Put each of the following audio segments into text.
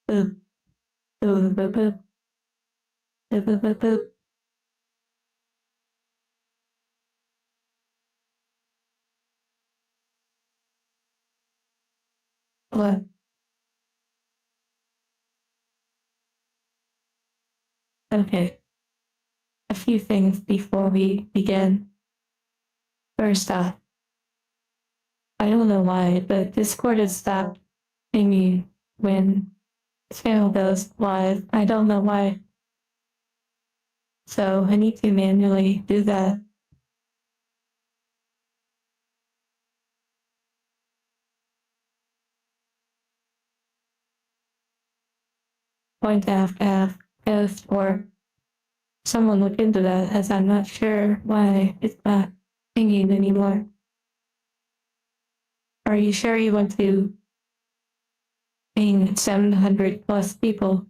Boop, boop, boop, boop, boop, boop, boop, boop. What? Okay. A few things before we begin. First off, I don't know why, but Discord has stopped pinging when channel goes live. I don't know why. So I need to manually do that. Going to have post or someone look into that, as I'm not sure why it's not pinging anymore. Are you sure you want to ping 700 plus people?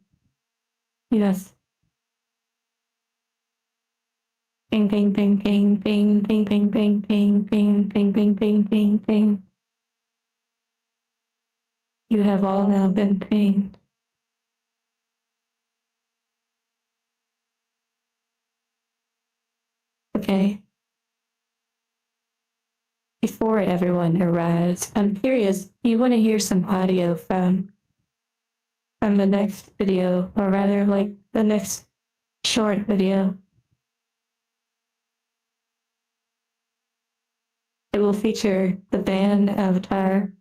Yes. Ping, ping, ping, ping, ping, ping, ping, ping, ping, ping, ping, ping, ping, ping, ping. You have all now been pinged. Okay. Before everyone arrives, I'm curious, do you want to hear some audio from the next video, or rather like the next short video? It will feature the band avatar.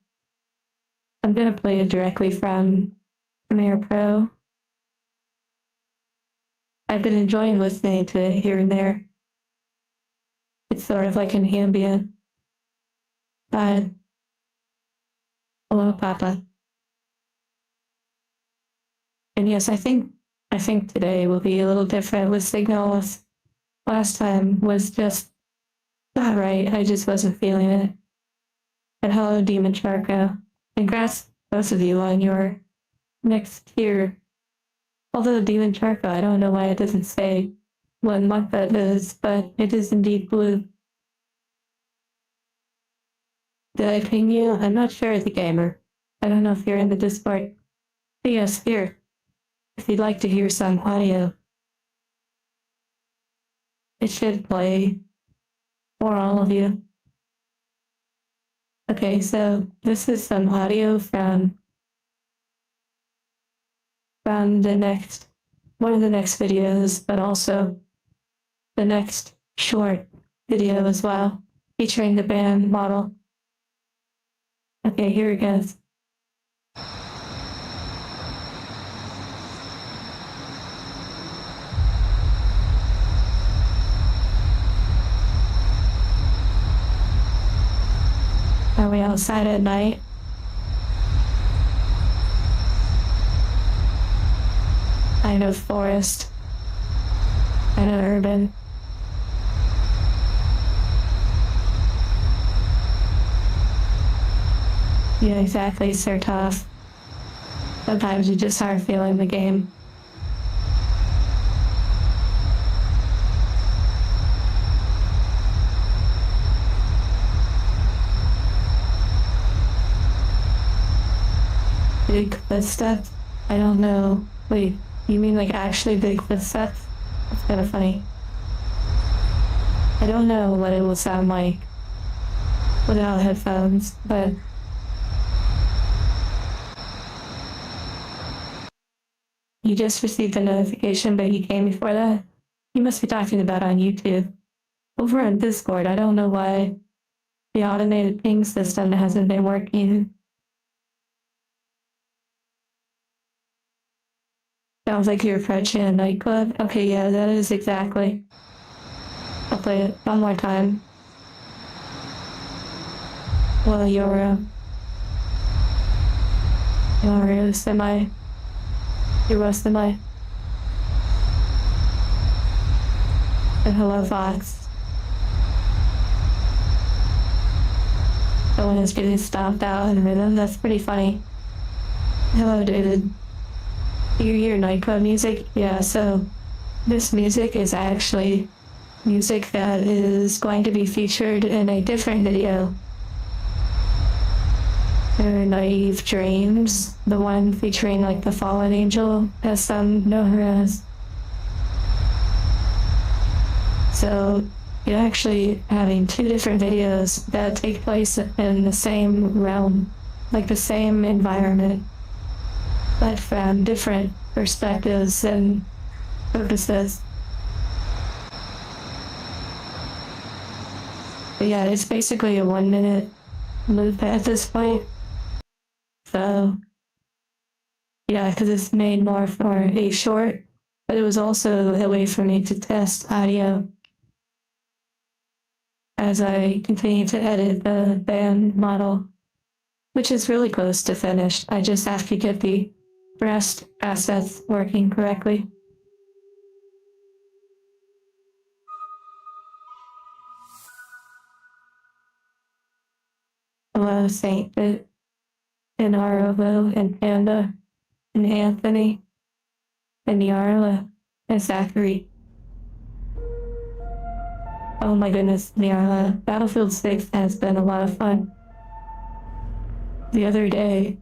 I'm going to play it directly from Premiere Pro. I've been enjoying listening to it here and there. It's sort of like an ambient vibe. Hello, Papa. And yes, I think today will be a little different with SIGNALIS. Last time was just not right. I just wasn't feeling it. And hello, Demon Charco. Congrats, both of you, on your next tier. Although Demon Charco, I don't know why it doesn't say what month that is, but it is indeed blue. Did I ping you? I'm not sure as a gamer. I don't know if you're in the Discord. But yes, here. If you'd like to hear some audio, it should play for all of you. Okay, so this is some audio from the next, one of the next videos, but also the next short video as well, featuring the band model. Okay, here it goes. Are we outside at night? Kind of forest, kind of urban. Yeah, exactly, Sir Tough. Sometimes you just aren't feeling the game. Bigfoot stuff? I don't know. Wait, you mean like actually Bigfoot stuff? That's kind of funny. I don't know what it will sound like without headphones, but you just received a notification, but you came before that? You must be talking about on YouTube. Over on Discord, I don't know why the automated ping system hasn't been working. Sounds like you're approaching a nightclub. Okay, yeah, that is exactly. I'll play it one more time. Well, you're a semi. You're a semi. And hello, Fox. Someone is getting stomped out in rhythm. That's pretty funny. Hello, David. You hear nightclub music? Yeah, so this music is actually music that is going to be featured in a different video. Naive Dreams, the one featuring like the fallen angel, as some know her as. So you're actually having two different videos that take place in the same realm, like the same environment, but from different perspectives and purposes. But yeah, it's basically a 1 minute loop at this point. So yeah, because it's made more for a short, but it was also a way for me to test audio as I continue to edit the band model, which is really close to finished. I just have to get the rest assets working correctly. Hello, Saint Bit, and Arlo, and Panda, and Anthony, and Yarla, and Zachary. Oh my goodness, Yarla, Battlefield 6 has been a lot of fun. The other day,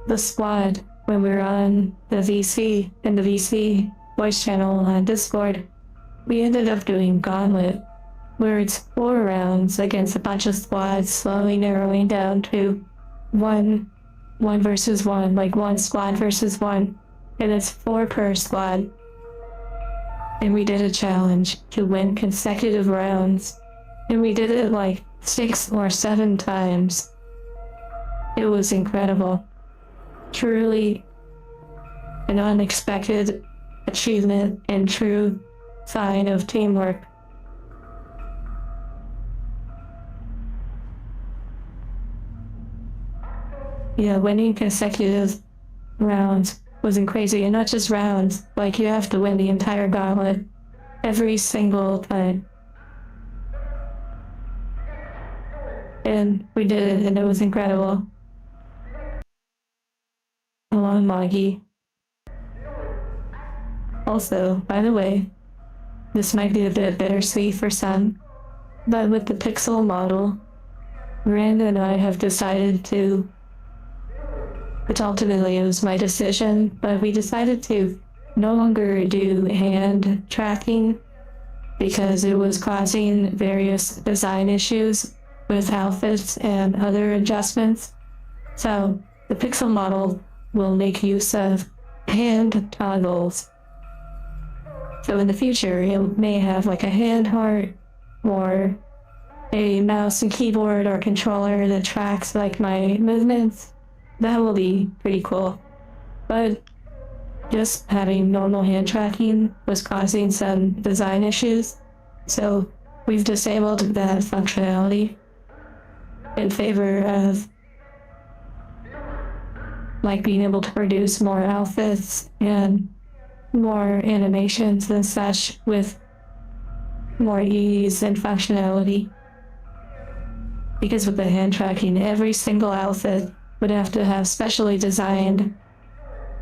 the squad, when we were on the VC and the VC voice channel on Discord, we ended up doing Gauntlet, where it's 4 rounds against a bunch of squads, slowly narrowing down to one versus one, like one squad versus one, and it's 4 per squad. And we did a challenge to win consecutive rounds, and we did it like 6 or 7 times. It was incredible. Truly an unexpected achievement and true sign of teamwork. Yeah, winning consecutive rounds wasn't crazy, and not just rounds, like you have to win the entire gauntlet every single time. And we did it, and it was incredible. Along Moggy. Also, by the way, this might be a bit bittersweet for some, but with the pixel model, Miranda and I have decided to, which ultimately it was my decision, but we decided to no longer do hand tracking because it was causing various design issues with outfits and other adjustments. So the pixel model will make use of hand toggles. So in the future, it may have like a hand heart or a mouse and keyboard or controller that tracks like my movements. That will be pretty cool. But just having normal hand tracking was causing some design issues. So we've disabled that functionality in favor of like being able to produce more outfits and more animations and such with more ease and functionality. Because with the hand tracking, every single outfit would have to have specially designed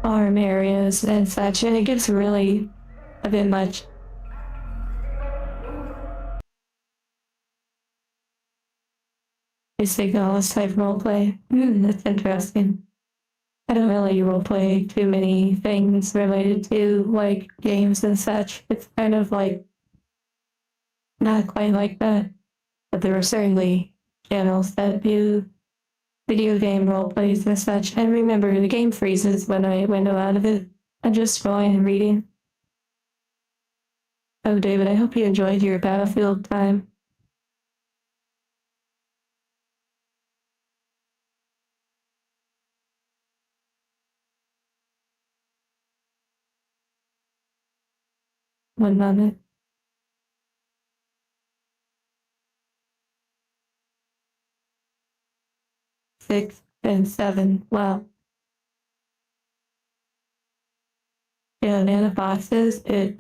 arm areas and such, and it gets really a bit much. A SIGNALIS type roleplay. That's interesting. I don't really roleplay too many things related to like games and such. It's kind of like not quite like that. But there are certainly channels that do video game roleplays and such. And remember, the game freezes when I window out of it. I'm just scrolling and reading. Oh, David, I hope you enjoyed your Battlefield time. One moment. 6 and 7. Wow. Yeah, and the boxes, it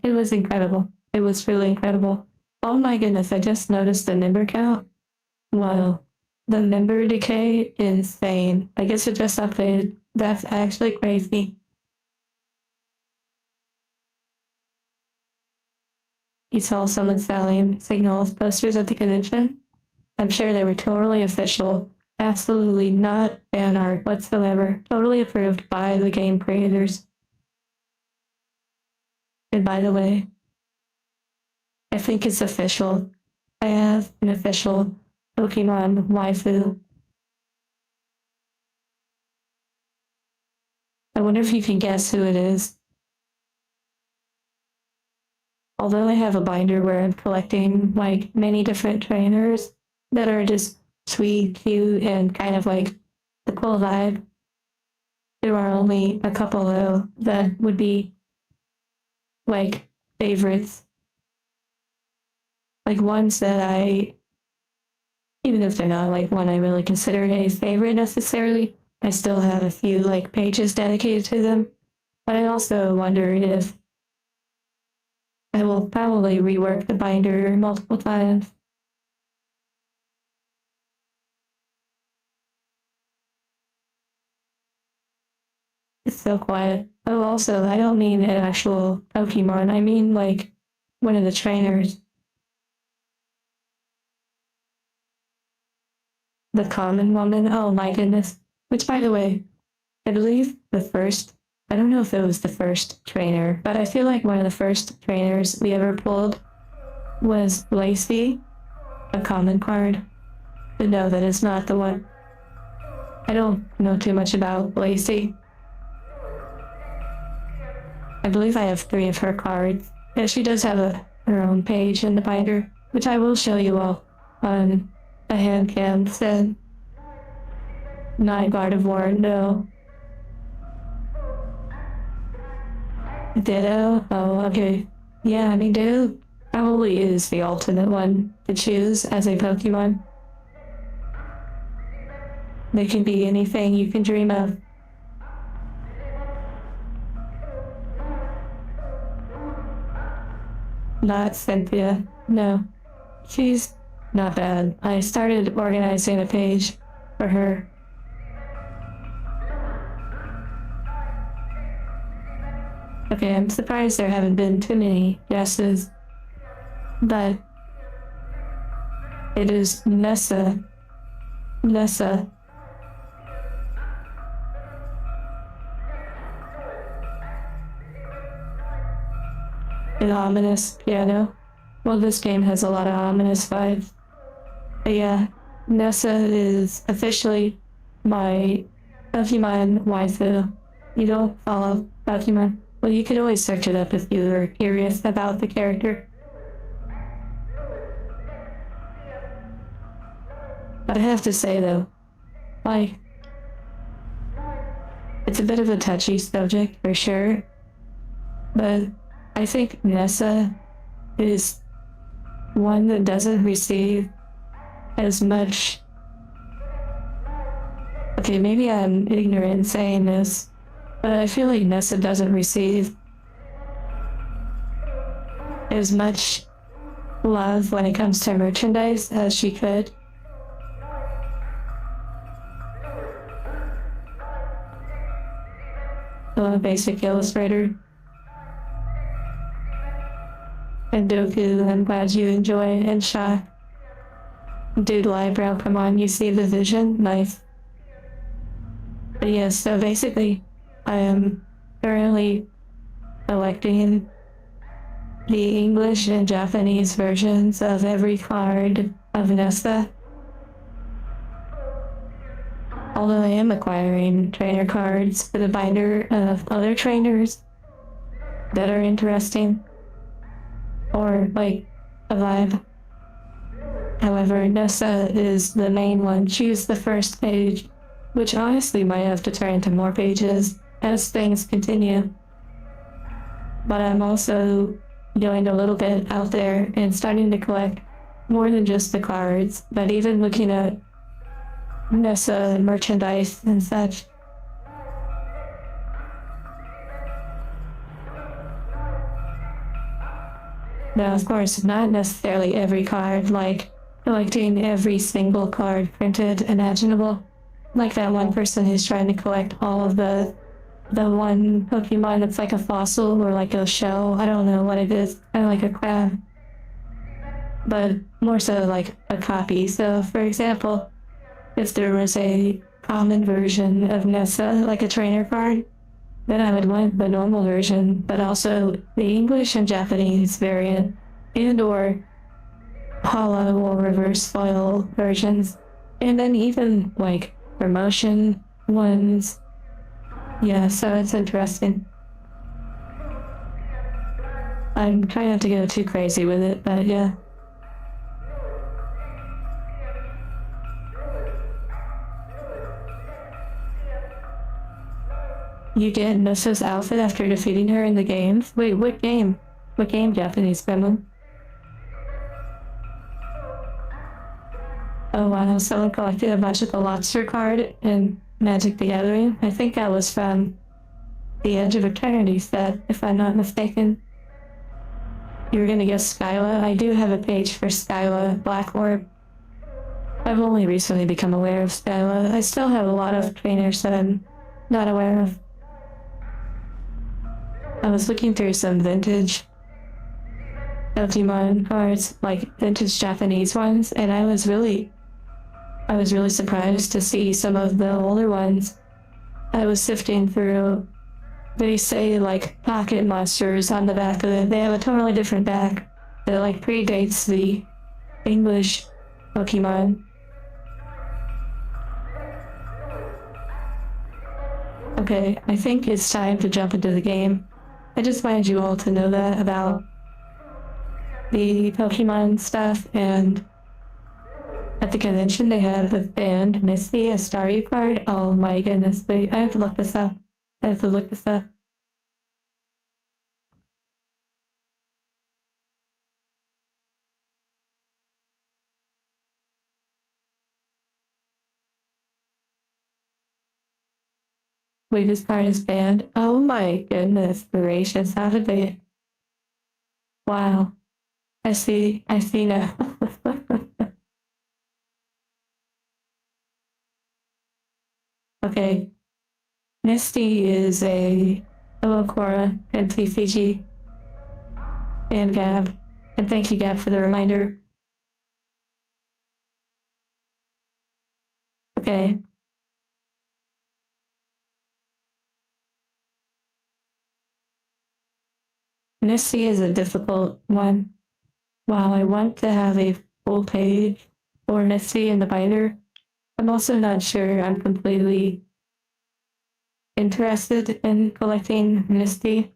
was incredible. It was really incredible. Oh my goodness, I just noticed the member count. Wow. The member decay, insane. I guess it just updated. That's actually crazy. You saw someone selling Signals posters at the convention? I'm sure they were totally official. absolutely not fan art whatsoever. Totally approved by the game creators. And by the way, I think it's official. I have an official Pokemon waifu. I wonder if you can guess who it is. Although I have a binder where I'm collecting like many different trainers that are just sweet, cute, and kind of like the cool vibe, there are only a couple though that would be like favorites. Like ones that even if they're not like one I really consider a favorite necessarily, I still have a few like pages dedicated to them. But I also wonder if I will probably rework the binder multiple times. It's so quiet. Oh, also, I don't mean an actual Pokemon. I mean like one of the trainers. The common woman. Oh my goodness. Which, by the way, I believe I don't know if it was the first trainer, but I feel like one of the first trainers we ever pulled was Lacey, a common card. But no, that is not the one. I don't know too much about Lacey. I believe I have 3 of her cards. Yeah, she does have her own page in the binder, which I will show you all on a hand cam instead. Not Gardevoir, no. Ditto? Oh, okay. Yeah, I mean, Ditto probably is the ultimate one to choose as a Pokemon. They can be anything you can dream of. Not Cynthia, no. She's not bad. I started organizing a page for her. Okay, I'm surprised there haven't been too many guesses, but it is Nessa. Nessa. An ominous piano. Well, this game has a lot of ominous vibes. But yeah, Nessa is officially my Pokemon waifu. You don't follow Pokemon? Well, you could always search it up if you were curious about the character. But I have to say though, like, it's a bit of a touchy subject for sure, but I think Nessa is one that doesn't receive as much. Okay, maybe I'm ignorant in saying this, but I feel like Nessa doesn't receive as much love when it comes to merchandise as she could. Hello, Basic Illustrator. And Doku, I'm glad you enjoy and Shock. Doodle eyebrow, come on, you see the vision? Nice. But yes, so basically, I am currently collecting the English and Japanese versions of every card of Nessa. Although I am acquiring trainer cards for the binder of other trainers that are interesting, or like a vibe. However, Nessa is the main one. She's the first page, which honestly might have to turn into more pages as things continue. But I'm also going a little bit out there and starting to collect more than just the cards, but even looking at Nessa merchandise and such. Now, of course, not necessarily every card, like collecting every single card printed imaginable. Like that one person who's trying to collect all of the one Pokemon that's like a fossil or like a shell. I don't know what it is, kind of like a crab. But more so like a copy. So, for example, if there was a common version of Nessa, like a trainer card, then I would want the normal version, but also the English and Japanese variant, and or hollow or reverse foil versions, and then even like promotion ones. Yeah, so it's interesting. I'm trying not to go too crazy with it, but yeah. You get Nessa's outfit after defeating her in the games? Wait, what game? What game, Japanese gremlin? Oh wow, someone collected a magical lobster card in Magic the Gathering. I think that was from the Edge of Eternity set, if I'm not mistaken. You were gonna guess Skyla? I do have a page for Skyla Black Orb. I've only recently become aware of Skyla. I still have a lot of trainers that I'm not aware of. I was looking through some vintage Pokemon cards, like vintage Japanese ones, and I was really surprised to see some of the older ones. I was sifting through. They say like pocket monsters on the back of it. They have a totally different back that like predates the English Pokemon. Okay, I think it's time to jump into the game. I just wanted you all to know that about the Pokemon stuff, and at the convention they had the band Misty, a Staryu card. Oh my goodness, wait, I have to look this up. Wait, this card is banned? Oh my goodness gracious, how did they... Wow. I see now. Okay. Misty is a Owakora and TCG and Gab. And thank you, Gab, for the reminder. Okay. Misty is a difficult one. While I want to have a full page for Misty in the binder, I'm also not sure I'm completely interested in collecting Misty.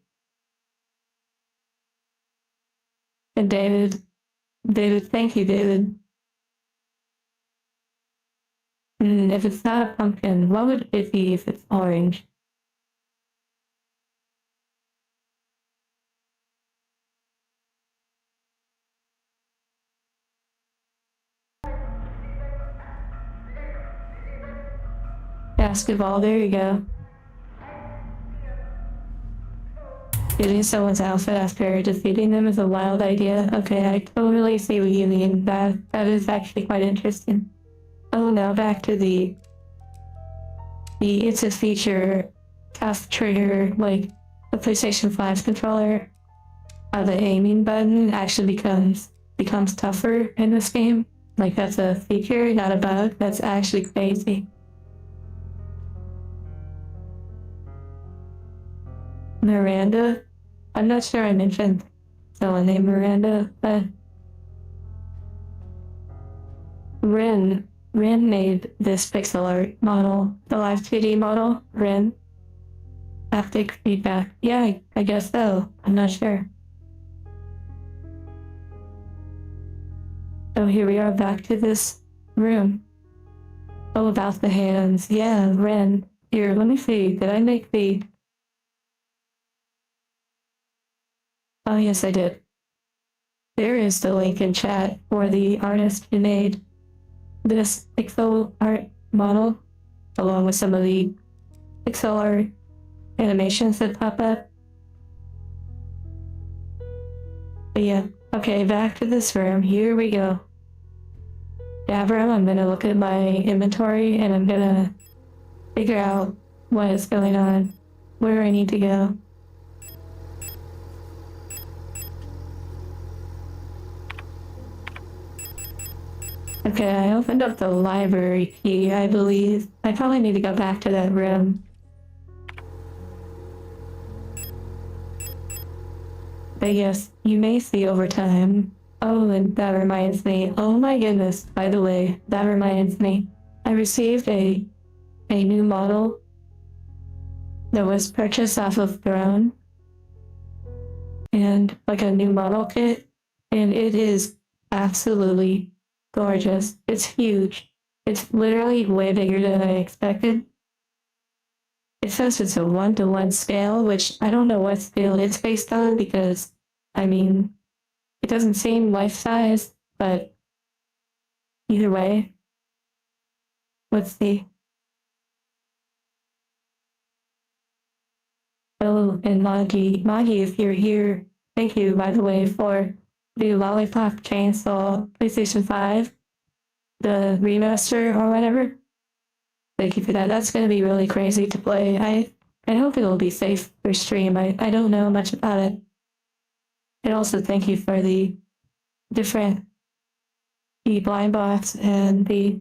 And David, thank you, David. If it's not a pumpkin, what would it be if it's orange? Basketball, there you go. Getting someone's outfit after defeating them is a wild idea. Okay, I totally see what you mean. That is actually quite interesting. Oh, now back to the it's a feature tough trigger, like the PlayStation 5 controller. The aiming button actually becomes tougher in this game. Like that's a feature, not a bug. That's actually crazy. Miranda? I'm not sure I mentioned someone named Miranda, but Rin made this pixel art model, the live 2D model, Rin. Haptic feedback. Yeah, I guess so. I'm not sure. Oh, here we are back to this room. Oh, about the hands. Yeah, Rin. Here, let me see. Did I make the... Oh, yes, I did. There is the link in chat for the artist who made this pixel art model, along with some of the pixel art animations that pop up. But yeah, okay, back to this room. Here we go. Gabram, I'm gonna look at my inventory and I'm gonna figure out what is going on, where I need to go. Okay, I opened up the library key, I believe. I probably need to go back to that room. But yes, you may see over time. Oh, and that reminds me. Oh my goodness, by the way, that reminds me. I received a new model that was purchased off of Throne, and like a new model kit, and it is absolutely gorgeous. It's huge. It's literally way bigger than I expected. It says it's a 1-to-1 scale, which I don't know what scale it's based on because, I mean, it doesn't seem life size, but either way, let's see. Oh, and Maggie, if you're here, thank you, by the way, for the Lollipop Chainsaw PlayStation 5, the remaster or whatever. Thank you for that. That's going to be really crazy to play. I hope it'll be safe for stream. I don't know much about it. And also thank you for the different the blind box and the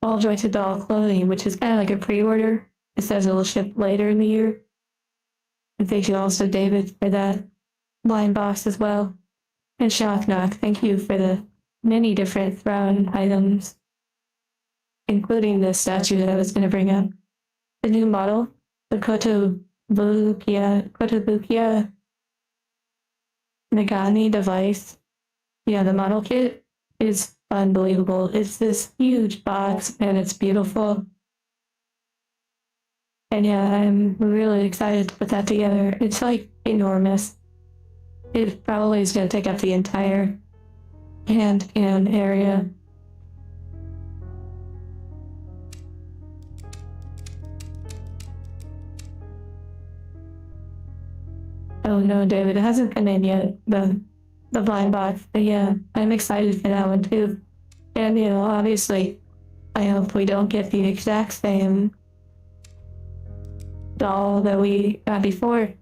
all jointed doll clothing, which is kind of like a pre-order. It says it'll ship later in the year. And thank you also, David, for that blind box as well. And Shock Knock, thank you for the many different throne items, including the statue that I was going to bring up. The new model, the Kotobukiya Nagani device. Yeah, the model kit is unbelievable. It's this huge box and it's beautiful. And yeah, I'm really excited to put that together. It's like enormous. It probably is going to take up the entire hand can area. Oh no, David, it hasn't come in yet. The blind box. But yeah, I'm excited for that one too. And you know, obviously, I hope we don't get the exact same doll that we got before,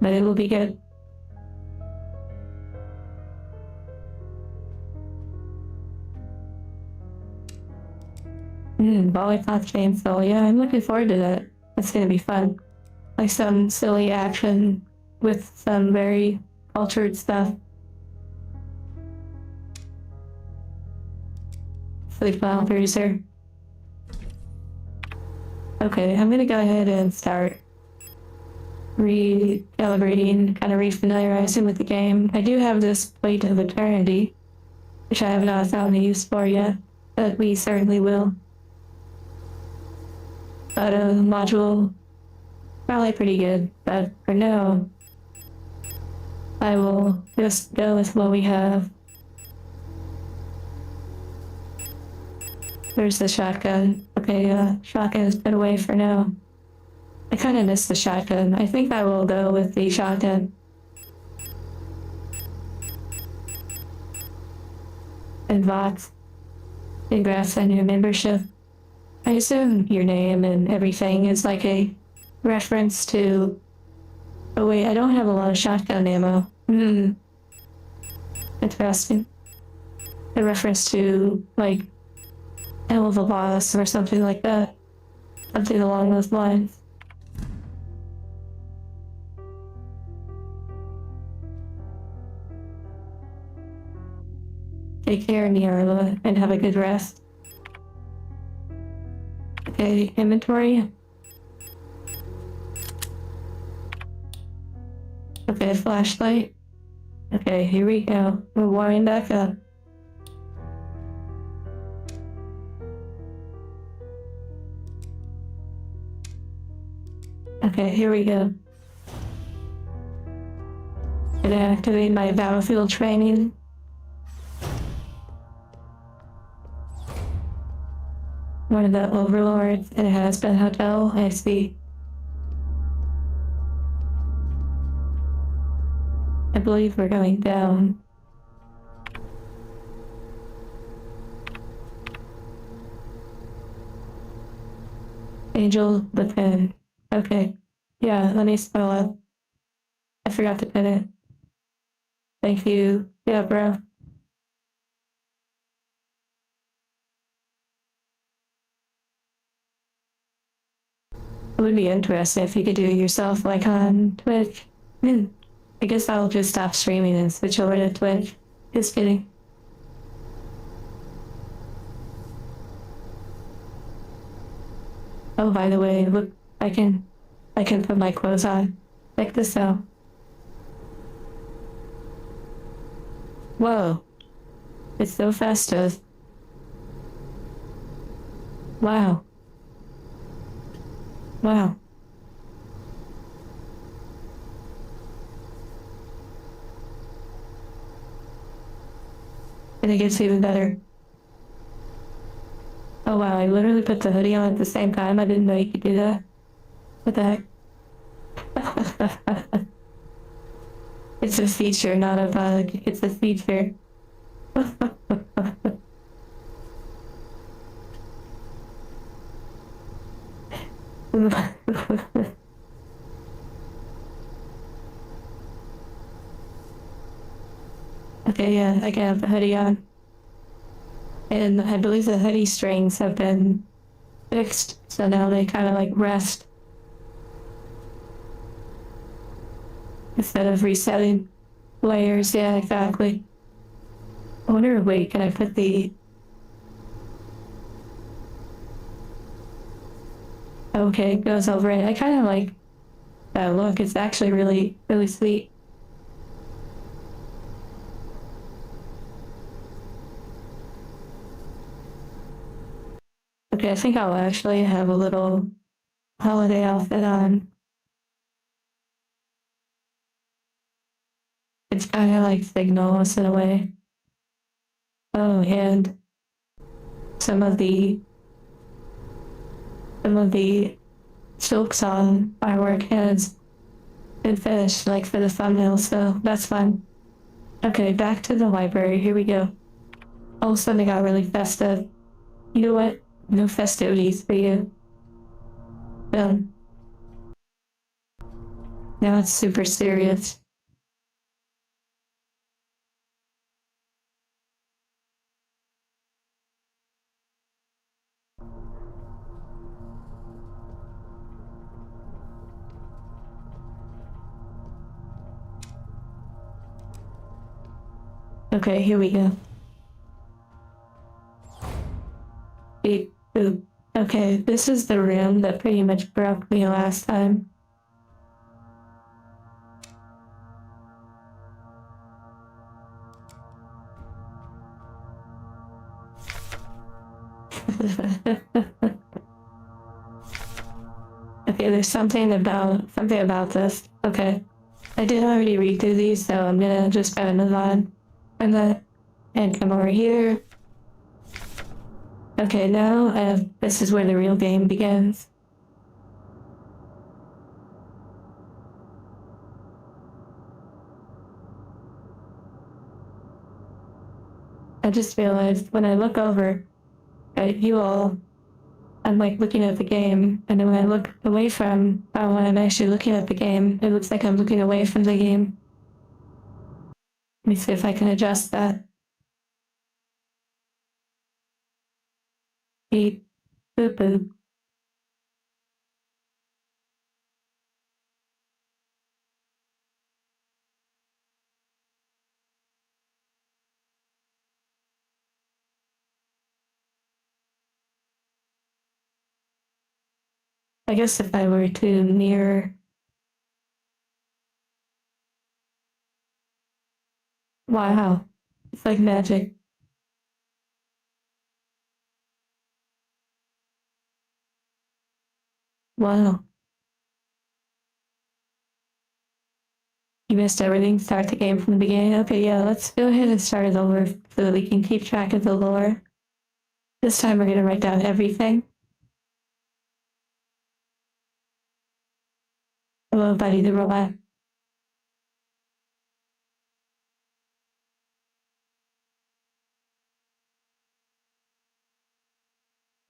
but it will be good. Lollipop chainsaw. Yeah, I'm looking forward to that. That's gonna be fun. Like some silly action with some very cultured stuff. Sleep well, producer. Okay, I'm gonna go ahead and start recalibrating, kind of refamiliarizing with the game. I do have this Plate of Eternity, which I have not found a use for yet, but we certainly will. But module, probably pretty good, but for now, I will just go with what we have. There's the shotgun. Okay, shotgun's put away for now. I kind of miss the shotgun. I think I will go with the shotgun. And Vox, congrats on your membership. I assume your name and everything is like a reference to... Oh wait, I don't have a lot of shotgun ammo. Interesting. A reference to, like, Hell of a Boss or something like that. Something along those lines. Take care, Niarla, and have a good rest. Okay, inventory. Okay, flashlight. Okay, here we go. We're warming back up. Okay, here we go. Gonna activate my battlefield training. One of the overlords. It has been hotel. I see. I believe we're going down. Angel the pin. Okay. Yeah, let me spell it. I forgot to pin it. Thank you. Yeah, bro. It would be interesting if you could do it yourself, like on Twitch. I guess I'll just stop streaming and switch over to Twitch. Just kidding. Oh, by the way, look, I can put my clothes on. Check this out. Whoa, it's so festive. Wow. Wow. And it gets even better. Oh wow, I literally put the hoodie on at the same time. I didn't know you could do that. What the heck? It's a feature, not a bug. It's a feature. Okay, yeah, I can have the hoodie on. And I believe the hoodie strings have been fixed, so now they kind of like rest instead of resetting layers. Yeah, exactly. I wonder, wait, can I put the... Okay, it goes over it. I kind of like that look. It's actually really, really sweet. Okay, I think I'll actually have a little holiday outfit on. It's kind of like SIGNALIS in a way. Oh, and some of the silks on my work has been finished, like for the thumbnail, so that's fun. Okay, back to the library. Here we go. All of a sudden, it got really festive. You know what? No festivities for you. Done. Now it's super serious. Okay, here we go. Beep, boop. Okay, this is the room that pretty much broke me last time. Okay, there's something about this. Okay. I did already read through these, so I'm gonna just kind of move on from that and come over here. Okay, now this is where the real game begins. I just realized when I look over at you all, I'm like looking at the game, and then when I look away from when I'm actually looking at the game, it looks like I'm looking away from the game. Let me see if I can adjust that. Beep, boop, boop. I guess if I were to mirror, wow, it's like magic. Wow, you missed everything. Start the game from the beginning. Okay, yeah, let's go ahead and start it over so that we can keep track of the lore. This time we're gonna write down everything. Hello, Buddy the robot.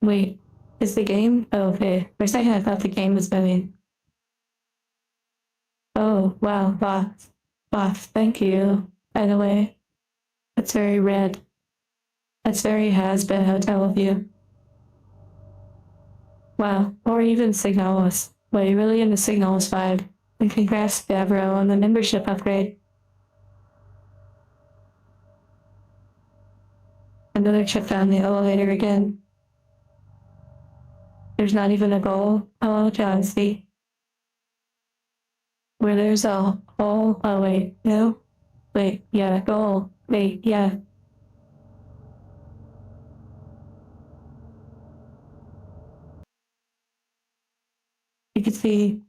Wait, is the game? Oh, okay. For a second, I thought the game was moving. Oh, wow, boss. Boss, thank you. By the way, that's very red. That's very has-been hotel of you. Wow, or even Signalis. Well, you're really into Signals vibe. And congrats, Favreau, on the membership upgrade. Another trip down the elevator again. There's not even a goal. Oh, Johnsy. Where there's a hole. Oh, wait. No? Wait, yeah, goal. Wait, yeah. You could see,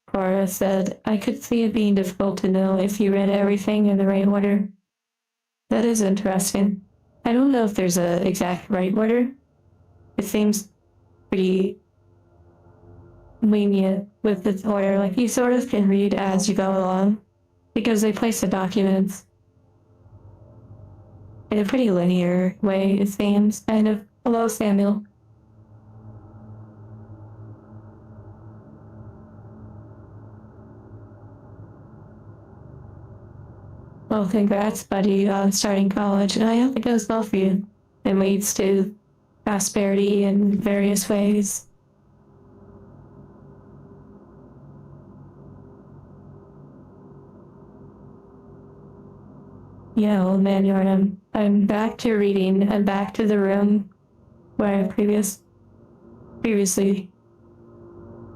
Cora said, I could see it being difficult to know if you read everything in the right order. That is interesting. I don't know if there's a exact right order. It seems pretty lenient with its order. Like you sort of can read as you go along because they place the documents in a pretty linear way, it seems. Kind of. Hello, Samuel. Well, congrats, buddy, on starting college, and I hope it goes well for you. It leads to prosperity in various ways. Yeah, old man Yarnum. I'm back to reading and back to the room where I previously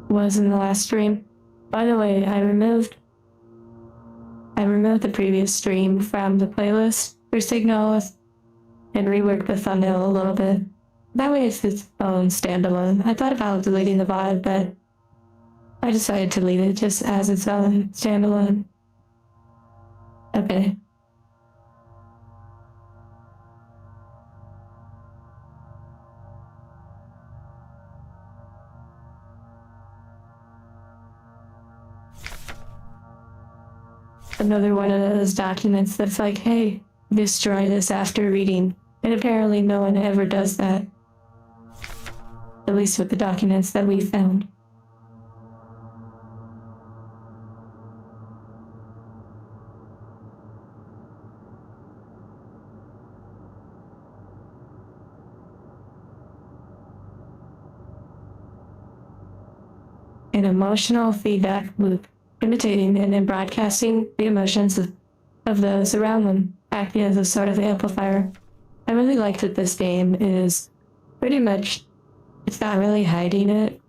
was in the last stream. By the way, I removed the previous stream from the playlist for SIGNALIS and reworked the thumbnail a little bit. That way it's its own standalone. I thought about deleting the VOD, but I decided to leave it just as its own standalone. Okay. Another one of those documents that's like, hey, destroy this after reading. And apparently no one ever does that. At least with the documents that we found. An emotional feedback loop, imitating and then broadcasting the emotions of those around them, acting as a sort of amplifier. I really like that this game is pretty much, it's not really hiding it.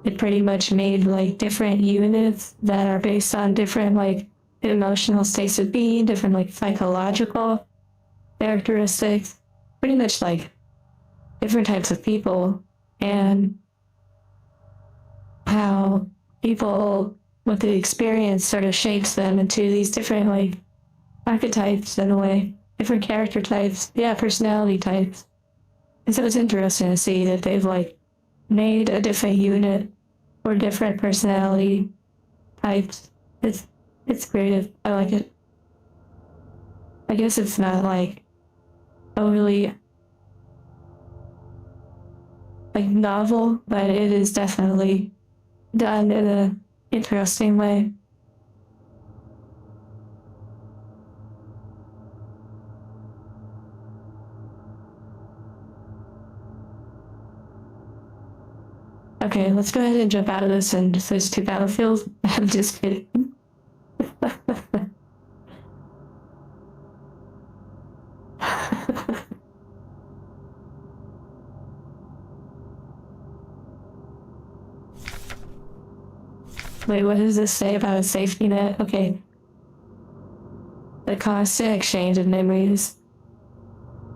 It pretty much made like different units that are based on different like emotional states of being, different like psychological characteristics, pretty much like different types of people, and how people, what the experience sort of shapes them into these different like archetypes in a way, different character types, yeah, personality types. And so it's interesting to see that they've like made a different unit for different personality types. It's creative. I like it. I guess it's not like overly like novel, but it is definitely done in an interesting way. Okay, let's go ahead and jump out of this and switch to Battlefield. I'm just kidding. Wait, what does this say about a safety net? Okay. The constant exchange of memories.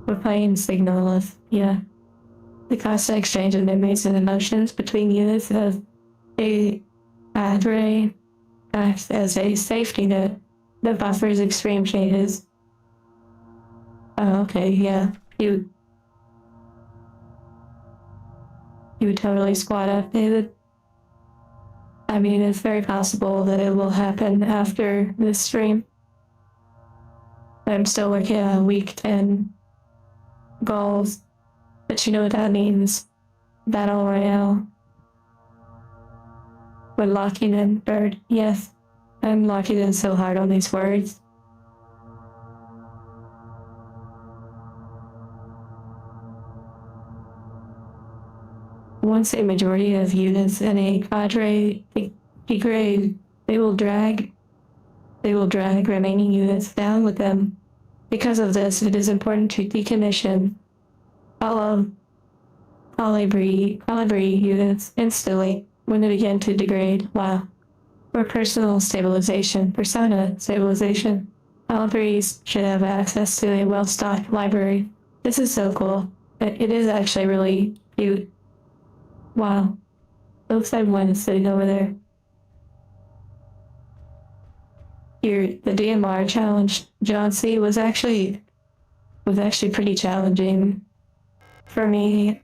We're playing SIGNALIS, yeah. The constant exchange of memories and emotions between units of a cadre acts as a safety net that buffers extreme changes. Oh, okay, yeah. You would totally squat up, David. I mean, it's very possible that it will happen after this stream. I'm still working on week 10 goals, but you know what that means. Battle Royale. We're locking in, Bird. Yes, I'm locking in so hard on these words. once a majority of units in a cadre degrade, they will drag remaining units down with them. Because of this, it is important to decommission all colibri units instantly when they begin to degrade. Wow. For personal stabilization, persona stabilization, colibris should have access to a well-stocked library. This is so cool. It is actually really cute. Wow. Looks like one is sitting over there. Here, the DMR challenge, John C, was actually pretty challenging for me.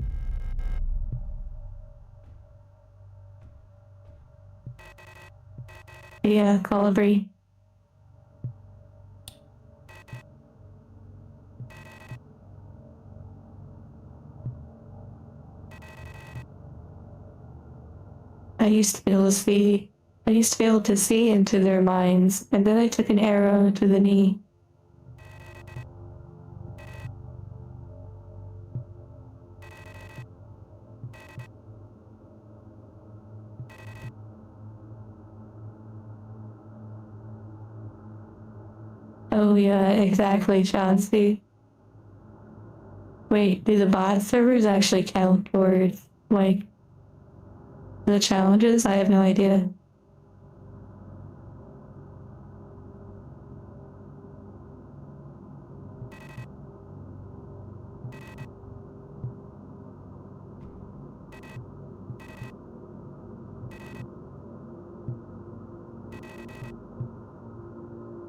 Yeah, colibri. I used to be able to see into their minds, and then I took an arrow to the knee. Oh yeah, exactly, Chauncey. Wait, do the bot servers actually count towards, like, the challenges? I have no idea.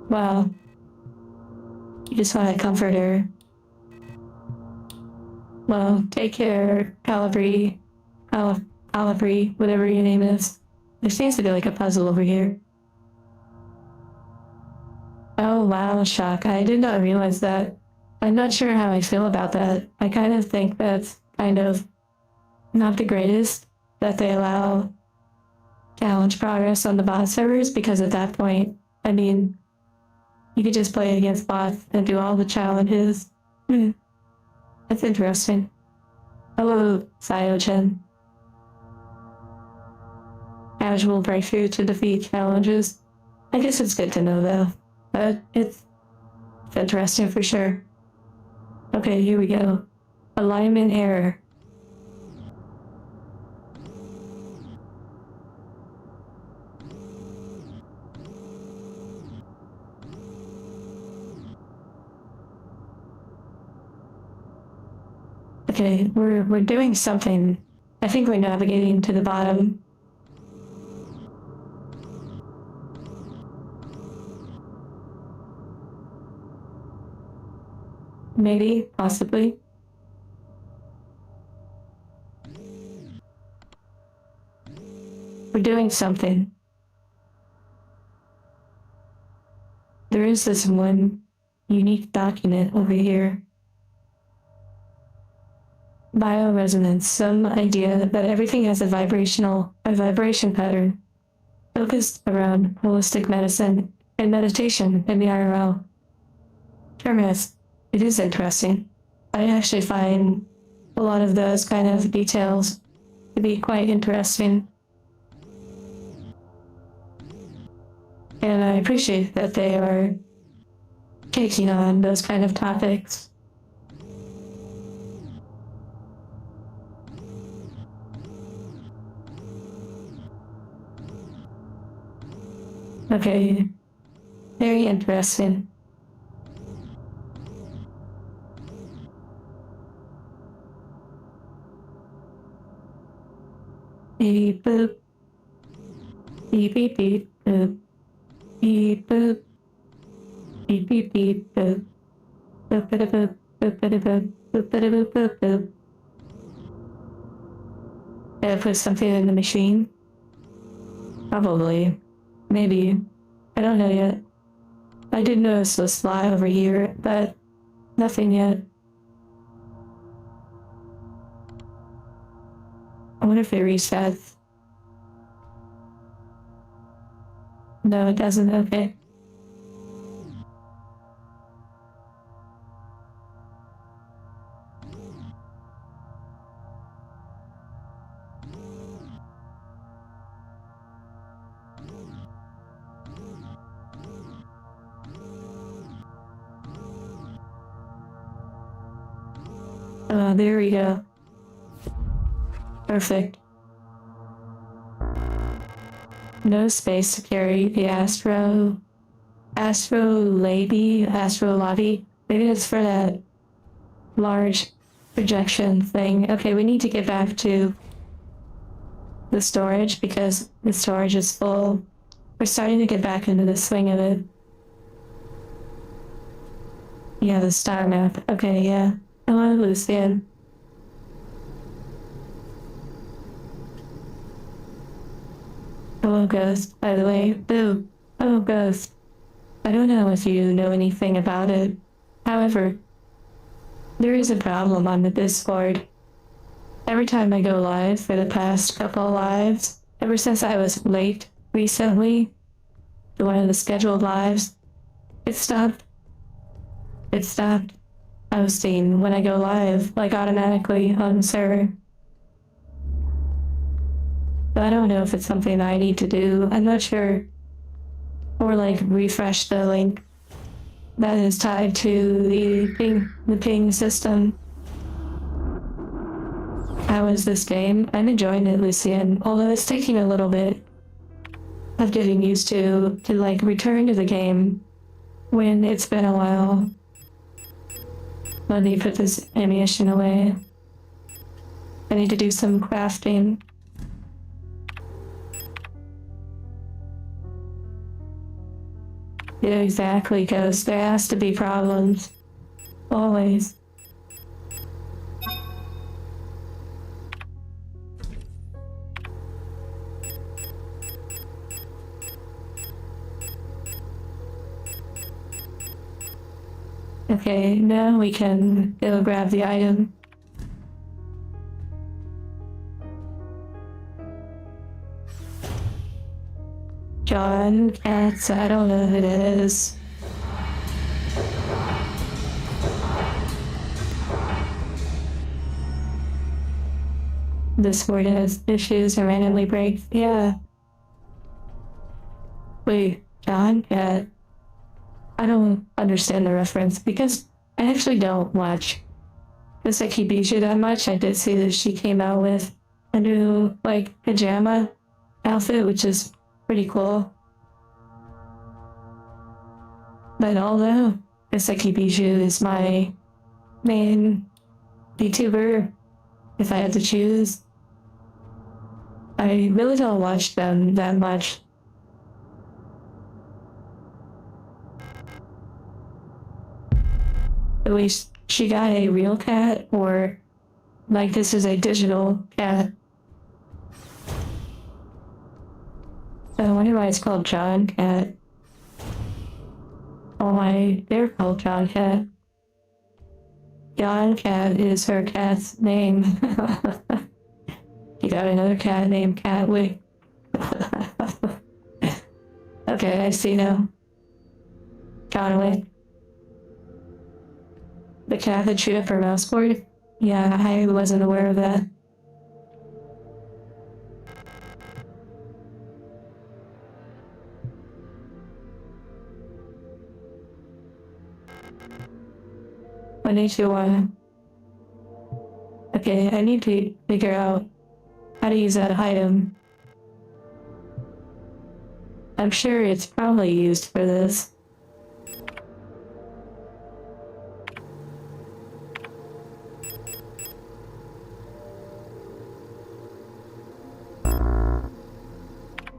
Wow. You just want to comfort her. Well, take care, Calibri, whatever your name is. There seems to be like a puzzle over here. Oh wow, shock. I did not realize that. I'm not sure how I feel about that. I kind of think that's kind of not the greatest that they allow challenge progress on the bot servers, because at that point, I mean, you could just play against bots and do all the challenges. That's interesting. Hello, Sayo-chen. Casual breakthrough to defeat challenges. I guess it's good to know though. But it's interesting for sure. Okay, here we go. Alignment error. Okay, we're doing something. I think we're navigating to the bottom. Maybe, possibly. We're doing something. There is this one unique document over here. Bioresonance, some idea that everything has a vibration pattern focused around holistic medicine and meditation in the IRL. Terminus, it is interesting. I actually find a lot of those kind of details to be quite interesting. And I appreciate that they are taking on those kind of topics. Okay, very interesting. Beep boop. Beep beep beep boop. Beep boop. Beep beep beep boop. Boop bada boop. Boop bada boop. Boop bada boop boop boop. Did I put something in the machine? Probably. Maybe. I don't know yet. I did notice this fly over here, but nothing yet. I wonder if it resets. No, it doesn't. Okay. There we go. Perfect. No space to carry the astrolabi. Maybe it's for that large projection thing. Okay, we need to get back to the storage because the storage is full. We're starting to get back into the swing of it. Yeah, the star map. Okay, yeah. Hello, Lucian. Hello, Ghost, by the way. Boo. Oh, Ghost. I don't know if you know anything about it. However, there is a problem on the Discord. Every time I go live for the past couple lives, ever since I was late recently, to one of the scheduled lives, it stopped posting when I go live, like automatically on the server. But I don't know if it's something I need to do. I'm not sure. Or like refresh the link that is tied to the ping system. How is this game? I'm enjoying it, Lucian, although it's taking a little bit of getting used to like return to the game when it's been a while. Let me put this ammunition away. I need to do some crafting. Yeah, exactly, Ghost. There has to be problems. Always. Okay, now we can go grab the item. John Katz, I don't know who it is. This word has issues and randomly breaks. Yeah. Wait, John Cat. I don't understand the reference because I actually don't watch Misaki Bijou that much. I did see that she came out with a new, like, pajama outfit, which is pretty cool. But although Misaki Bijou is my main VTuber, if I had to choose, I really don't watch them that much. At least she got a real cat, or like this is a digital cat. I wonder why it's called John Cat. Oh my, they're called John Cat. John Cat is her cat's name. You got another cat named Catwick. Okay, I see now. Conway. The cat that chewed up her mouse board? Yeah, I wasn't aware of that. I need to, okay, I need to figure out how to use that item. I'm sure it's probably used for this.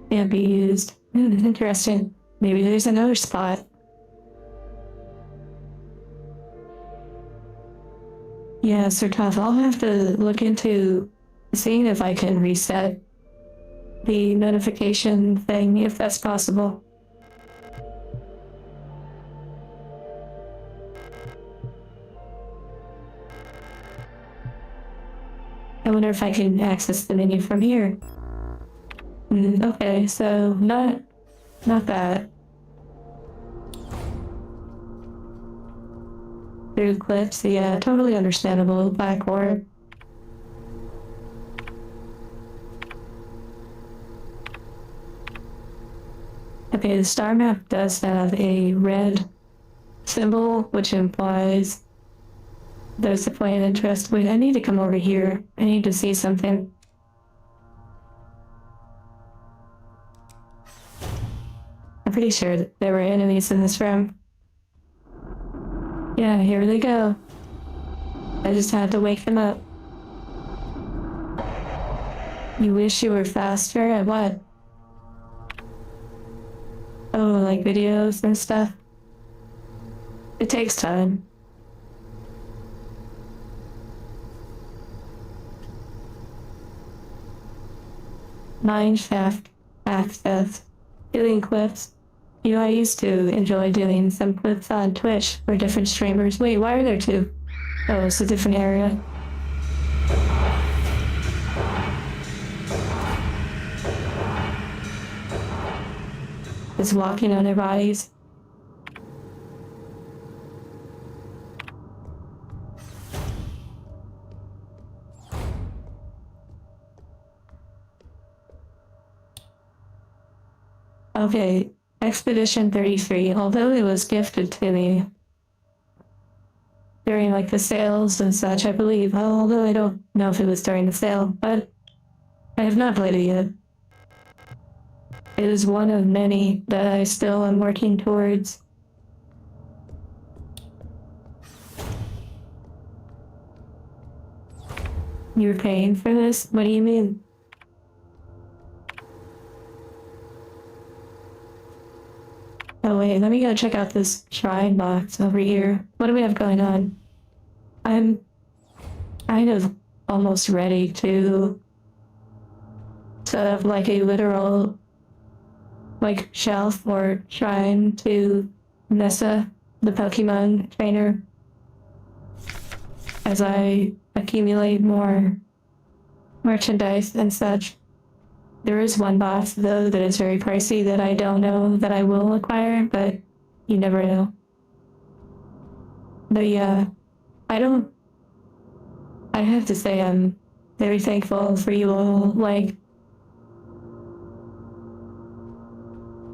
Can't be used. Interesting. Maybe there's another spot. Yeah, Sir Tough, I'll have to look into seeing if I can reset the notification thing, if that's possible. I wonder if I can access the menu from here. Okay, so not that. Through clips, yeah, totally understandable. Backward. Okay, the star map does have a red symbol, which implies there's the point of interest. Wait, I need to come over here. I need to see something. I'm pretty sure that there were enemies in this room. Yeah, here they go. I just had to wake them up. You wish you were faster at what? Oh, like videos and stuff? It takes time. Mineshaft access. Doing clips. You know, I used to enjoy doing some clips on Twitch for different streamers. Wait, why are there two? Oh, it's a different area. Just walking on their bodies. Okay, Expedition 33, although it was gifted to me during like the sales and such, I believe, although I don't know if it was during the sale, but I have not played it yet. It is one of many that I still am working towards. You're paying for this? What do you mean? Oh wait, let me go check out this shrine box over here. What do we have going on? I'm kind of almost ready to set up like a literal like shelf or shrine to Nessa, the Pokemon trainer, as I accumulate more merchandise and such. There is one boss, though, that is very pricey that I don't know that I will acquire, but you never know. But yeah, I have to say I'm very thankful for you all. Like,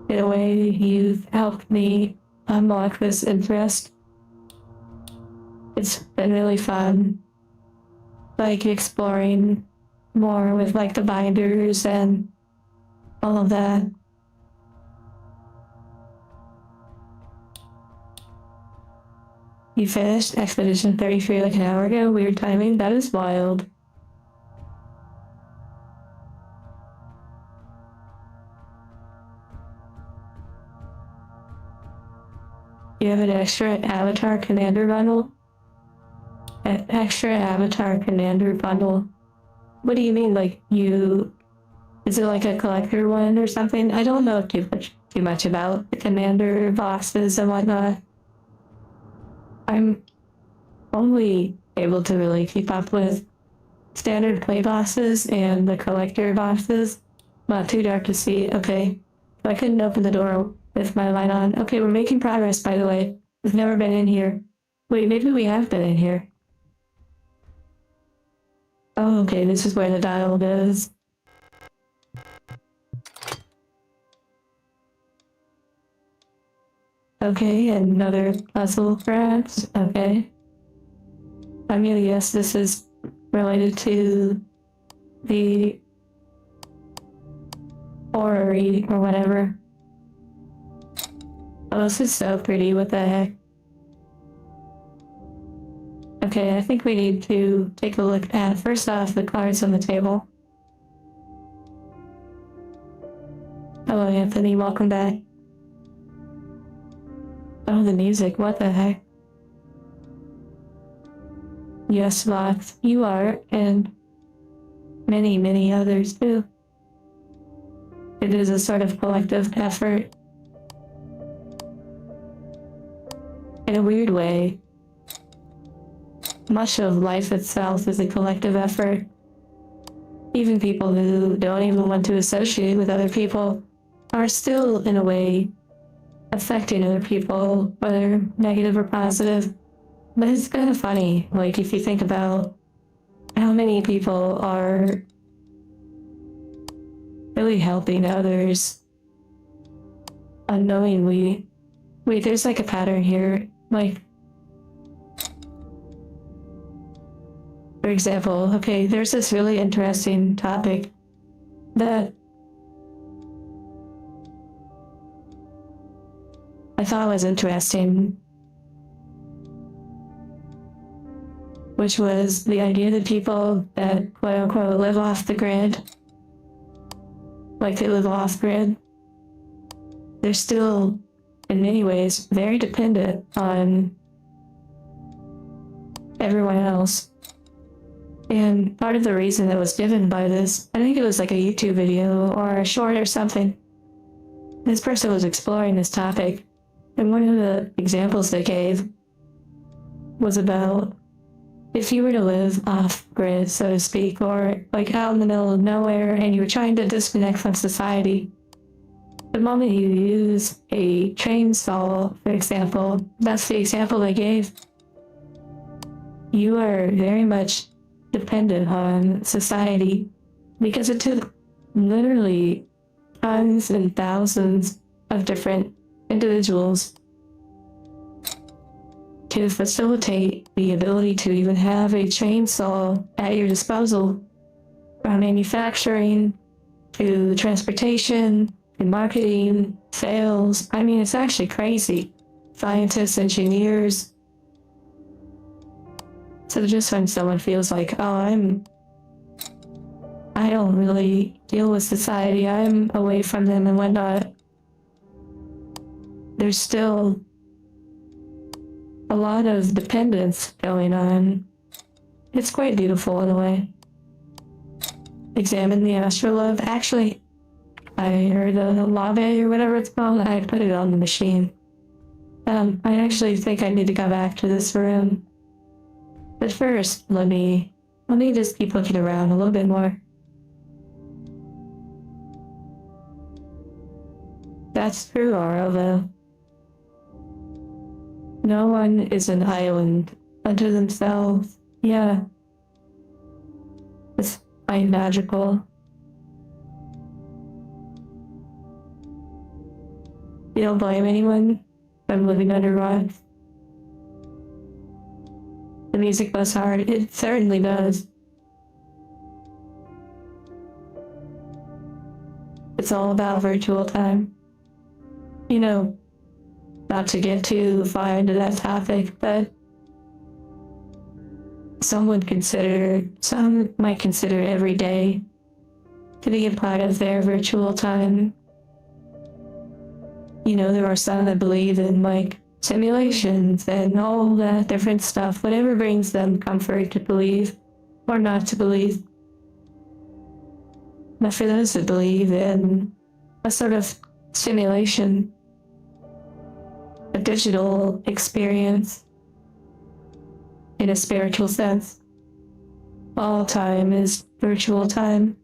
in a way, you've helped me unlock this interest. It's been really fun, like, exploring more with like the binders and all of that. You finished Expedition 33 like an hour ago? Weird timing. That is wild. You have an extra avatar commander bundle? An extra avatar commander bundle? What do you mean, like, is it like a collector one or something? I don't know too much about the commander bosses and whatnot. I'm only able to really keep up with standard play bosses and the collector bosses. Not too dark to see. Okay. I couldn't open the door with my light on. Okay, we're making progress, by the way. We've never been in here. Wait, maybe we have been in here. Oh, okay, this is where the dial goes. Okay, another puzzle, perhaps? Okay. I'm gonna guess this is related to the orrery or whatever. Oh, this is so pretty, what the heck? Okay, I think we need to take a look at, first off, the cards on the table. Hello, Anthony, welcome back. Oh, the music, what the heck? Yes, Vox, you are, and many, many others too. It is a sort of collective effort. In a weird way, much of life itself is a collective effort. Even people who don't even want to associate with other people are still, in a way, affecting other people, whether negative or positive. But it's kind of funny, like, if you think about how many people are really helping others unknowingly. Wait, there's like a pattern here. Like, For example, okay, there's this really interesting topic that I thought was interesting, which was the idea that people that quote unquote live off the grid, like they live off grid, they're still in many ways very dependent on everyone else. And part of the reason that was given by this, I think it was like a YouTube video or a short or something, this person was exploring this topic, and one of the examples they gave was about if you were to live off grid, so to speak, or like out in the middle of nowhere and you were trying to disconnect from society, the moment you use a chainsaw, for example, that's the example they gave, you are very much dependent on society, because it took literally tons and thousands of different individuals to facilitate the ability to even have a chainsaw at your disposal, from manufacturing to transportation to marketing, sales. I mean, it's actually crazy. Scientists, engineers. So just when someone feels like, oh, I don't really deal with society, I'm away from them and whatnot, there's still a lot of dependence going on. It's quite beautiful in a way. Examine the astrolabe. Actually, I heard the lave or whatever it's called, I put it on the machine. I actually think I need to go back to this room. But first, let me just keep looking around a little bit more. That's true, Aura, though. No one is an island unto themselves. Yeah. It's quite magical. You don't blame anyone from living under rocks. The music goes hard. It certainly does. It's all about virtual time. You know, not to get too far into that topic, but some might consider every day to be a part of their virtual time. You know, there are some that believe in like simulations and all that different stuff, whatever brings them comfort to believe or not to believe. But for those that believe in a sort of simulation, a digital experience in a spiritual sense, all time is virtual time.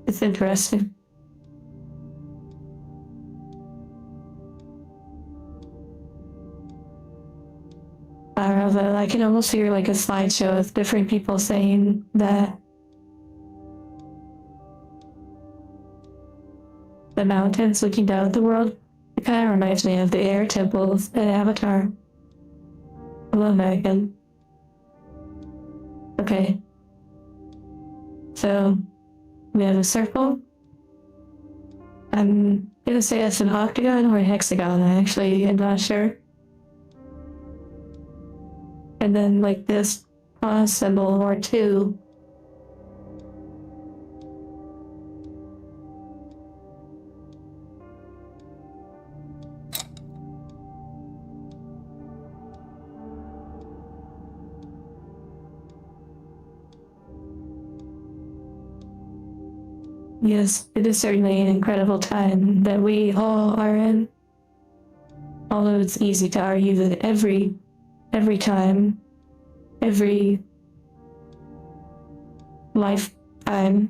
It's interesting. I don't know, I can almost hear like a slideshow of different people saying that the mountains looking down at the world, it kind of reminds me of the air temples in Avatar. Hello, Megan. Okay. So, we have a circle. I'm gonna say it's an octagon or a hexagon, I actually am not sure. And then like this cross symbol or two. Yes, it is certainly an incredible time that we all are in. Although it's easy to argue that every time, every lifetime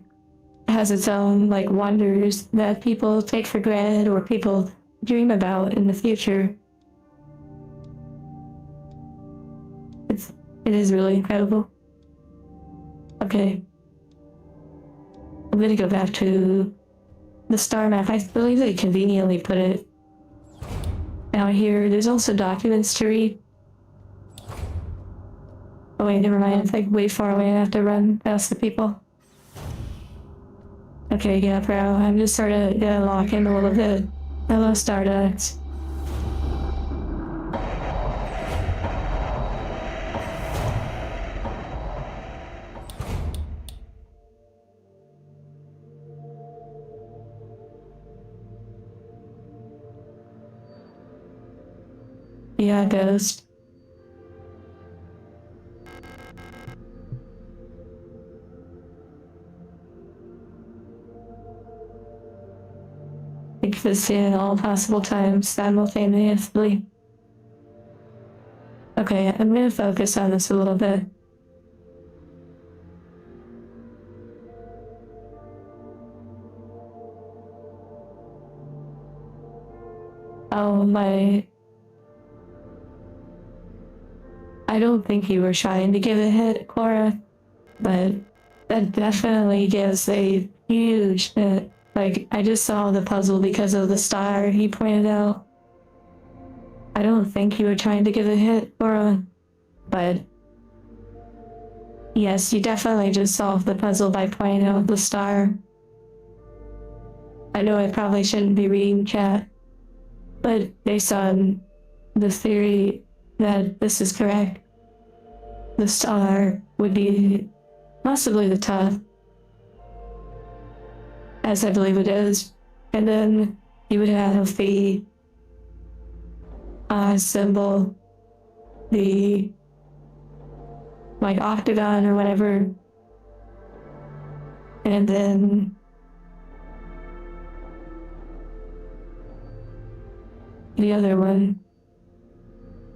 has its own like wonders that people take for granted or people dream about in the future. It is really incredible. Okay. I'm gonna go back to the star map. I believe they conveniently put it out here. There's also documents to read. Oh wait, never mind. It's like way far away. I have to run past the people. Okay, yeah, bro. I'm just sort of lock in a little bit. Hello, Stardust. Yeah, Ghost. Exist in all possible times simultaneously. Okay, I'm gonna focus on this a little bit. Oh my. I don't think you were trying to give a hit, Cora, but that definitely gives a huge hit. Like, I just saw the puzzle because of the star he pointed out. I don't think you were trying to give a hit, Cora, but yes, you definitely just solved the puzzle by pointing out the star. I know I probably shouldn't be reading chat, but based on the theory that this is correct, the star would be possibly the top, as I believe it is, and then you would have the symbol, the like octagon or whatever, and then the other one,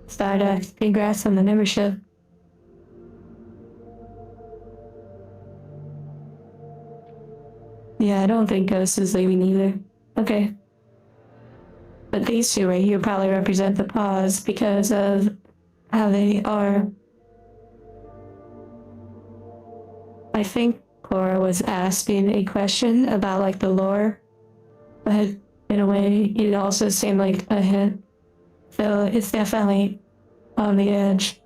Stardust. Congrats on the membership. Yeah, I don't think Ghost is leaving either. Okay. But these two right here probably represent the pause because of how they are. I think Cora was asking a question about like the lore, but in a way it also seemed like a hint. So it's definitely on the edge.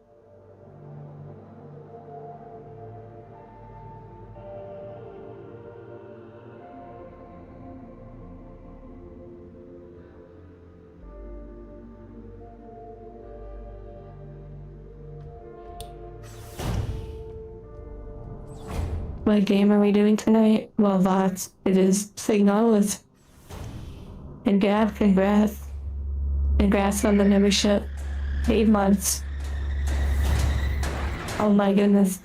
What game are we doing tonight? Well, lots. It is SIGNALIS. And Gab, congrats. Congrats on the membership. 8 months. Oh my goodness.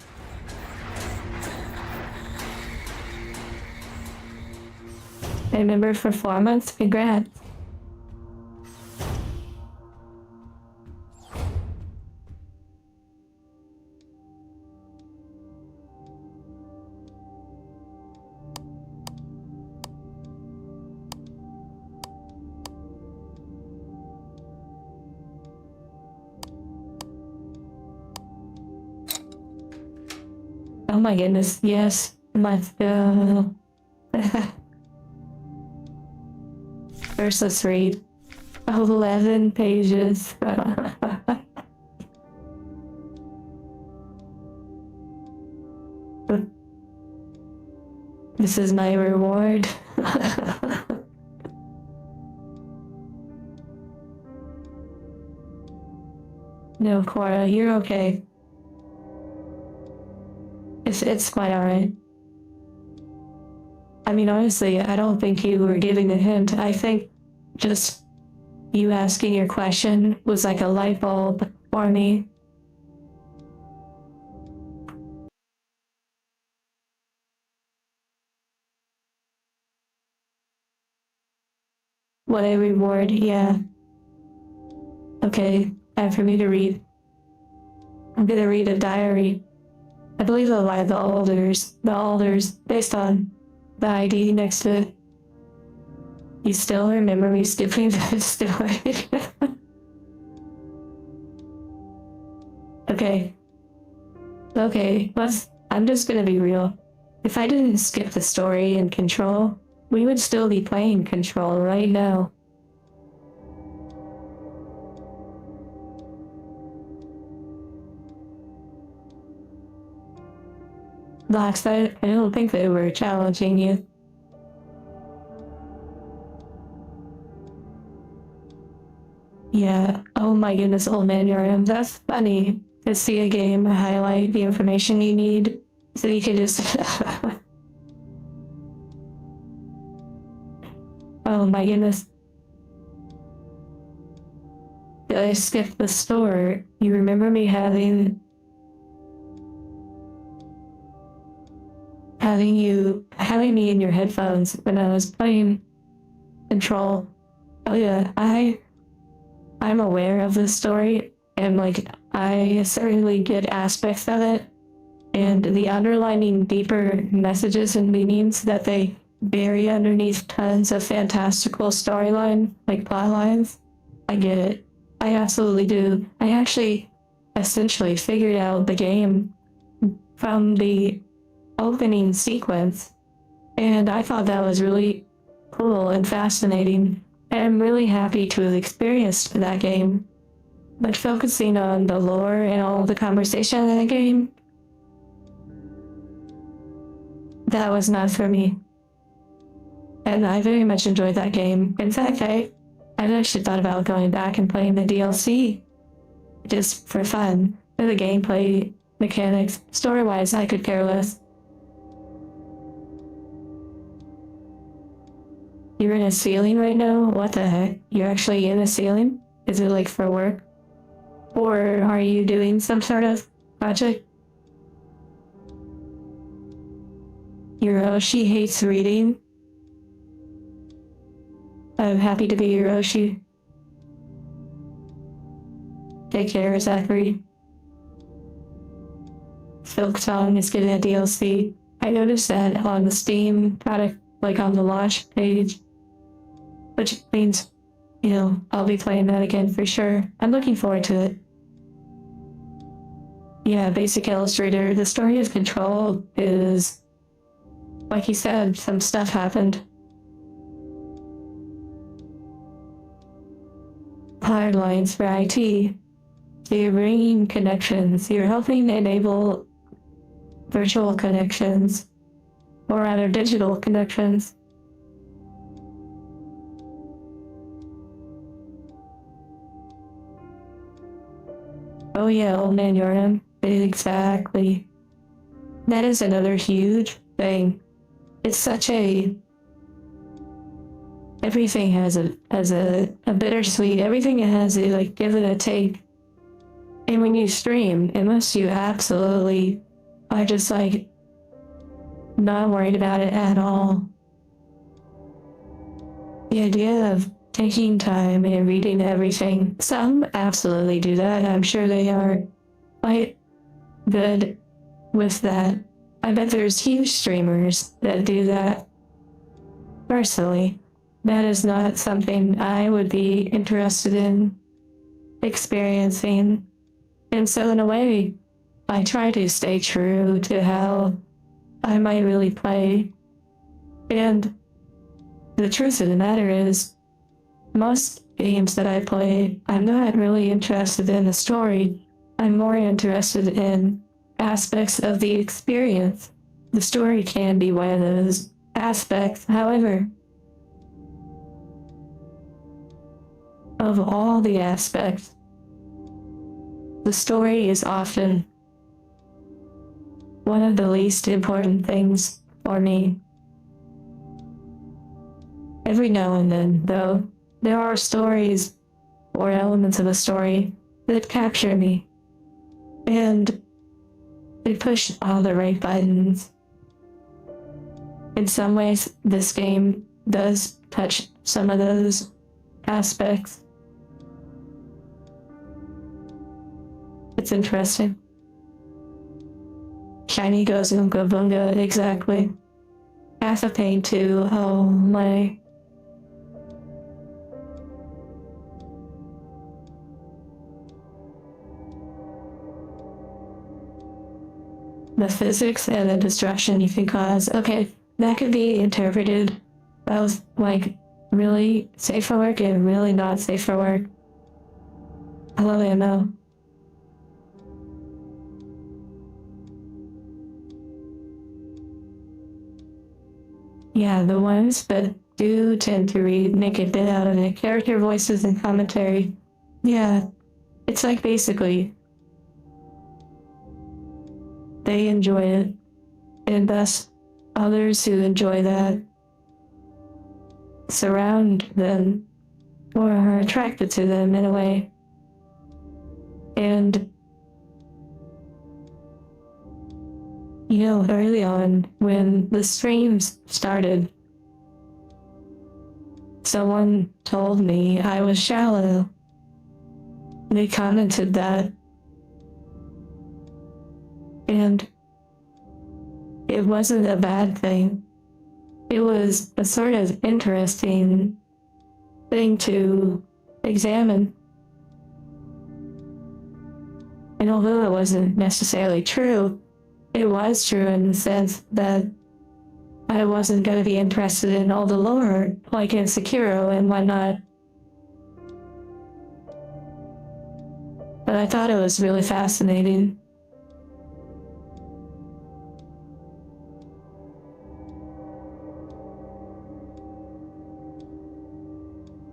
A member for 4 months? Congrats. Oh my goodness, yes. Let's go. First, let's read. 11 pages. This is my reward. No, Cora, you're okay. It's quite alright. I mean, honestly, I don't think you were giving a hint. I think just you asking your question was like a light bulb for me. What a reward, yeah. Okay, time for me to read. I'm gonna read a diary. I believe it'll lie the alders, based on the ID next to it. You still remember me skipping that story? Okay. Okay, I'm just gonna be real. If I didn't skip the story in Control, we would still be playing Control right now. blocks. I don't think they were challenging you. Yeah. Oh my goodness, old man, you're in. That's funny to see a game highlight the information you need so you can just. Oh my goodness. Did I skip the store? You remember me having me in your headphones when I was playing Control. Oh yeah, I'm aware of this story, and like I certainly get aspects of it and the underlining deeper messages and meanings that they bury underneath tons of fantastical storyline, like plot lines. I get it. I absolutely do. I actually essentially figured out the game from the opening sequence, and I thought that was really cool and fascinating. And I'm really happy to have experienced that game. But focusing on the lore and all the conversation in the game, that was not for me. And I very much enjoyed that game. In fact, I've actually thought about going back and playing the DLC just for fun. For the gameplay mechanics, story-wise, I could care less. You're in a ceiling right now? What the heck? You're actually in a ceiling? Is it like for work? Or are you doing some sort of project? Hiroshi hates reading. I'm happy to be Hiroshi. Take care, Zachary. Silk Song is getting a DLC. I noticed that on the Steam product, like on the launch page, which means, I'll be playing that again for sure. I'm looking forward to it. Yeah, Basic Illustrator. The story of Control is, like you said, some stuff happened. Hard lines for IT. So you're bringing connections. You're helping enable virtual connections, or rather digital connections. Oh yeah, old man Yordan. Exactly. That is another huge thing. It's such a... Everything has a bittersweet, everything has a like give and a take. And when you stream, unless you absolutely are just like not worried about it at all, the idea of taking time and reading everything, some absolutely do that. I'm sure they are quite good with that. I bet there's huge streamers that do that. Personally, that is not something I would be interested in experiencing. And so in a way, I try to stay true to how I might really play. And the truth of the matter is, most games that I play, I'm not really interested in the story. I'm more interested in aspects of the experience. The story can be one of those aspects. However, of all the aspects, the story is often one of the least important things for me. Every now and then, though, there are stories or elements of a story that capture me, and they push all the right buttons. In some ways, this game does touch some of those aspects. It's interesting. Shiny goes Oonga Boonga, exactly. Half a pain too, oh my. The physics and the destruction you can cause. Okay, that could be interpreted both like really safe for work and really not safe for work. Hello, ammo. Yeah, the ones that do tend to read make a bit out of it. Character voices and commentary. Yeah, it's like basically they enjoy it, and thus others who enjoy that surround them or are attracted to them in a way. And, early on when the streams started, someone told me I was shallow. They commented that. And it wasn't a bad thing. It was a sort of interesting thing to examine. And although it wasn't necessarily true, it was true in the sense that I wasn't going to be interested in all the lore, like in Sekiro and whatnot. But I thought it was really fascinating.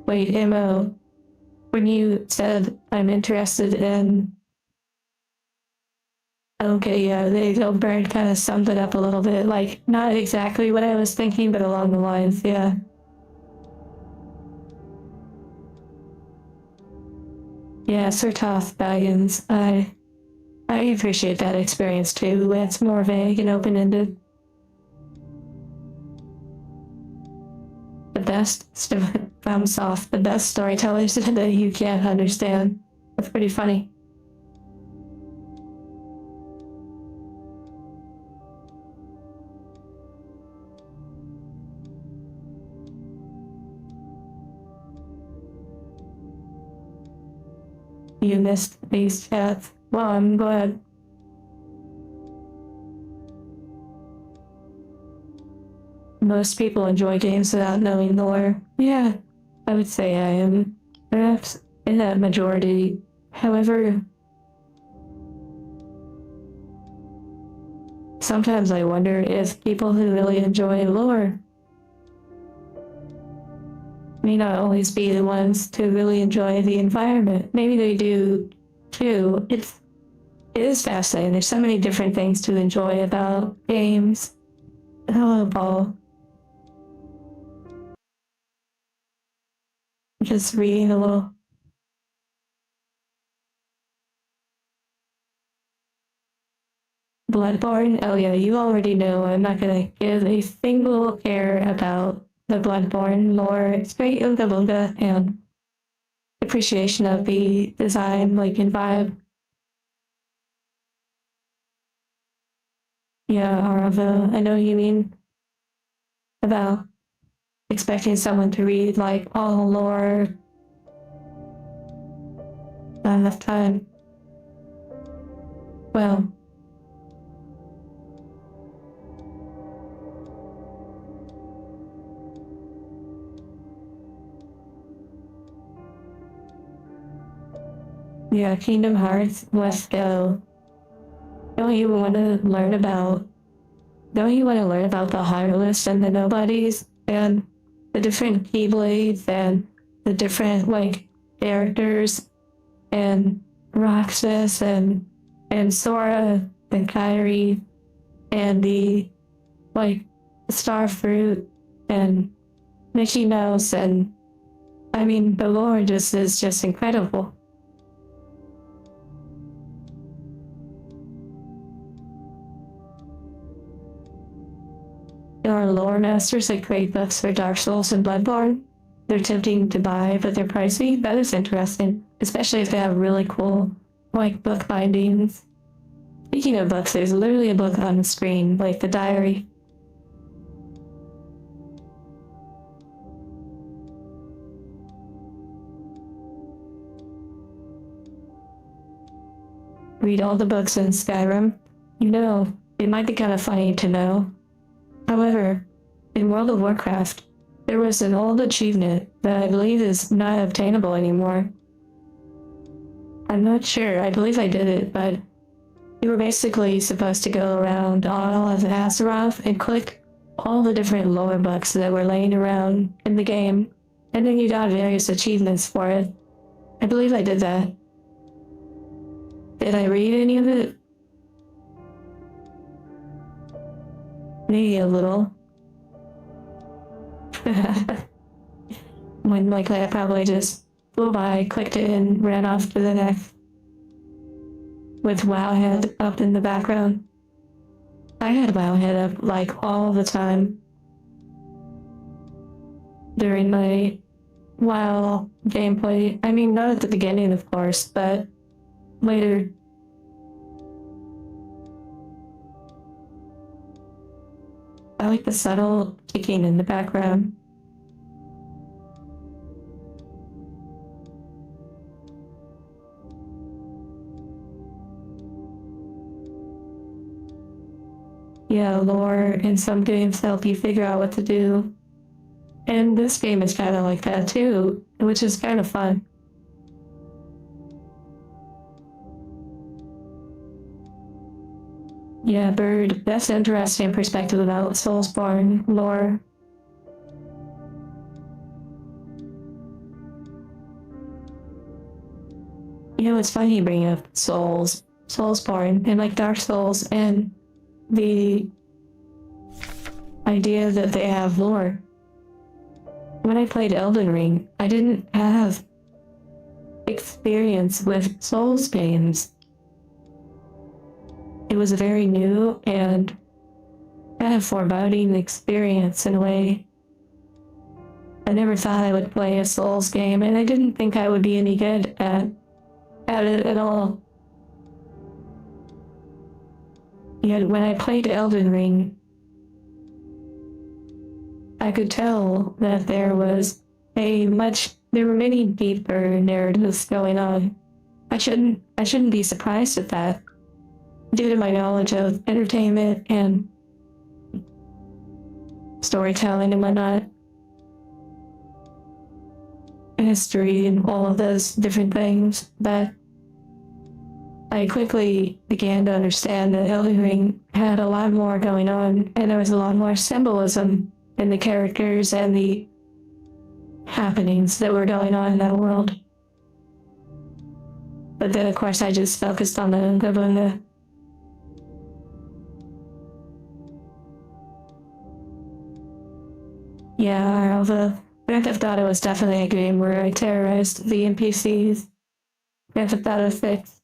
Wait, Imo, when you said I'm interested in... Okay, yeah, the Eagle Bird kind of summed it up a little bit. Like, not exactly what I was thinking, but along the lines, yeah. Yeah, Sir Toth Baggins. I appreciate that experience too. It's more vague and open-ended. The best, thumbs off, the best storytellers that you can't understand. That's pretty funny. You missed these chats. Well, I'm glad. Most people enjoy games without knowing lore. Yeah, I would say I am perhaps in that majority. However, sometimes I wonder if people who really enjoy lore may not always be the ones to really enjoy the environment. Maybe they do too. It is fascinating. There's so many different things to enjoy about games. Hello, Paul. Just reading a little. Bloodborne? Oh yeah, you already know I'm not gonna give a single care about the Bloodborne lore. It's great Unga Bunga and appreciation of the design, like, and vibe. Yeah, Aravo, I know what you mean about expecting someone to read, like, all lore. Not enough time. Well, yeah, Kingdom Hearts, let's go. Don't you want to learn about the Heartless and the Nobodies and the different Keyblades and the different, like, characters and Roxas and Sora and Kairi and the, like, Starfruit and Mickey Mouse, and I mean the lore just is just incredible. There are lore masters that create books for Dark Souls and Bloodborne. They're tempting to buy, but they're pricey. That is interesting, especially if they have really cool, like, book bindings. Speaking of books, there's literally a book on the screen, like the diary. Read all the books in Skyrim. It might be kind of funny to know. However, in World of Warcraft, there was an old achievement that I believe is not obtainable anymore. I'm not sure, I believe I did it, but you were basically supposed to go around Isle of Azeroth and click all the different lore books that were laying around in the game, and then you got various achievements for it. I believe I did that. Did I read any of it? Maybe a little. When likely I probably just flew by, clicked it, and ran off to the next, with Wowhead up in the background. I had Wowhead up like all the time during my WoW gameplay. I mean, not at the beginning, of course, but later. I like the subtle ticking in the background. Yeah, lore in some games help you figure out what to do. And this game is kind of like that too, which is kind of fun. Yeah, Bird, that's interesting perspective about Soulsborne lore. You know, it's funny you bring up Soulsborne, and like Dark Souls, and the idea that they have lore. When I played Elden Ring, I didn't have experience with Souls games. It was a very new and kind of foreboding experience in a way. I never thought I would play a Souls game, and I didn't think I would be any good at it at all. Yet when I played Elden Ring, I could tell that there were many deeper narratives going on. I shouldn't be surprised at that, due to my knowledge of entertainment and storytelling and whatnot, history and all of those different things. But I quickly began to understand that Elden Ring had a lot more going on, and there was a lot more symbolism in the characters and the happenings that were going on in that world. But then, of course, I just focused on the yeah, the Grand Theft Auto was definitely a game where I terrorized the NPCs. Grand Theft Auto 6.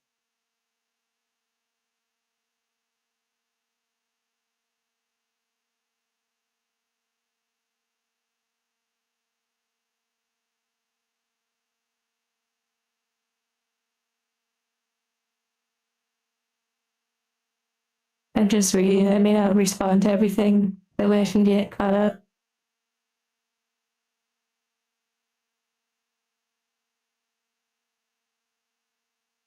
I'm just reading. I may not respond to everything. That way I can get caught up.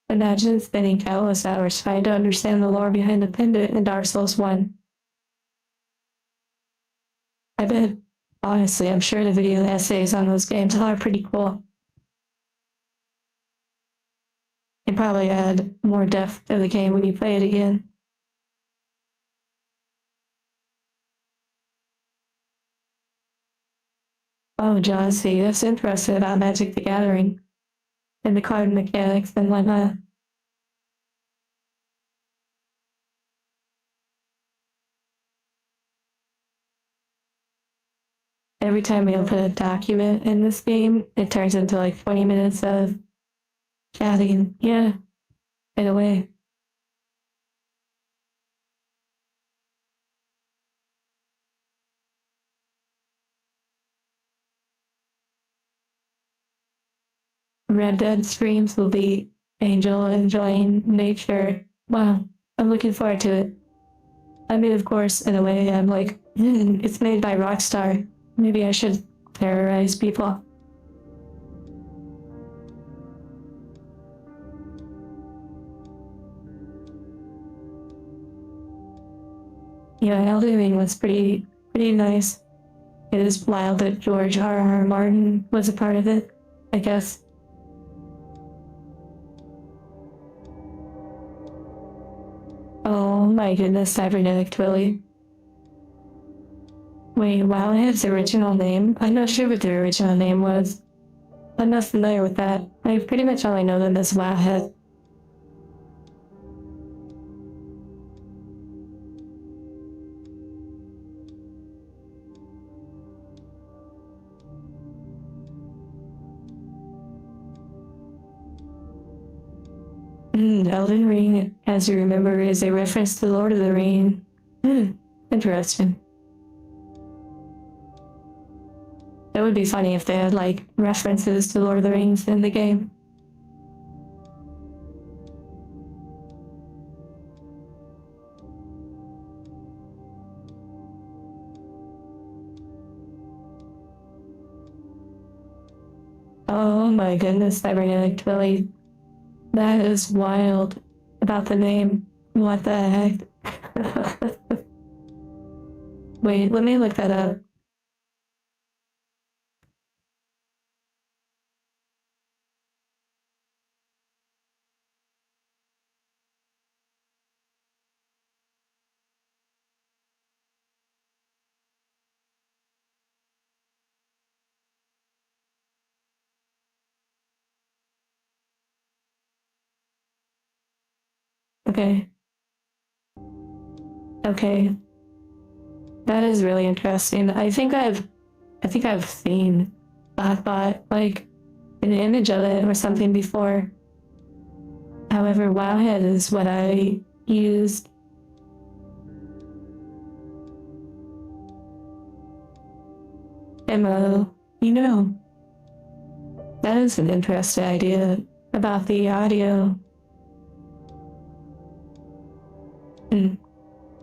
Imagine spending countless hours trying to understand the lore behind the pendant in Dark Souls 1. I bet, honestly, I'm sure the video essays on those games are pretty cool. And probably add more depth to the game when you play it again. Oh, John, see, that's interesting about Magic the Gathering and the card mechanics and whatnot. Every time we open a document in this game, it turns into like 20 minutes of chatting. Yeah, in a way. Red Dead streams will be Angel enjoying nature. Wow, I'm looking forward to it. I mean, of course, in a way, I'm like, it's made by Rockstar. Maybe I should terrorize people. Yeah, Elden Ring was pretty nice. It is wild that George R.R. Martin was a part of it, I guess. Oh my goodness, cybernetic Twilly. Wait, Wildhead's original name? I'm not sure what their original name was. I'm not familiar with that. I pretty much only know them as Wildhead. Elden Ring, as you remember, is a reference to Lord of the Ring. Interesting. That would be funny if they had, like, references to Lord of the Rings in the game. Oh my goodness, cybernetic Twilly. That is wild. About the name. What the heck? Wait, let me look that up. Okay. Okay. That is really interesting. I think I've seen Blackbot, like an image of it or something before. However, Wowhead is what I used. MO. You know, that is an interesting idea about the audio.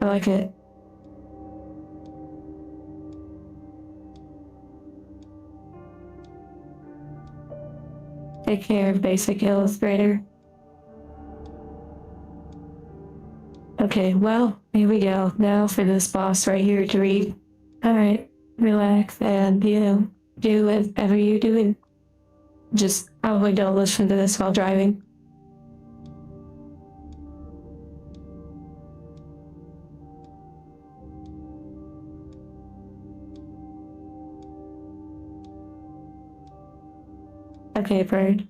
I like it. Take care, Basic Illustrator. Okay, well, here we go. Now for this boss right here to read. Alright, relax and, do whatever you're doing. Just probably don't listen to this while driving. Okay, bird.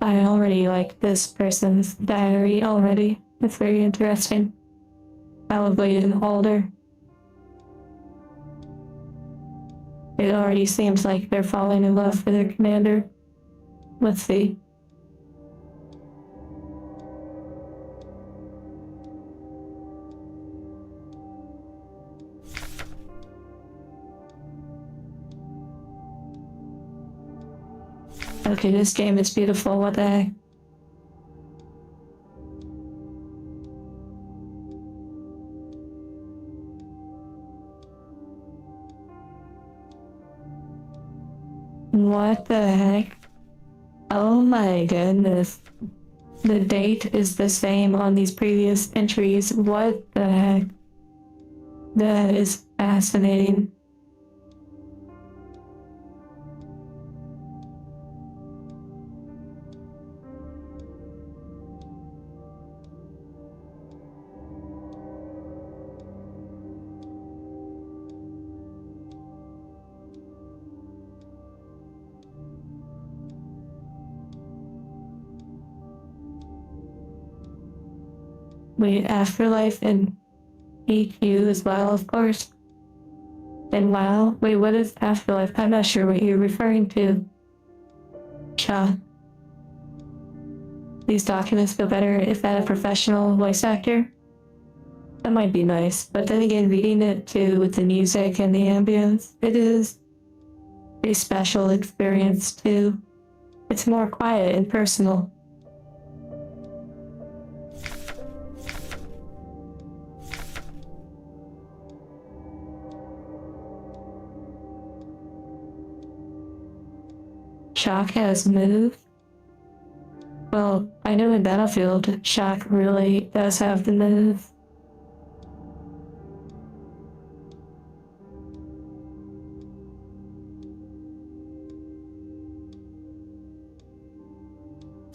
I already like this person's diary already. It's very interesting. Probably an older. It already seems like they're falling in love with their commander. Let's see. Okay, this game is beautiful. What the heck? What the heck? Oh my goodness. The date is the same on these previous entries. What the heck? That is fascinating. Wait, Afterlife and EQ as well, of course. And WoW? Wait, what is Afterlife? I'm not sure what you're referring to. Cha. These documents feel better if at a professional voice actor. That might be nice, but then again, reading it too with the music and the ambience, it is a special experience too. It's more quiet and personal. Shock has moved. Well, I know in Battlefield, Shock really does have the move.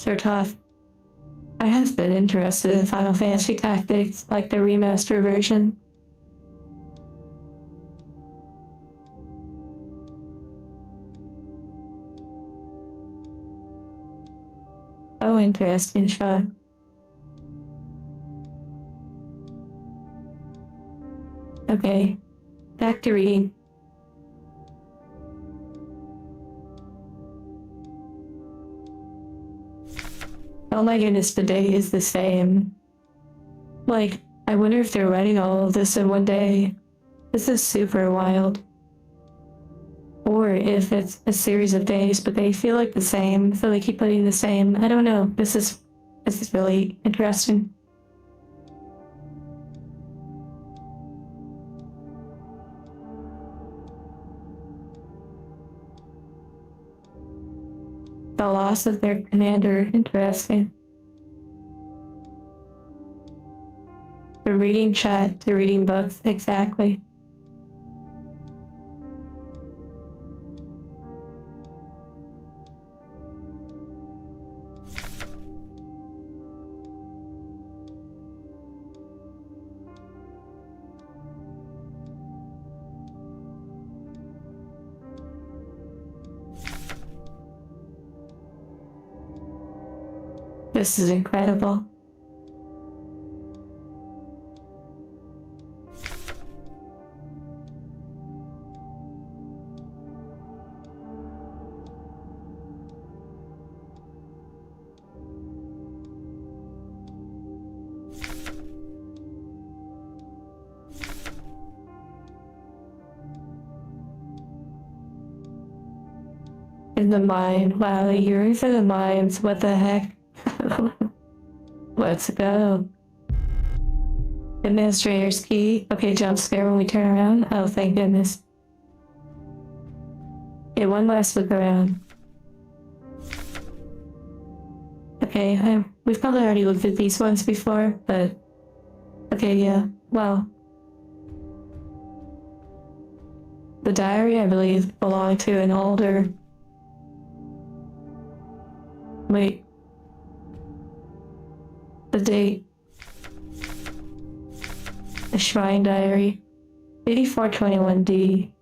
They're tough. been interested in Final Fantasy Tactics, like the remaster version. Oh, interesting, Sean. Okay, back to reading. Oh my goodness, the day is the same. Like, I wonder if they're writing all of this in one day. This is super wild. Or if it's a series of days, but they feel like the same, so they keep putting the same. I don't know. This is really interesting. The loss of their commander, interesting. The reading chat to reading books, exactly. This is incredible. In the mind, wow, the years in the mines, what the heck? Let's go. Administrator's key. Okay, jump scare when we turn around. Oh, thank goodness. Okay, one last look around. Okay, we've probably already looked at these ones before, but okay, yeah. Well, the diary, I believe, belonged to an older. Wait. The date. The Shrine Diary. 8421D.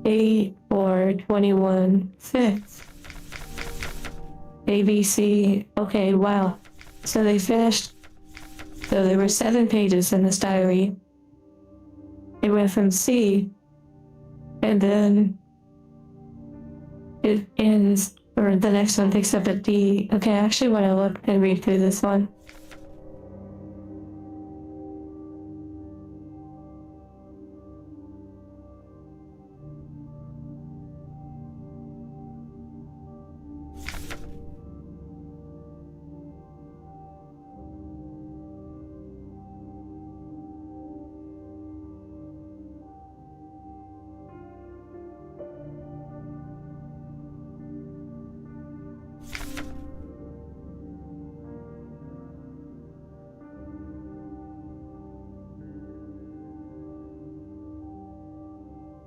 8421-6. ABC. Okay, wow. So they finished. So there were 7 pages in this diary. It went from C, and then it ends, or the next one picks up at D. Okay, I actually want to look and read through this one.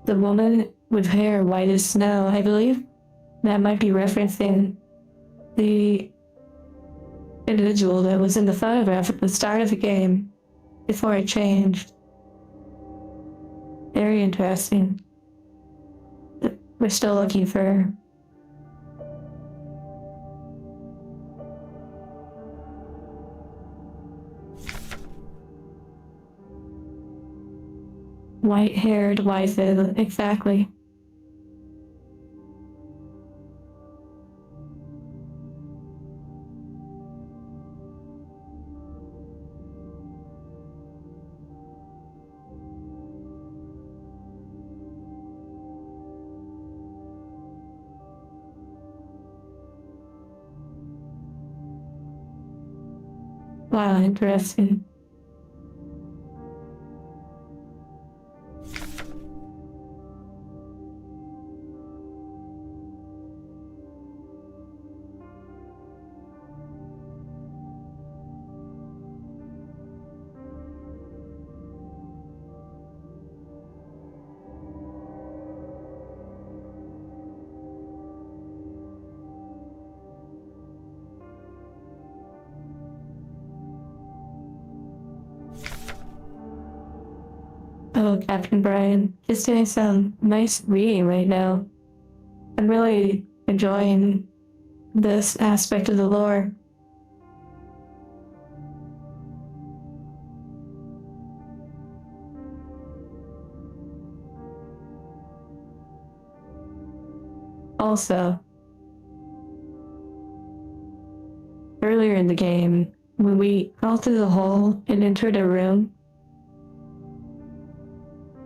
The woman with hair white as snow, I believe that might be referencing the individual that was in the photograph at the start of the game before it changed. Very interesting. We're still looking for her. White-haired waifu, exactly. Wow, interesting. Oh, Captain Brian, just doing some nice reading right now. I'm really enjoying this aspect of the lore. Also, earlier in the game, when we fell through the hole and entered a room,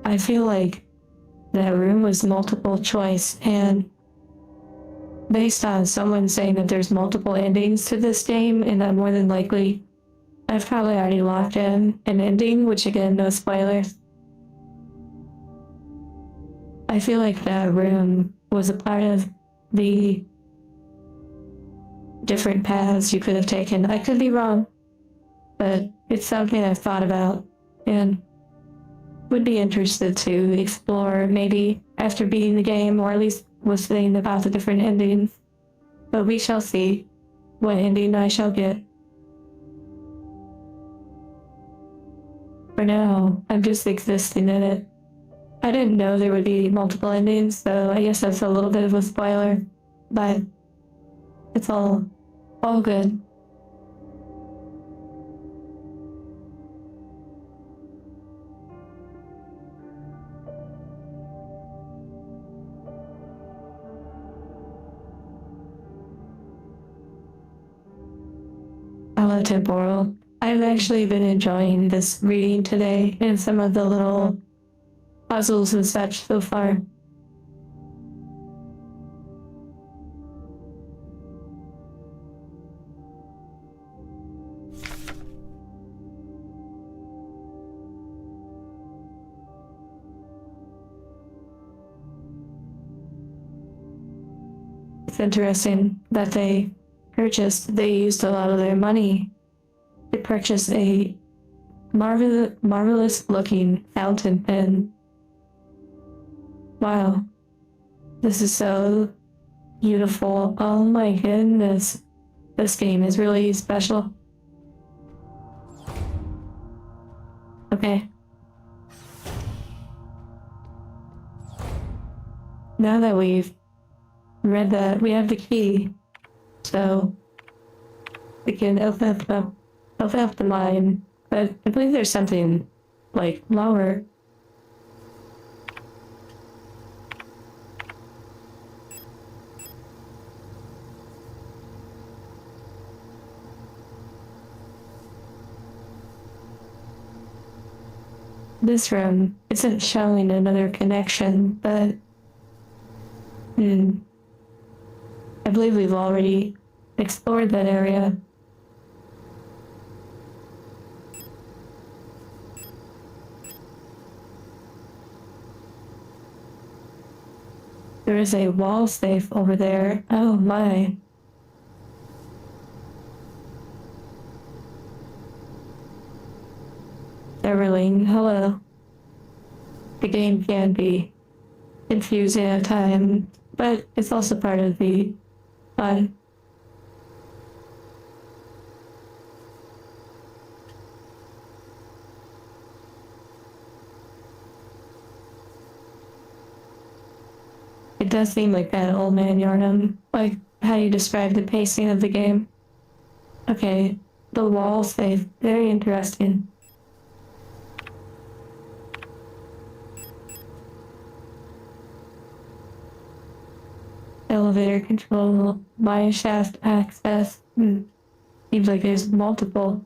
I feel like that room was multiple choice, and based on someone saying that there's multiple endings to this game, and that more than likely I've probably already locked in an ending, which again, no spoilers. I feel like that room was a part of the different paths you could have taken. I could be wrong, but it's something I've thought about and would be interested to explore maybe after beating the game, or at least listening about the different endings. But we shall see what ending I shall get. For now, I'm just existing in it. I didn't know there would be multiple endings, so I guess that's a little bit of a spoiler, but it's all good. Temporal. I've actually been enjoying this reading today and some of the little puzzles and such so far. It's interesting that they used a lot of their money to purchase a marvelous looking fountain pen. Wow, this is so beautiful. Oh my goodness, this game is really special. Okay. Now that we've read that, we have the key. So we can open up the mine, but I believe there's something like lower. This room isn't showing another connection, but I believe we've already explored that area. There is a wall safe over there. Oh my. Everling, hello. The game can be confusing at times, but it's also part of the fun. It does seem like that old man Yarnum, like how you describe the pacing of the game. Okay, the wall safe, very interesting. Elevator control, mine shaft access. Seems like there's multiple.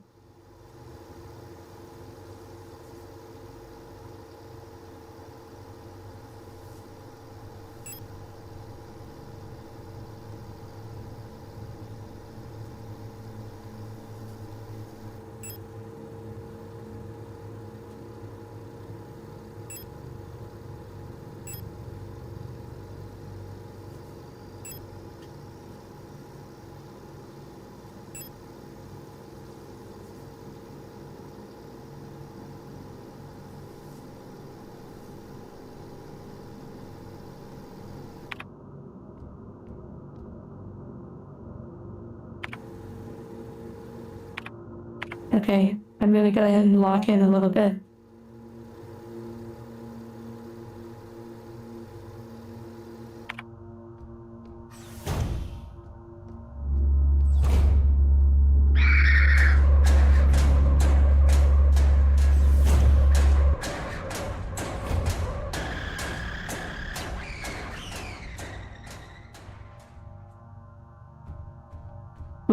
Okay, I'm gonna go ahead and lock in a little bit.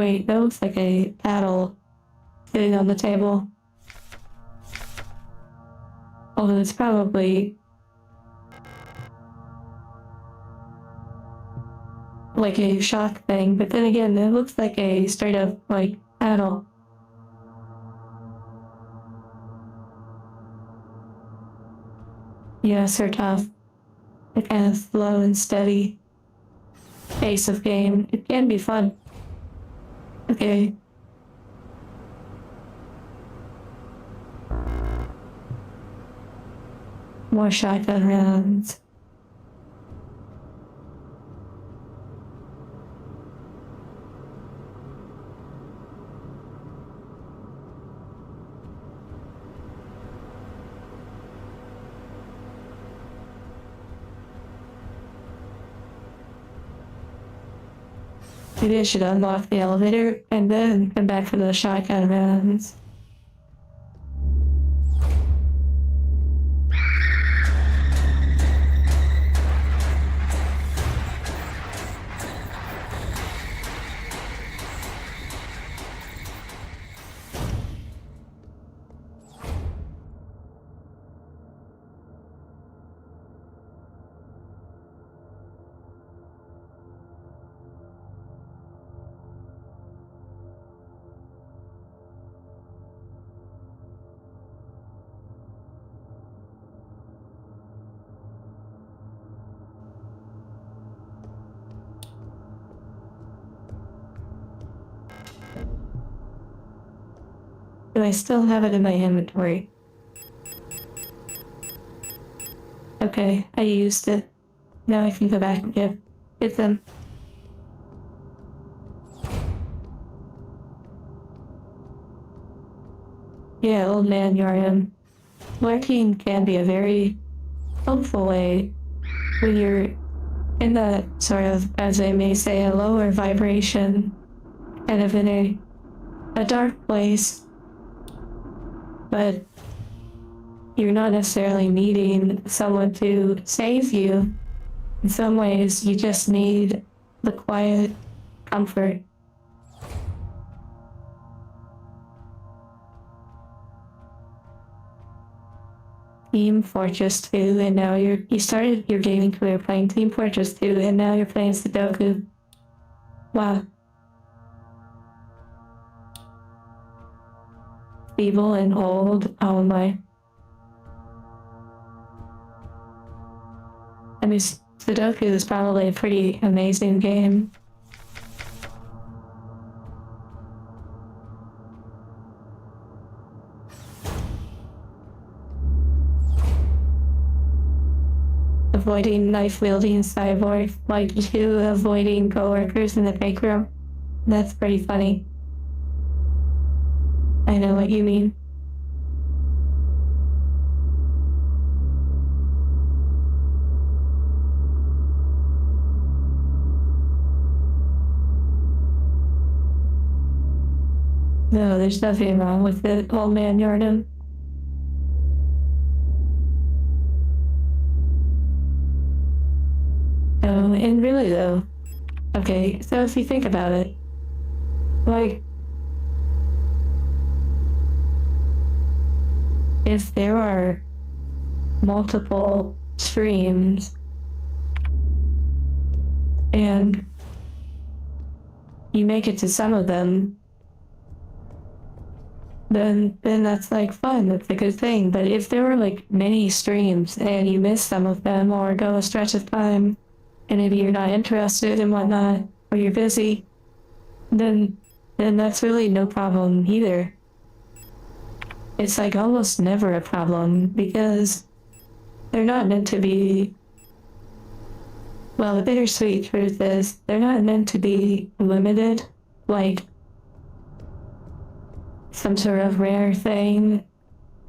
wait, that looks like a paddle sitting on the table. Although it's probably like a shock thing, but then again, it looks like a straight up like paddle. Yes, they're tough. A kind of slow and steady pace of game. It can be fun. Okay. More shotgun rounds. Maybe I should unlock the elevator and then come back for the shotgun rounds. Do I still have it in my inventory? Okay, I used it. Now I can go back and get them. Yeah, old man Yoriam. Lurking can be a very helpful way when you're in that sort of, as I may say, a lower vibration, kind of in a dark place. But you're not necessarily needing someone to save you. In some ways, you just need the quiet comfort. Team Fortress 2, and now you started your gaming career playing Team Fortress 2, and now you're playing Sudoku. Wow. Feeble and old, oh my. I mean, Sudoku is probably a pretty amazing game. Avoiding knife-wielding cyborg, like you avoiding coworkers in the break room. That's pretty funny. I know what you mean. No, there's nothing wrong with it, old man Yordam. No, and really though, okay, so if you think about it, like, if there are multiple streams and you make it to some of them, then that's like fun, that's a good thing. But if there were like many streams and you miss some of them or go a stretch of time and maybe you're not interested and whatnot, or you're busy, then that's really no problem either. It's like almost never a problem because they're not meant to be, well, the bittersweet truth is they're not meant to be limited, like some sort of rare thing.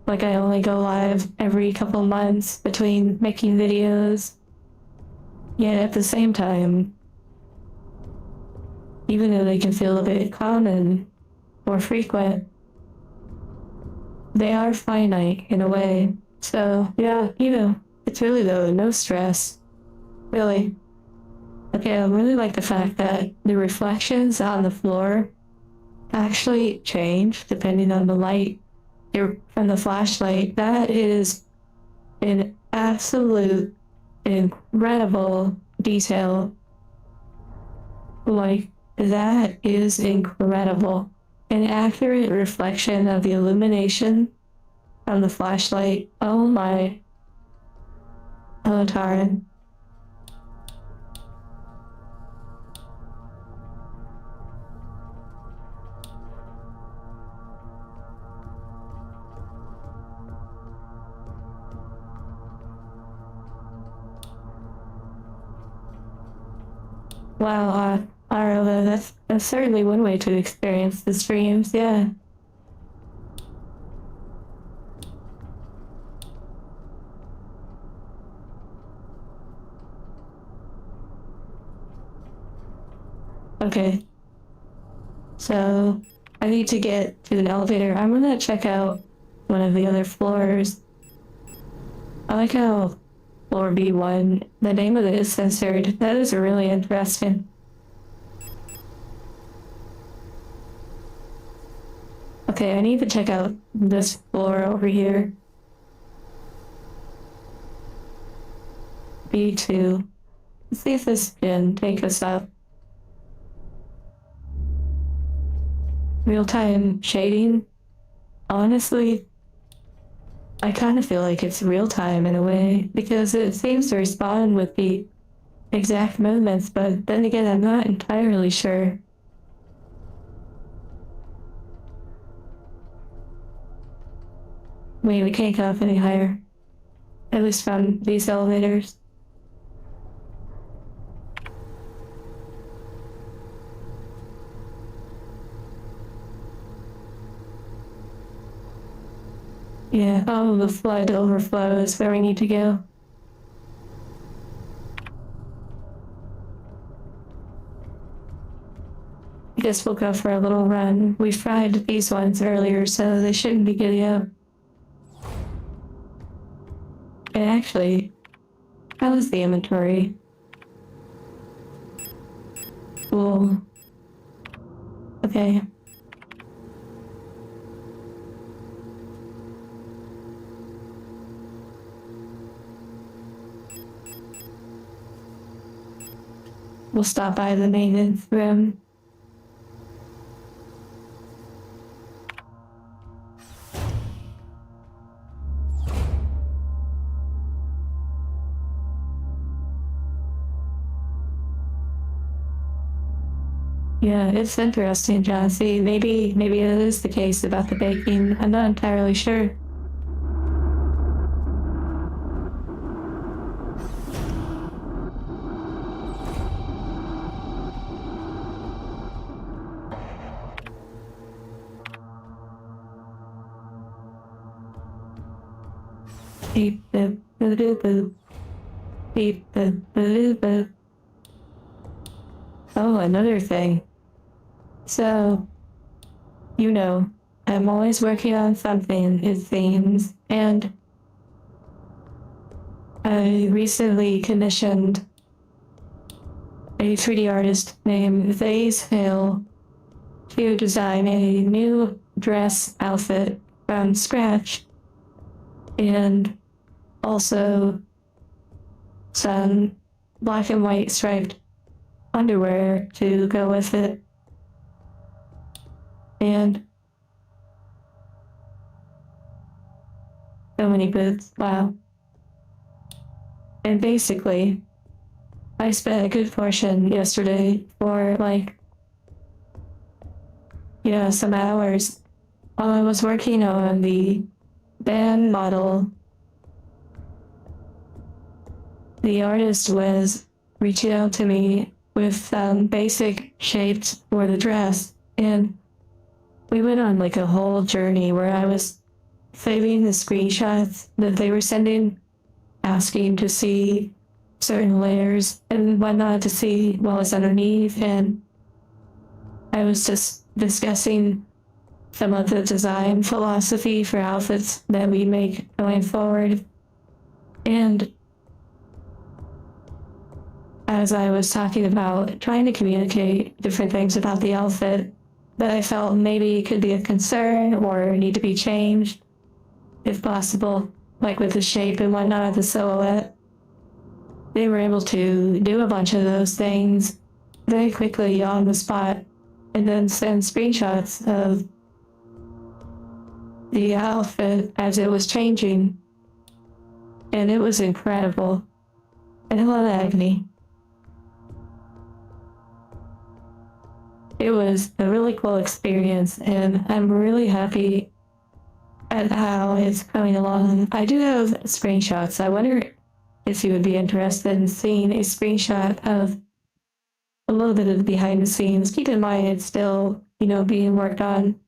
Like I only go live every couple months between making videos. Yet at the same time, even though they can feel a bit common or frequent, they are finite in a way. So yeah, it's really though no stress. Really. Okay, I really like the fact that the reflections on the floor actually change depending on the light from the flashlight. That is an absolute incredible detail. Like, that is incredible. An accurate reflection of the illumination from the flashlight. Oh my. Oh, Taran. Wow, Arlo, that's certainly one way to experience the streams, yeah. Okay. So, I need to get to an elevator. I'm gonna check out one of the other floors. I like how floor B1, the name of it is censored. That is really interesting. Okay, I need to check out this floor over here. B2. Let's see if this can take us up. Real-time shading. Honestly, I kind of feel like it's real-time in a way, because it seems to respond with the exact movements, but then again, I'm not entirely sure. Wait, we can't go up any higher. At least from these elevators. Yeah, oh, the flood overflow is where we need to go. I guess we'll go for a little run. We tried these ones earlier, so they shouldn't be getting up. And actually, how is the inventory? Cool. Okay. We'll stop by the maintenance room. Yeah, it's interesting, Jossie. Maybe it is the case about the baking. I'm not entirely sure. Beep, boop, boop, boop. Beep, boop, boop, boop. Oh, another thing. So, I'm always working on something, it seems, and I recently commissioned a 3D artist named Vase Hill to design a new dress outfit from scratch, and also some black and white striped underwear to go with it. And so many boots, wow. And basically, I spent a good portion yesterday for some hours while I was working on the band model. The artist was reaching out to me with some basic shapes for the dress, and we went on a whole journey where I was saving the screenshots that they were sending, asking to see certain layers and whatnot to see what was underneath, and I was just discussing some of the design philosophy for outfits that we make going forward. And as I was talking about trying to communicate different things about the outfit, that I felt maybe could be a concern or need to be changed, if possible, like with the shape and whatnot of the silhouette. They were able to do a bunch of those things very quickly on the spot and then send screenshots of the outfit as it was changing. And it was incredible. And I love Agni. It was a really cool experience, and I'm really happy at how it's coming along. I do have screenshots. I wonder if you would be interested in seeing a screenshot of a little bit of the behind the scenes. Keep in mind it's still, being worked on.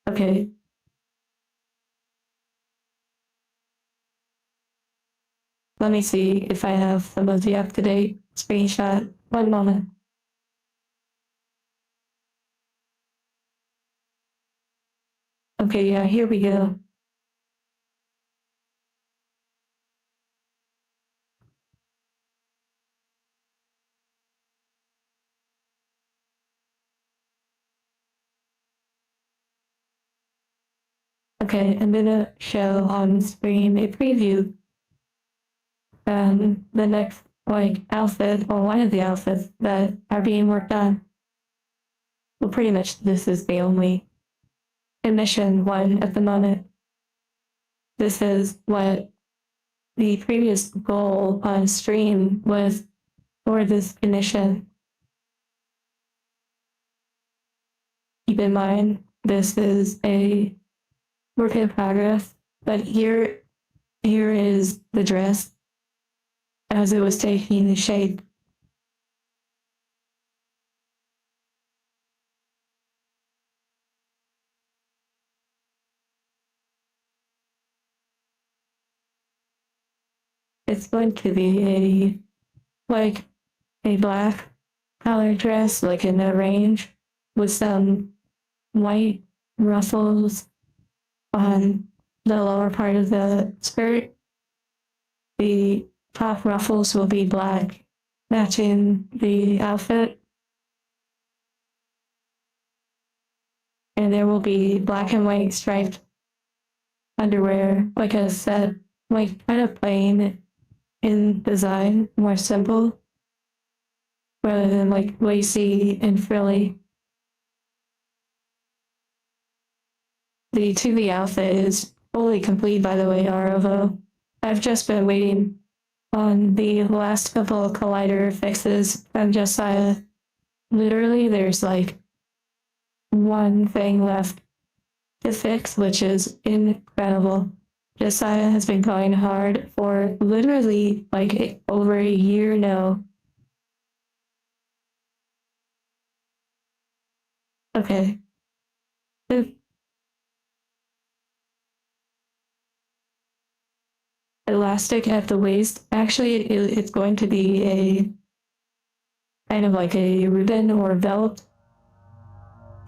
Okay. Let me see if I have some of the up-to-date screenshot. One moment. Okay, yeah, here we go. Okay, I'm gonna show on screen a preview. The next outfit or one of the outfits that are being worked on. Well, pretty much this is the only emission one at the moment. This is what the previous goal on stream was for this emission. Keep in mind, this is a work in progress, but here is the dress as it was taking shape. It's going to be a black color dress, like in a range, with some white ruffles on the lower part of the skirt. The top ruffles will be black, matching the outfit. And there will be black and white striped underwear, like I said, kind of plain in design, more simple, rather than lacy and frilly. The TV outfit is fully complete, by the way, ROVO. I've just been waiting on the last couple of collider fixes from Josiah. Literally, there's one thing left to fix, which is incredible. Josiah has been going hard for literally over a year now. Okay. The elastic at the waist, actually, it's going to be a kind of like a ribbon or belt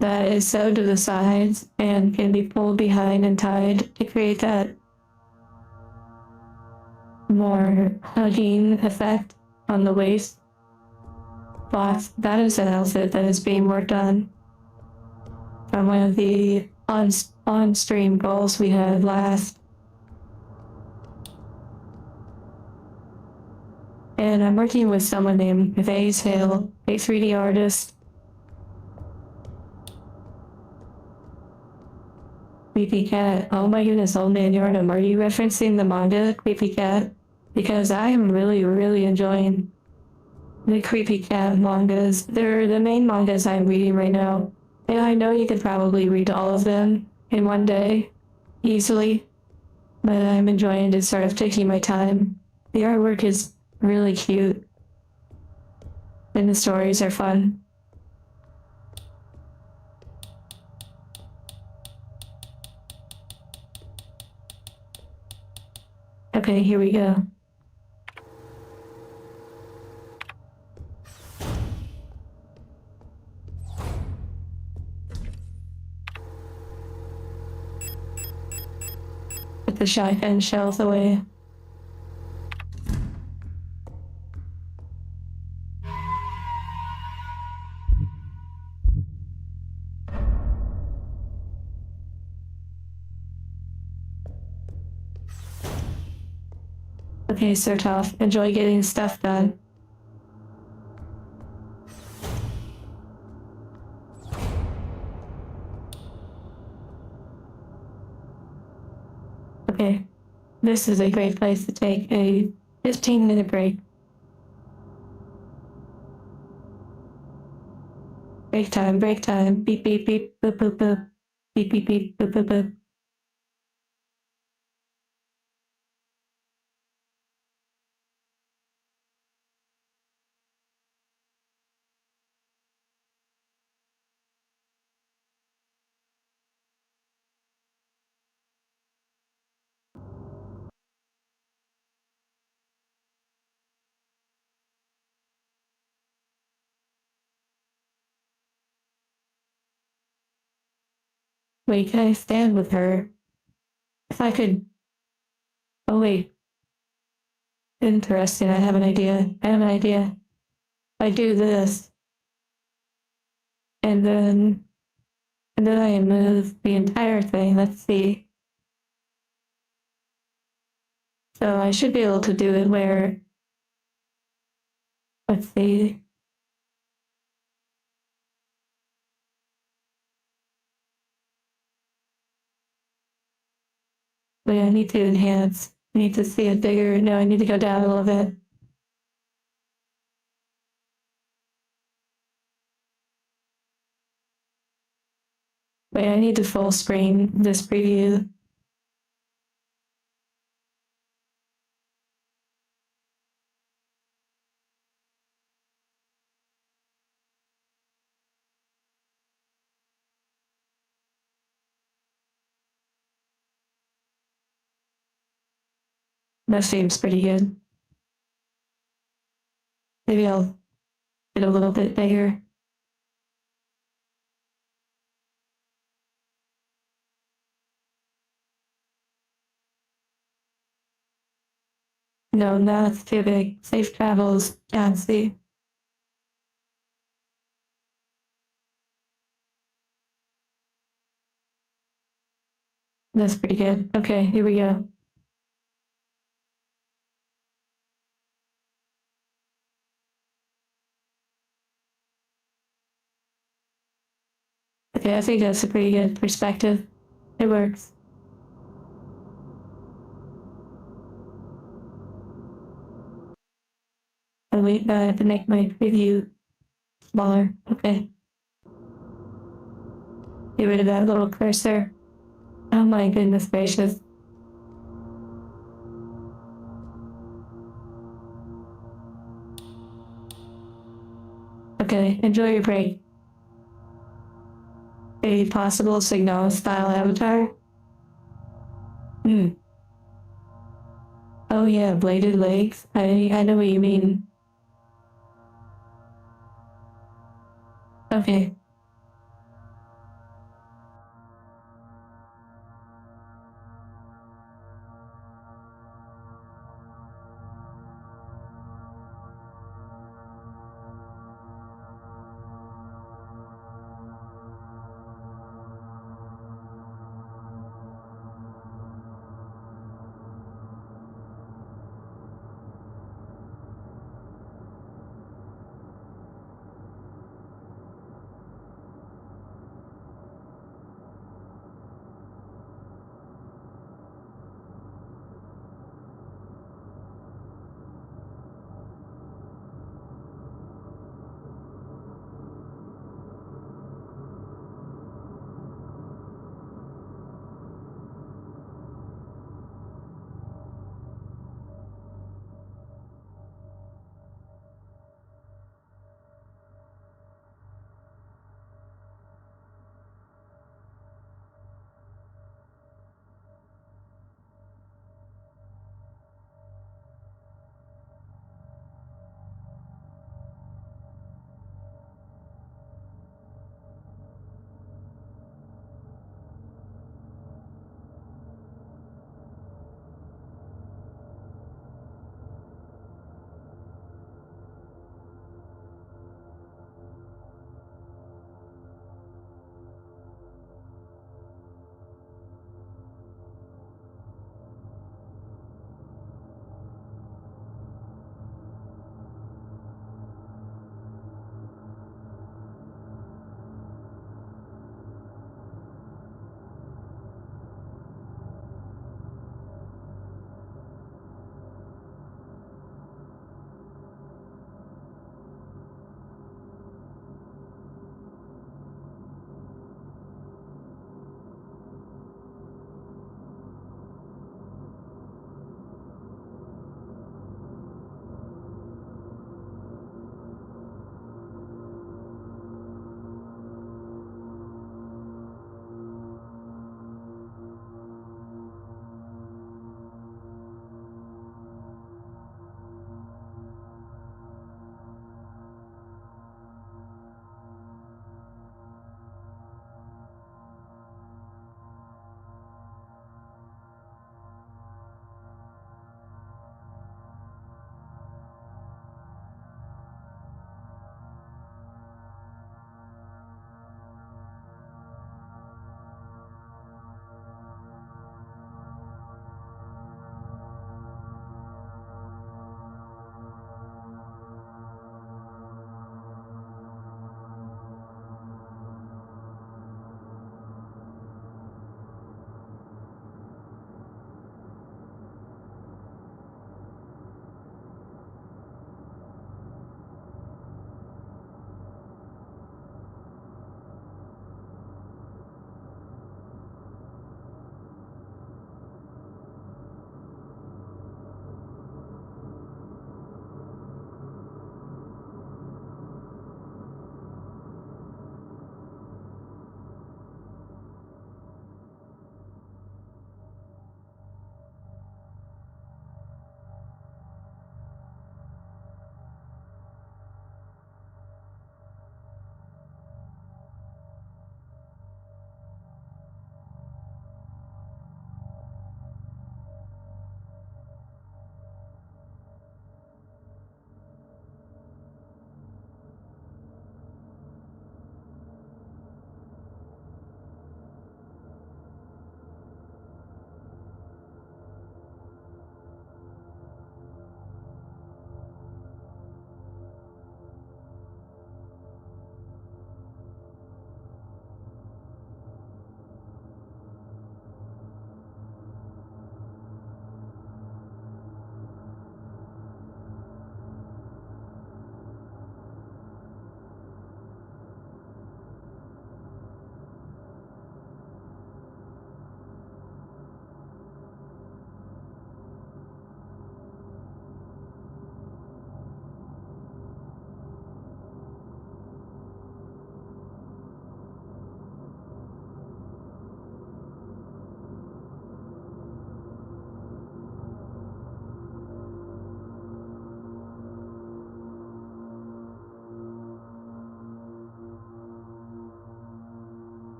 that is sewed to the sides and can be pulled behind and tied to create that more hugging effect on the waist. But that is an outfit that is being worked on from one of the on-stream goals we had last. And I'm working with someone named Vase Hill, a 3D artist. Creepy Cat. Oh my goodness, old man Yarnum, are you referencing the manga Creepy Cat? Because I am really, really enjoying the Creepy Cat mangas. They're the main mangas I'm reading right now. And I know you could probably read all of them in one day, easily. But I'm enjoying just sort of taking my time. The artwork is really cute. And the stories are fun. Okay, here we go. Put the shotgun shells away. Okay, Sertov, enjoy getting stuff done. Okay, this is a great place to take a 15-minute break. Break time, beep, beep, beep, boop, boop, boop, beep, beep, beep, boop, boop, boop. Wait, can I stand with her? If I could. Oh, wait. Interesting, I have an idea. I do this, and then I move the entire thing. Let's see. So I should be able to do it where, let's see. Wait, I need to enhance. I need to see it bigger. No, I need to go down a little bit. Wait, I need to full screen this preview. That seems pretty good. Maybe I'll get a little bit bigger. No, that's too big. Safe travels. Can't see. That's pretty good. Okay, here we go. Okay, I think that's a pretty good perspective. It works. I wait to make my preview smaller. Okay. Get rid of that little cursor. Oh my goodness gracious. Okay, enjoy your break. A possible signal style avatar. Hmm. Oh yeah, bladed legs. I know what you mean. Okay.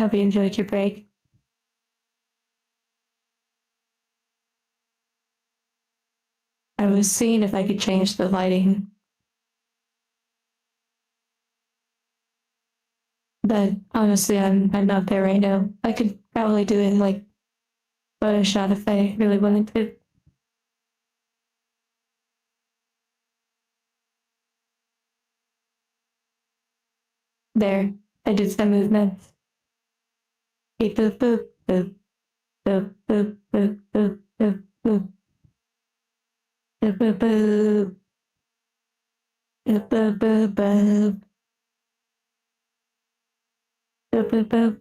Hope you enjoyed your break. I was seeing if I could change the lighting, but honestly, I'm not there right now. I could probably do it in like Photoshop if I really wanted to. There, I did some movements. Beep boop boop boop boop boop boop boop boop boop boop boop boop boop boop boop boop boop boop boop.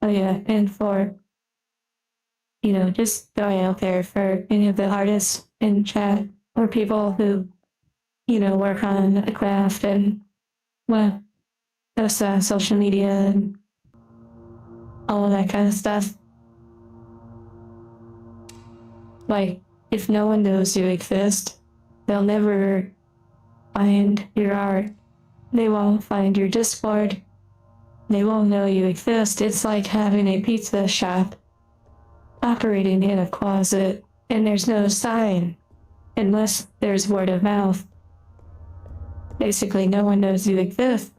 Oh yeah, and for just going out there for any of the artists in chat or people who work on a craft and well, post social media and all of that kind of stuff. Like, if no one knows you exist, they'll never find your art. They won't find your Discord. They won't know you exist. It's like having a pizza shop operating in a closet and there's no sign unless there's word of mouth. Basically, no one knows you exist.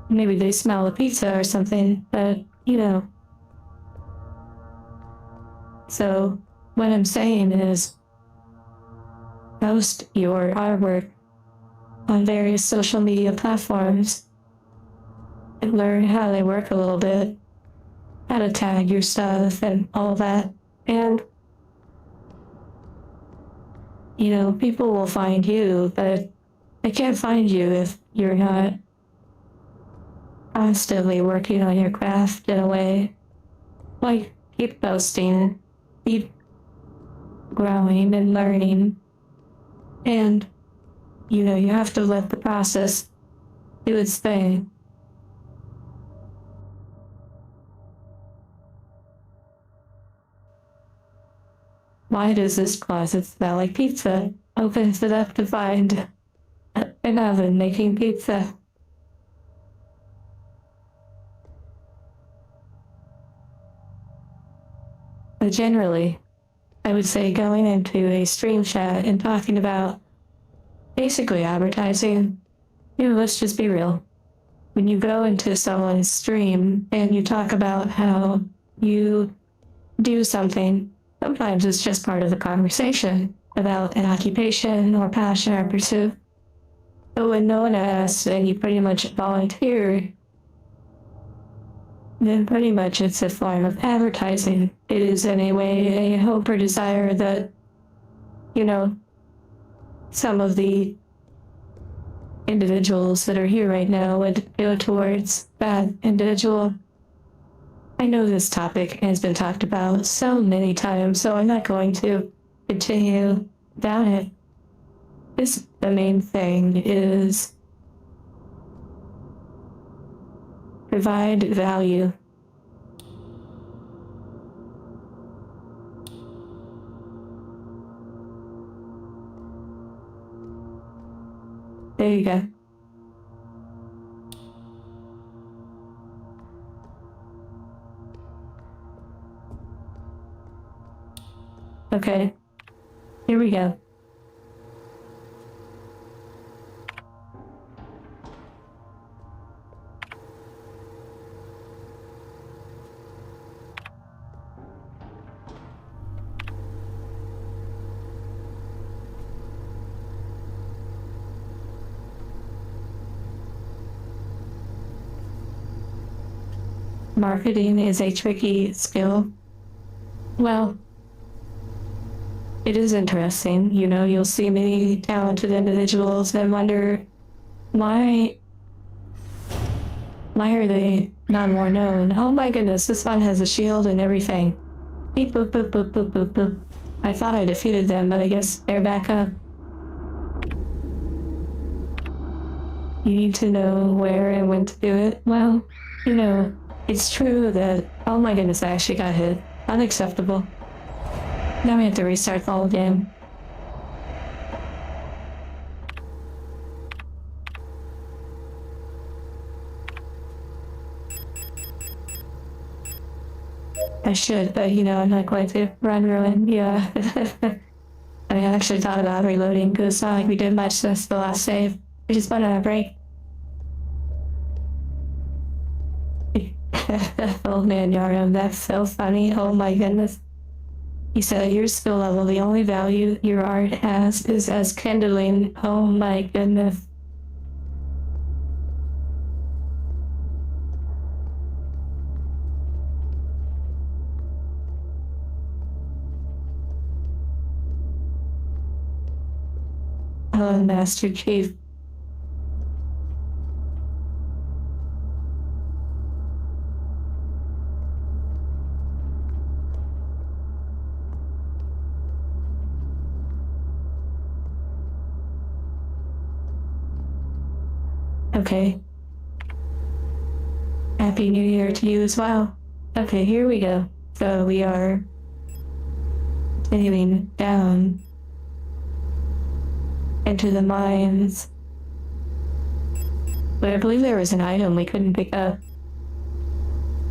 Maybe they smell the pizza or something, but So, what I'm saying is post your artwork on various social media platforms and learn how they work a little bit, how to tag your stuff and all that. And, people will find you, but they can't find you if you're not constantly working on your craft in a way. Like, keep posting, keep growing and learning. And, you have to let the process do its thing. Why does this closet smell like pizza? Opens it up to find an oven making pizza. But generally, I would say going into a stream chat and talking about basically advertising, let's just be real. When you go into someone's stream and you talk about how you do something, sometimes it's just part of the conversation about an occupation or passion or pursuit. But when no one asks and you pretty much volunteer, then pretty much it's a form of advertising. It is in a way a hope or desire that, some of the individuals that are here right now would go towards that individual. I know this topic has been talked about so many times, so I'm not going to continue down it. The main thing is provide value. There you go. Okay, here we go. Marketing is a tricky skill. Well, it is interesting. You'll see many talented individuals and wonder why are they not more known? Oh my goodness, this one has a shield and everything. Beep boop boop boop boop boop boop. I thought I defeated them, but I guess they're back up. You need to know where and when to do it. Well, it's true that Oh my goodness, I actually got hit. Unacceptable. Now we have to restart the whole game. I should, but you know, I'm not going to ruin. Yeah. I mean, I actually thought about reloading because it's not like we did much since the last save. We just went on a break. Oh man, Yarum, that's so funny. Oh my goodness. He said, your skill level, the only value your art has is as kindling. Oh my goodness. Oh, Master Chief. Okay. Happy New Year to you as well. Okay, here we go. So we are continuing down into the mines. But I believe there was an item we couldn't pick up.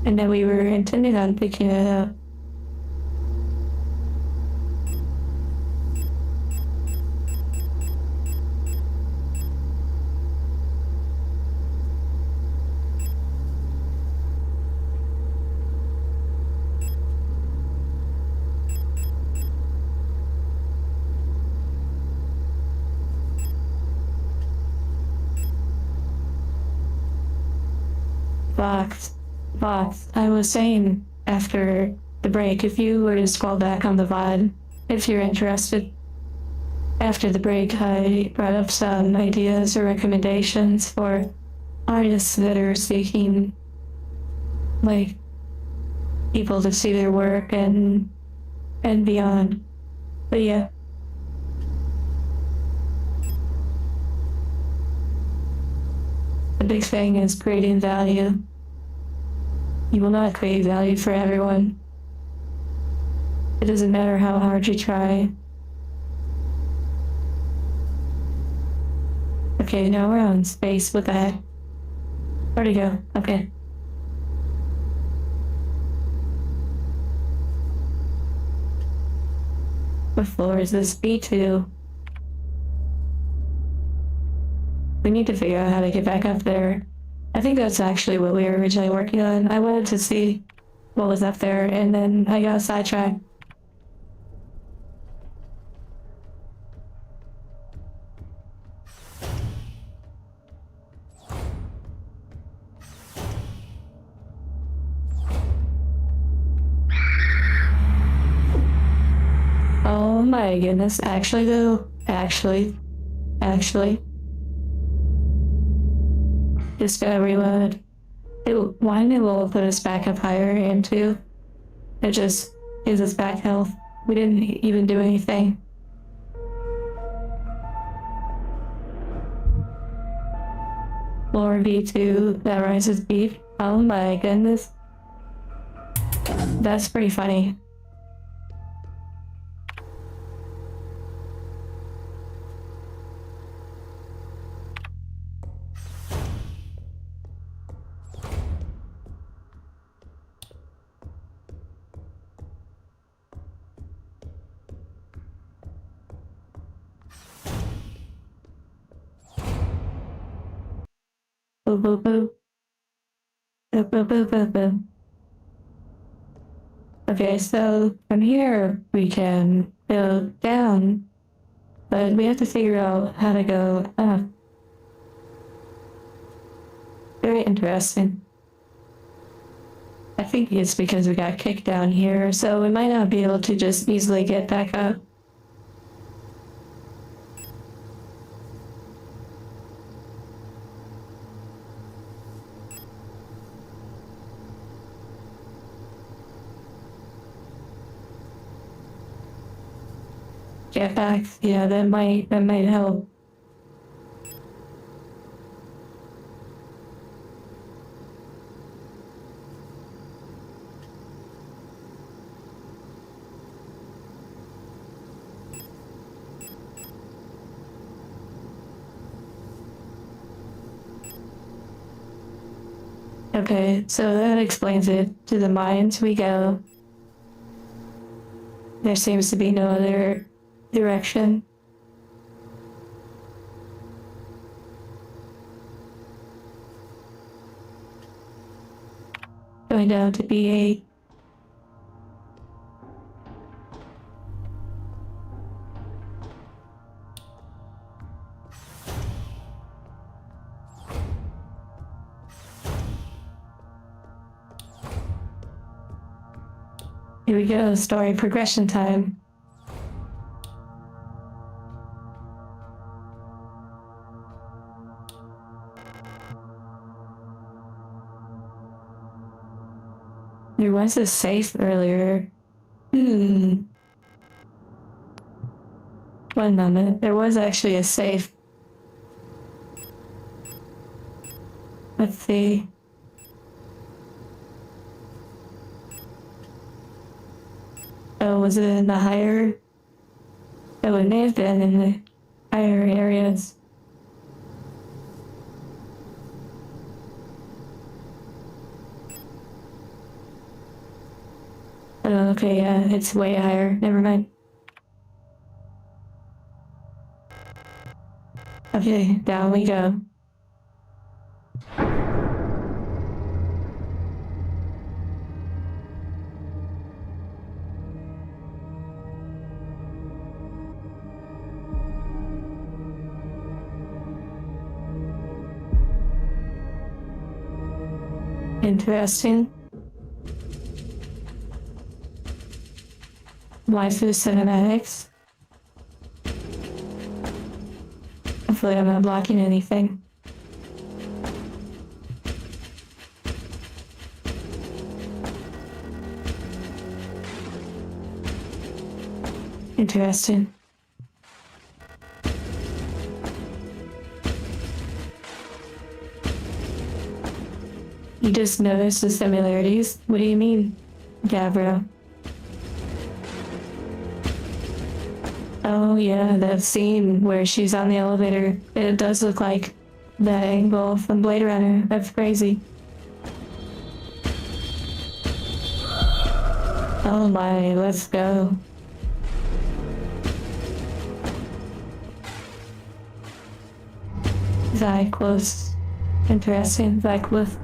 And then we were intending on picking it up. Vox, I was saying after the break, if you were to scroll back on the VOD, if you're interested, after the break, I brought up some ideas or recommendations for artists that are seeking, like, people to see their work and beyond. But yeah. The big thing is creating value. You will not create value for everyone. It doesn't matter how hard you try. Okay, now we're on space. What the heck? Where'd he go? Okay. What floor is this? B2. We need to figure out how to get back up there. I think that's actually what we were originally working on. I wanted to see what was up there, and then I got sidetracked. Oh my goodness. Actually, though, actually. Just gotta reload. Why didn't it put us back up higher into? It just gives us back health. We didn't even do anything. Floor V2, that rises beef. Oh my goodness. That's pretty funny. Boop, boop, boop. Boop, boop, boop, boop, boop. Okay, so from here we can go down, but we have to figure out how to go up. Very interesting. I think it's because we got kicked down here, so we might not be able to just easily get back up. Get back, yeah, that might help. Okay, so that explains it. To the mines we go. There seems to be no other direction. Going down to B8. Here we go, story progression time. There was a safe earlier. One moment. There was actually a safe. Let's see. Oh, was it in the higher? Oh, it may have been in the higher areas. Oh, okay, yeah, it's way higher. Never mind. Okay, down we go. Interesting. Life is cinematics. Hopefully I'm not blocking anything. Interesting. You just noticed the similarities? What do you mean, Gavro? Oh yeah, that scene where she's on the elevator. It does look like that angle from Blade Runner. That's crazy. Oh my, let's go. Zyklus. Interesting, Zyklus.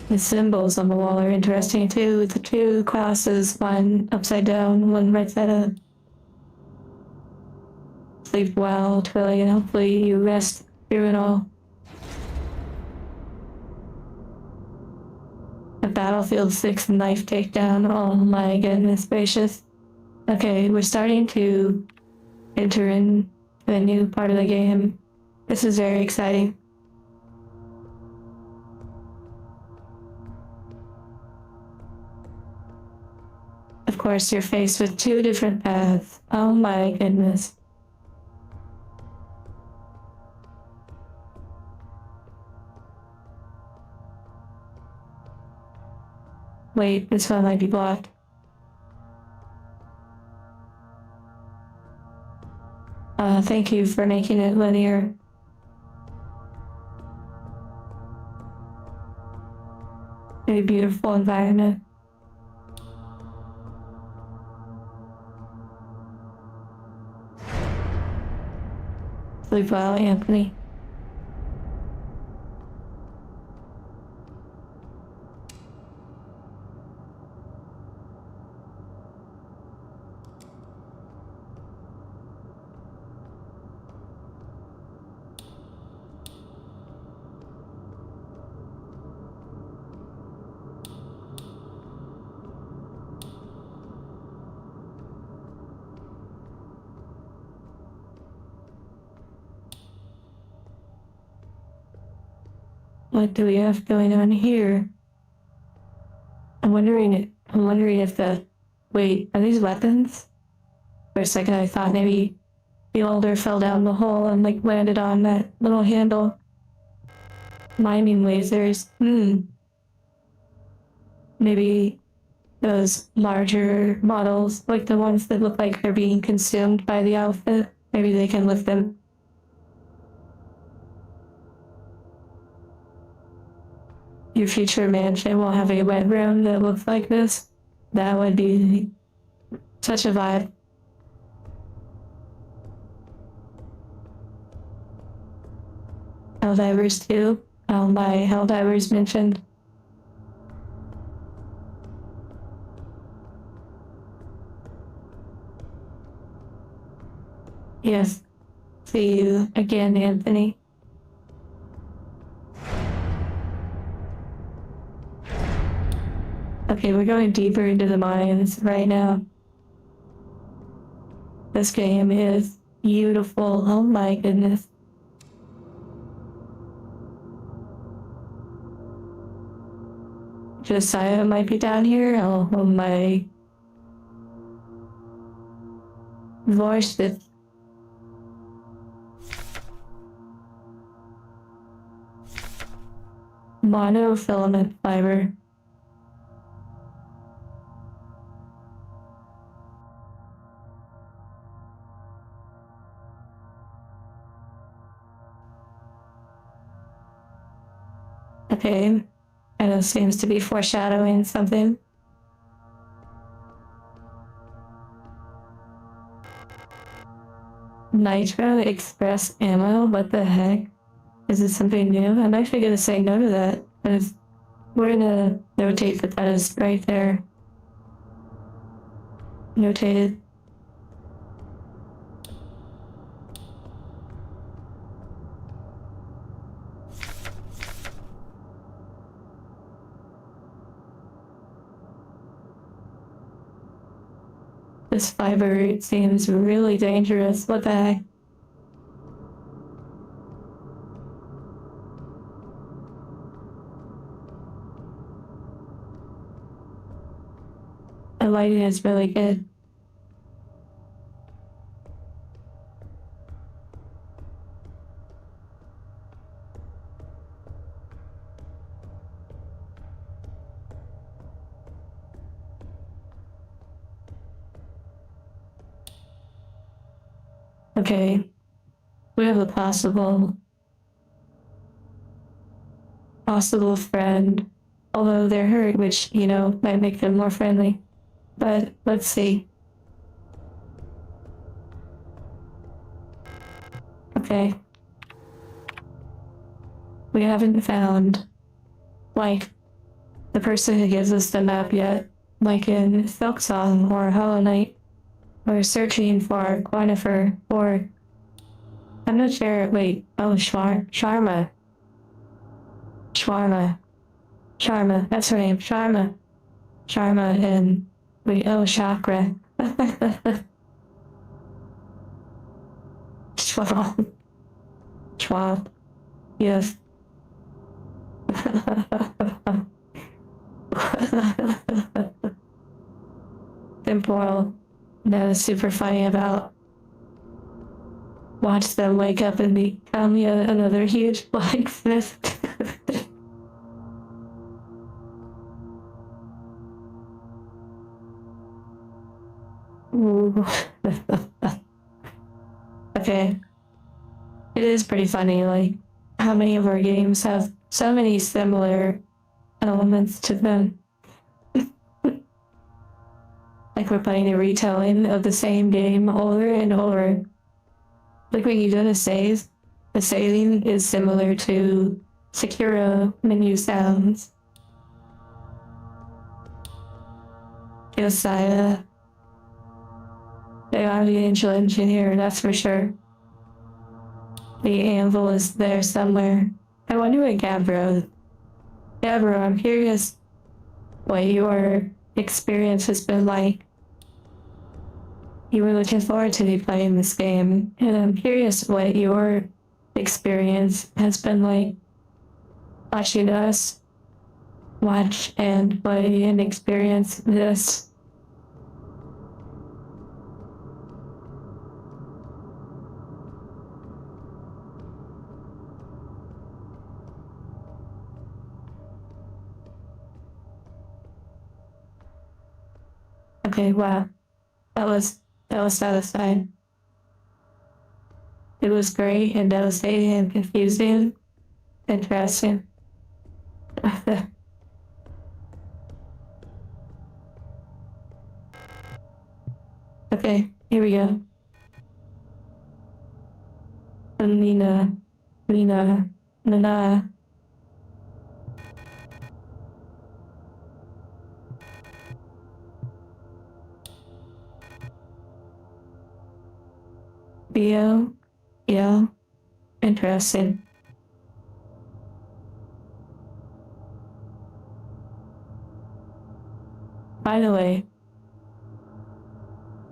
The symbols on the wall are interesting too, with the two crosses, one upside down, one right side up. Sleep well, Twilly, and hopefully you rest through it all. A Battlefield 6 knife takedown, oh my goodness gracious. Okay, we're starting to enter in a new part of the game. This is very exciting. Of course, you're faced with two different paths. Oh my goodness. Wait, this one might be blocked. Thank you for making it linear. A beautiful environment. Sleep well, Anthony. What do we have going on here? I'm wondering if wait, are these weapons? For a second I thought maybe the older fell down the hole and like landed on that little handle. Mining lasers. Maybe those larger models, like the ones that look like they're being consumed by the outfit. Maybe they can lift them. Your future mansion will have a wet room that looks like this. That would be such a vibe. Helldivers too. My Helldivers mentioned. Yes. See you again, Anthony. Okay, we're going deeper into the mines right now. This game is beautiful. Oh my goodness. Josiah might be down here. Oh my voice is monofilament fiber. Okay, and it seems to be foreshadowing something. Nitro Express ammo? What the heck? Is it something new? I'm actually gonna say no to that, because we're gonna notate that is right there. Notated. This fiber seems really dangerous. What the heck? The lighting is really good. Okay, we have a possible friend, although they're hurt, which, might make them more friendly. But let's see. Okay. We haven't found, the person who gives us the map yet, like in Silk Song or Hollow Knight. We're searching for Quinifer or... I'm not sure. Wait. Oh, Sharma. That's her name. Sharma and... Wait, oh, Chakra. Schwab. Yes. Temporal. That is super funny about. Watch them wake up and become yet another huge blacksmith. Okay. It is pretty funny, how many of our games have so many similar elements to them. Like we're playing a retelling of the same game over and over. Like when you do the save, the saving is similar to Sekiro menu sounds. Josiah. They are the angel engineer, that's for sure. The anvil is there somewhere. I wonder what Gabbro, I'm curious what your experience has been like. You were looking forward to me playing this game, and I'm curious what your experience has been like watching us watch and play and experience this. Okay, wow. That was satisfying. It was great and devastating and confusing. Interesting. Okay, here we go. Nina, Nana. Bio, yeah, interesting. By the way,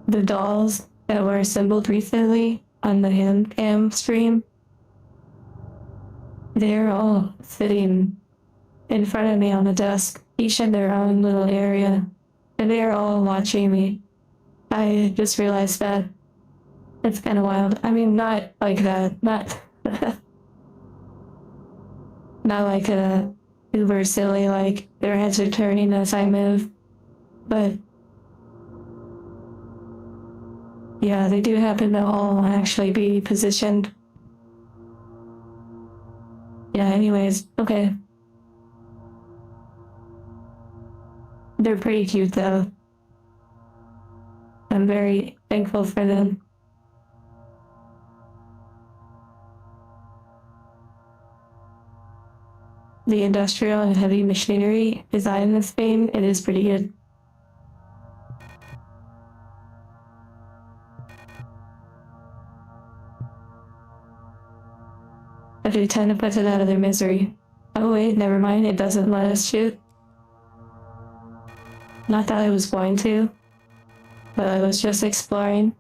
the dolls that were assembled recently on the hand cam stream, they're all sitting in front of me on the desk, each in their own little area, and they're all watching me. I just realized that. It's kind of wild. I mean, not like that. Not, not like a uber silly, like their heads are turning as I move. But yeah, they do happen to all actually be positioned. Yeah, anyways, okay. They're pretty cute though. I'm very thankful for them. The industrial and heavy machinery design in this game, it is pretty good. But they tend to put it out of their misery. Oh wait, never mind, it doesn't let us shoot. Not that I was going to, but I was just exploring.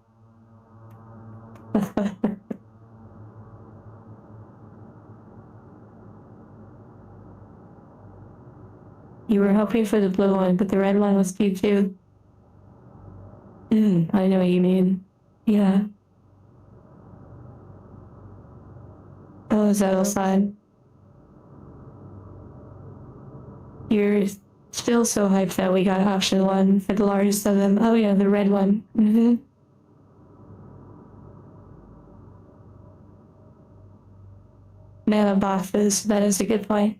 You were hoping for the blue one, but the red one was cute too. I know what you mean. Yeah. Oh, is that outside? You're still so hyped that we got option one for the largest of them. Oh yeah, the red one. Nano boxes, that is a good point.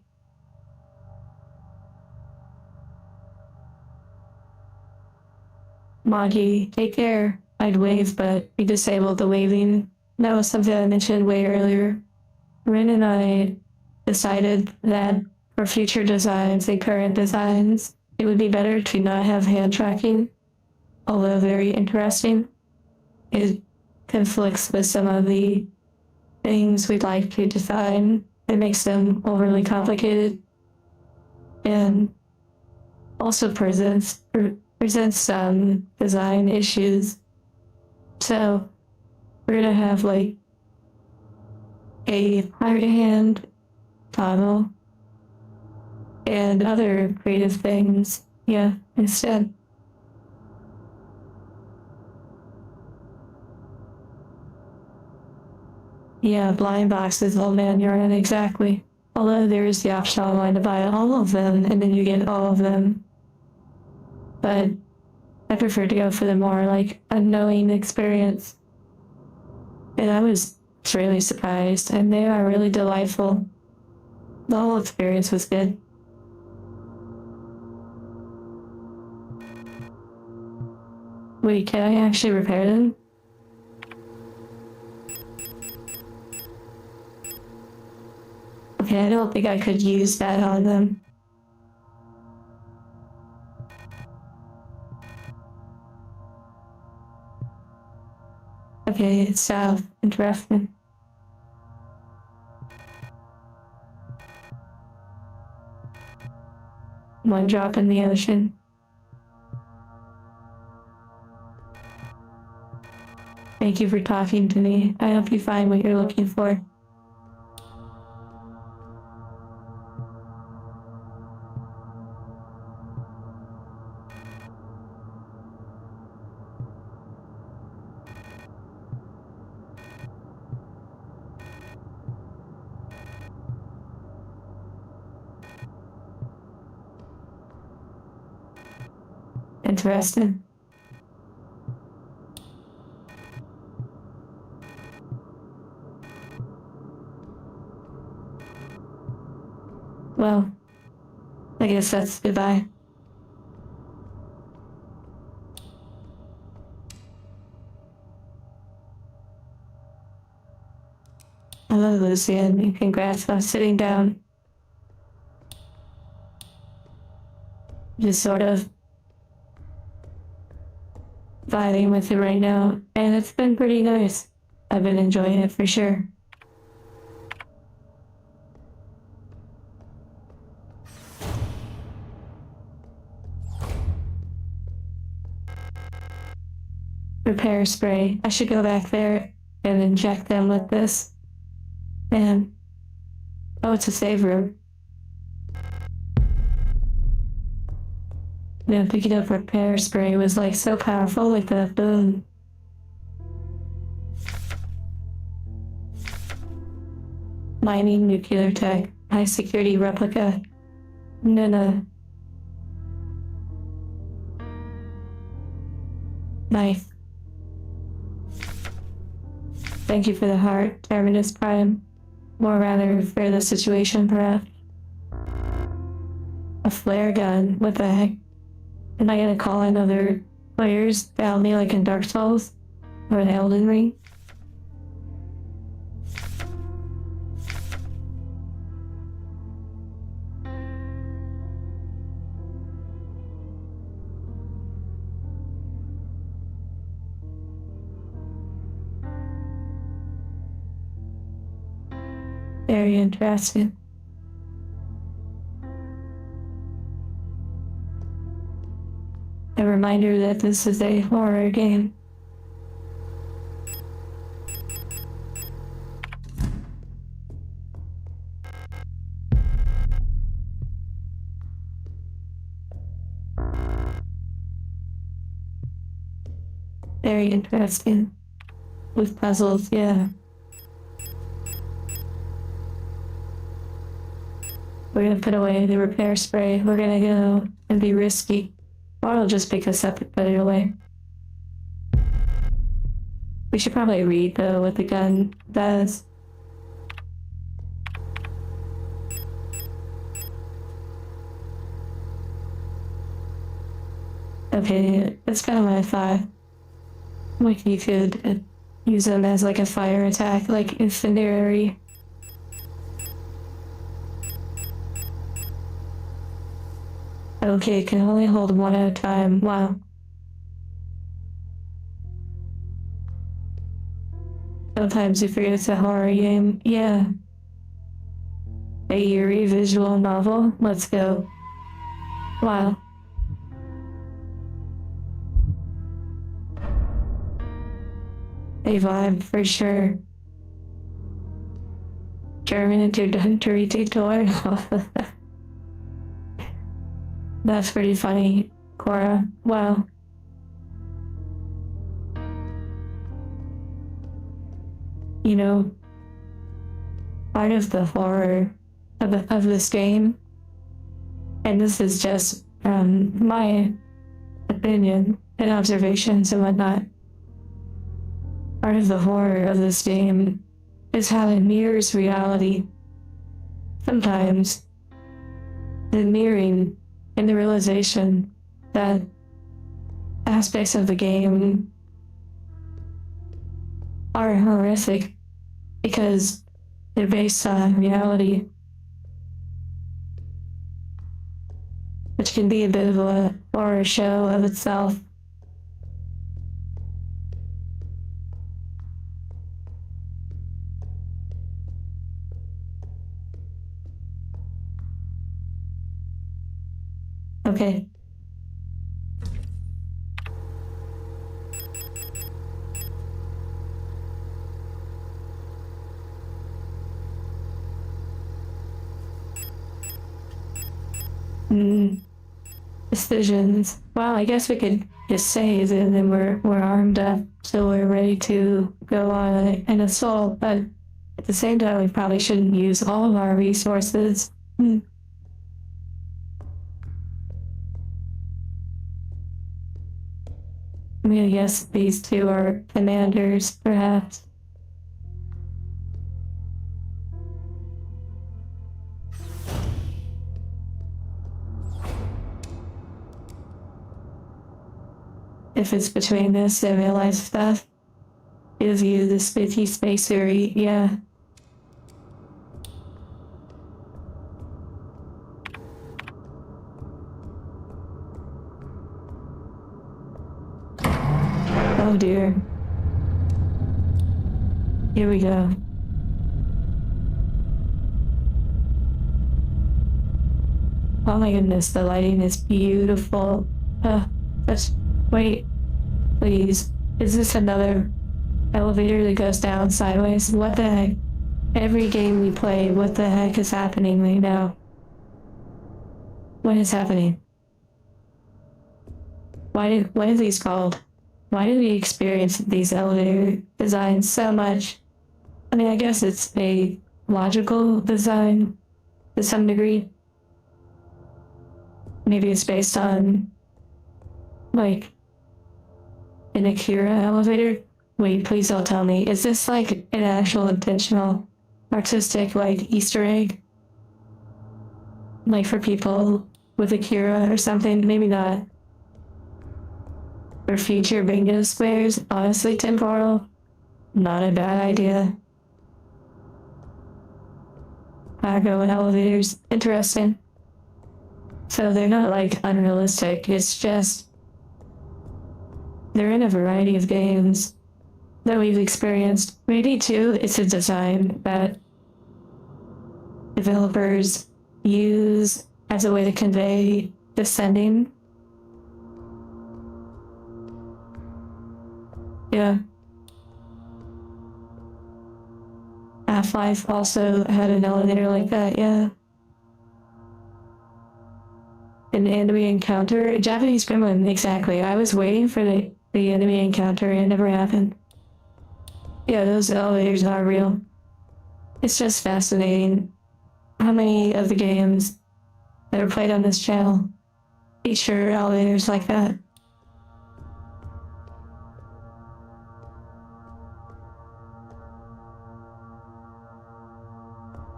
Monty, take care. I'd wave, but we disabled the waving. That was something I mentioned way earlier. Rin and I decided that for future designs and current designs, it would be better to not have hand tracking, although very interesting. It conflicts with some of the things we'd like to design. It makes them overly complicated and also presents some design issues. So we're gonna have like a hard hand toggle and other creative things, yeah, instead. Yeah, blind boxes, oh man, you're right, exactly. Although there is the option online to buy all of them and then you get all of them. But I prefer to go for the more like unknowing experience. And I was really surprised, and they are really delightful. The whole experience was good. Wait, can I actually repair them? Okay, I don't think I could use that on them. Okay, it's south. Interesting. One drop in the ocean. Thank you for talking to me. I hope you find what you're looking for. Interesting. Well, I guess that's goodbye. Hello, Lucian, and congrats on sitting down. Just sort of vibing with it right now, and it's been pretty nice. I've been enjoying it for sure. Repair spray. I should go back there and inject them with this. And oh, it's a save room. Yeah, picking up repair spray was like so powerful, like the boom. Mining nuclear tech, high security replica. No. Nice. Thank you for the heart, Terminus Prime. Or rather, for the situation, perhaps. A flare gun, what the heck? Am I gonna call in other players battle me like in Dark Souls? Or in Elden Ring? Very interesting. A reminder that this is a horror game. Very interesting. With puzzles, yeah. We're gonna put away the repair spray. We're gonna go and be risky. Or I'll just pick this up and put it away. We should probably read, though, what the gun does. Okay, that's kind of what I thought. Like, you could use them as, like, a fire attack, like incendiary. Okay, it can only hold one at a time. Wow. Sometimes you forget it's a horror game. Yeah. A eerie visual novel. Let's go. Wow. A vibe for sure. German introductory tutorial. That's pretty funny, Cora. Wow. You know, part of the horror of this game, and this is just my opinion and observations and whatnot, part of the horror of this game is how it mirrors reality. Sometimes the mirroring and the realization that aspects of the game are horrific because they're based on reality, which can be a bit of a horror show of itself. Okay. Decisions. Well, I guess we could just say that then we're armed up, so we're ready to go on an assault. But at the same time, we probably shouldn't use all of our resources. I mean, I guess these two are commanders, perhaps. if it's between this and real life stuff. Gives you the spooky spacery, yeah. Oh dear. Here we go. Oh my goodness, the lighting is beautiful. Just wait, please. Is this another elevator that goes down sideways? What the heck? Every game we play, what the heck is happening right now? What is happening? What are these called? Why do we experience these elevator designs so much? I mean, I guess it's a logical design to some degree. Maybe it's based on, like, an Akira elevator. Wait, please don't tell me. Is this like an actual intentional artistic, like, Easter egg? Like for people with Akira or something? Maybe not. For future bingo squares, honestly, temporal, not a bad idea. Cargo elevators, interesting. So they're not like unrealistic, it's just they're in a variety of games that we've experienced. Maybe too, it's a design that developers use as a way to convey descending. Yeah. Half-Life also had an elevator like that, yeah. An enemy encounter? Japanese gremlin, exactly. I was waiting for the enemy encounter, it never happened. Yeah, those elevators are real. It's just fascinating how many of the games that are played on this channel feature elevators like that.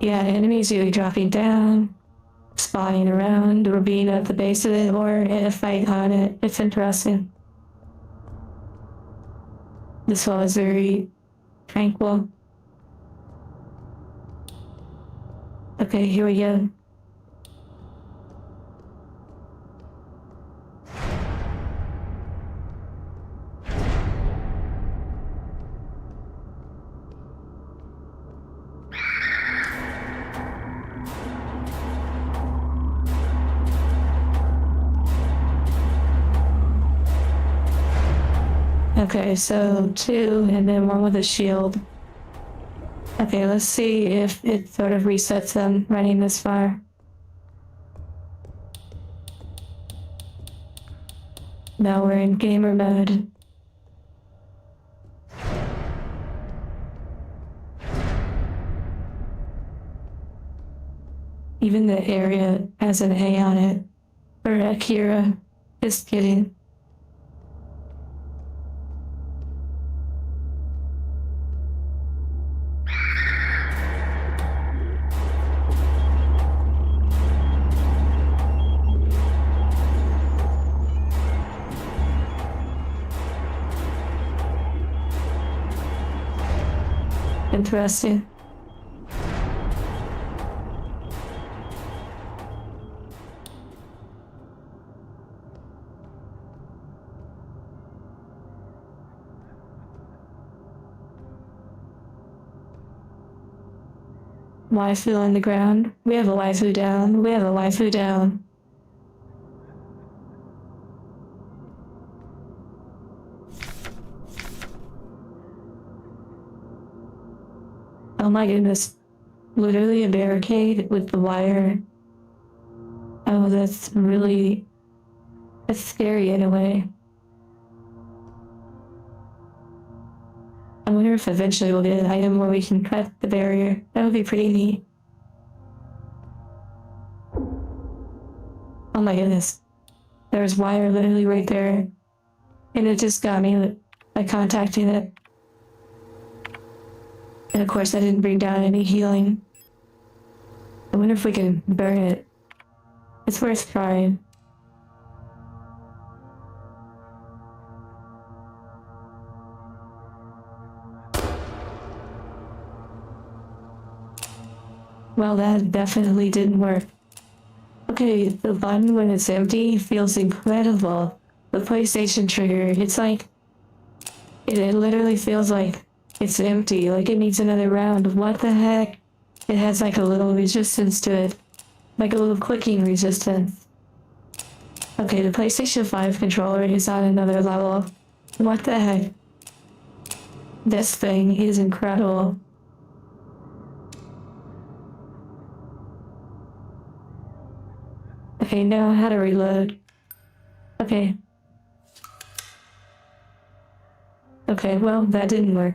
Yeah, enemies either dropping down, spawning around, or being at the base of it, or in a fight on it. It's interesting. This one is very tranquil. Okay, here we go. Okay, so 2 and then 1 with a shield. Okay, let's see if it sort of resets them running this far. Now we're in gamer mode. Even the area has an A on it. Or Akira. Just kidding. Interesting. Waifu on the ground. We have a waifu down. We have a waifu down. Oh my goodness. Literally a barricade with the wire. Oh, that's scary in a way. I wonder if eventually we'll get an item where we can cut the barrier. That would be pretty neat. Oh my goodness. There's wire literally right there. And it just got me by contacting it. And of course I didn't bring down any healing. I wonder if we can burn it. It's worth trying. Well, that definitely didn't work. Okay, the button when it's empty feels incredible. The PlayStation trigger, it's like, it literally feels like it's empty, like it needs another round. What the heck? It has like a little resistance to it, like a little clicking resistance. Okay, the PlayStation 5 controller is on another level. What the heck? This thing is incredible. Okay, now how to reload. Okay. Okay, well, that didn't work.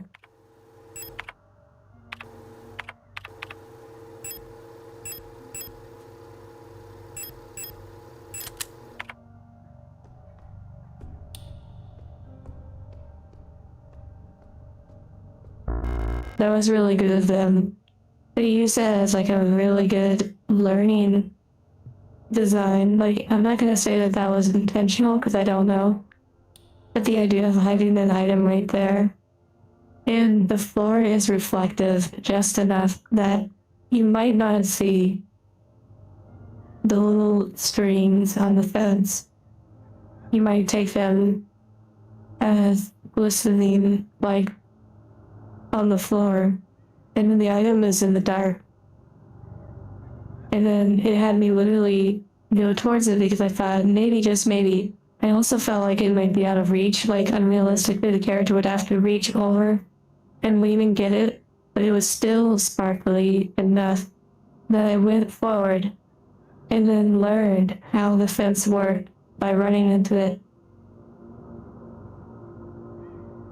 That was really good of them. They use it as like a really good learning design. Like, I'm not gonna say that that was intentional because I don't know. But the idea of hiding an item right there. And the floor is reflective just enough that you might not see the little strings on the fence. You might take them as glistening, like, on the floor. And then the item is in the dark. And then it had me literally go towards it because I thought maybe, just maybe, I also felt like it might be out of reach, like unrealistically the character would have to reach over and lean and get it, but it was still sparkly enough that I went forward and then learned how the fence worked by running into it.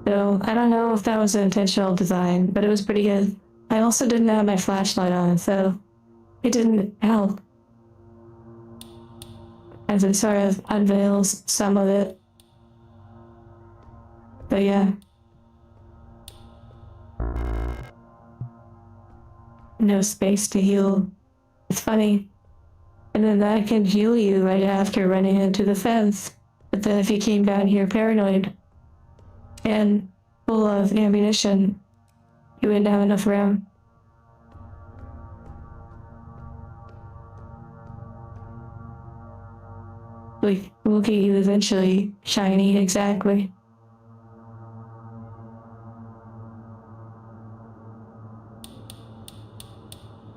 So I don't know if that was an intentional design, but it was pretty good. I also didn't have my flashlight on, so it didn't help, as it sort of unveils some of it. But yeah. No space to heal. It's funny. And then that can heal you right after running into the fence. But then if you came down here paranoid and full of ammunition, you wouldn't have enough room. Like, we'll get you eventually. Shiny, exactly.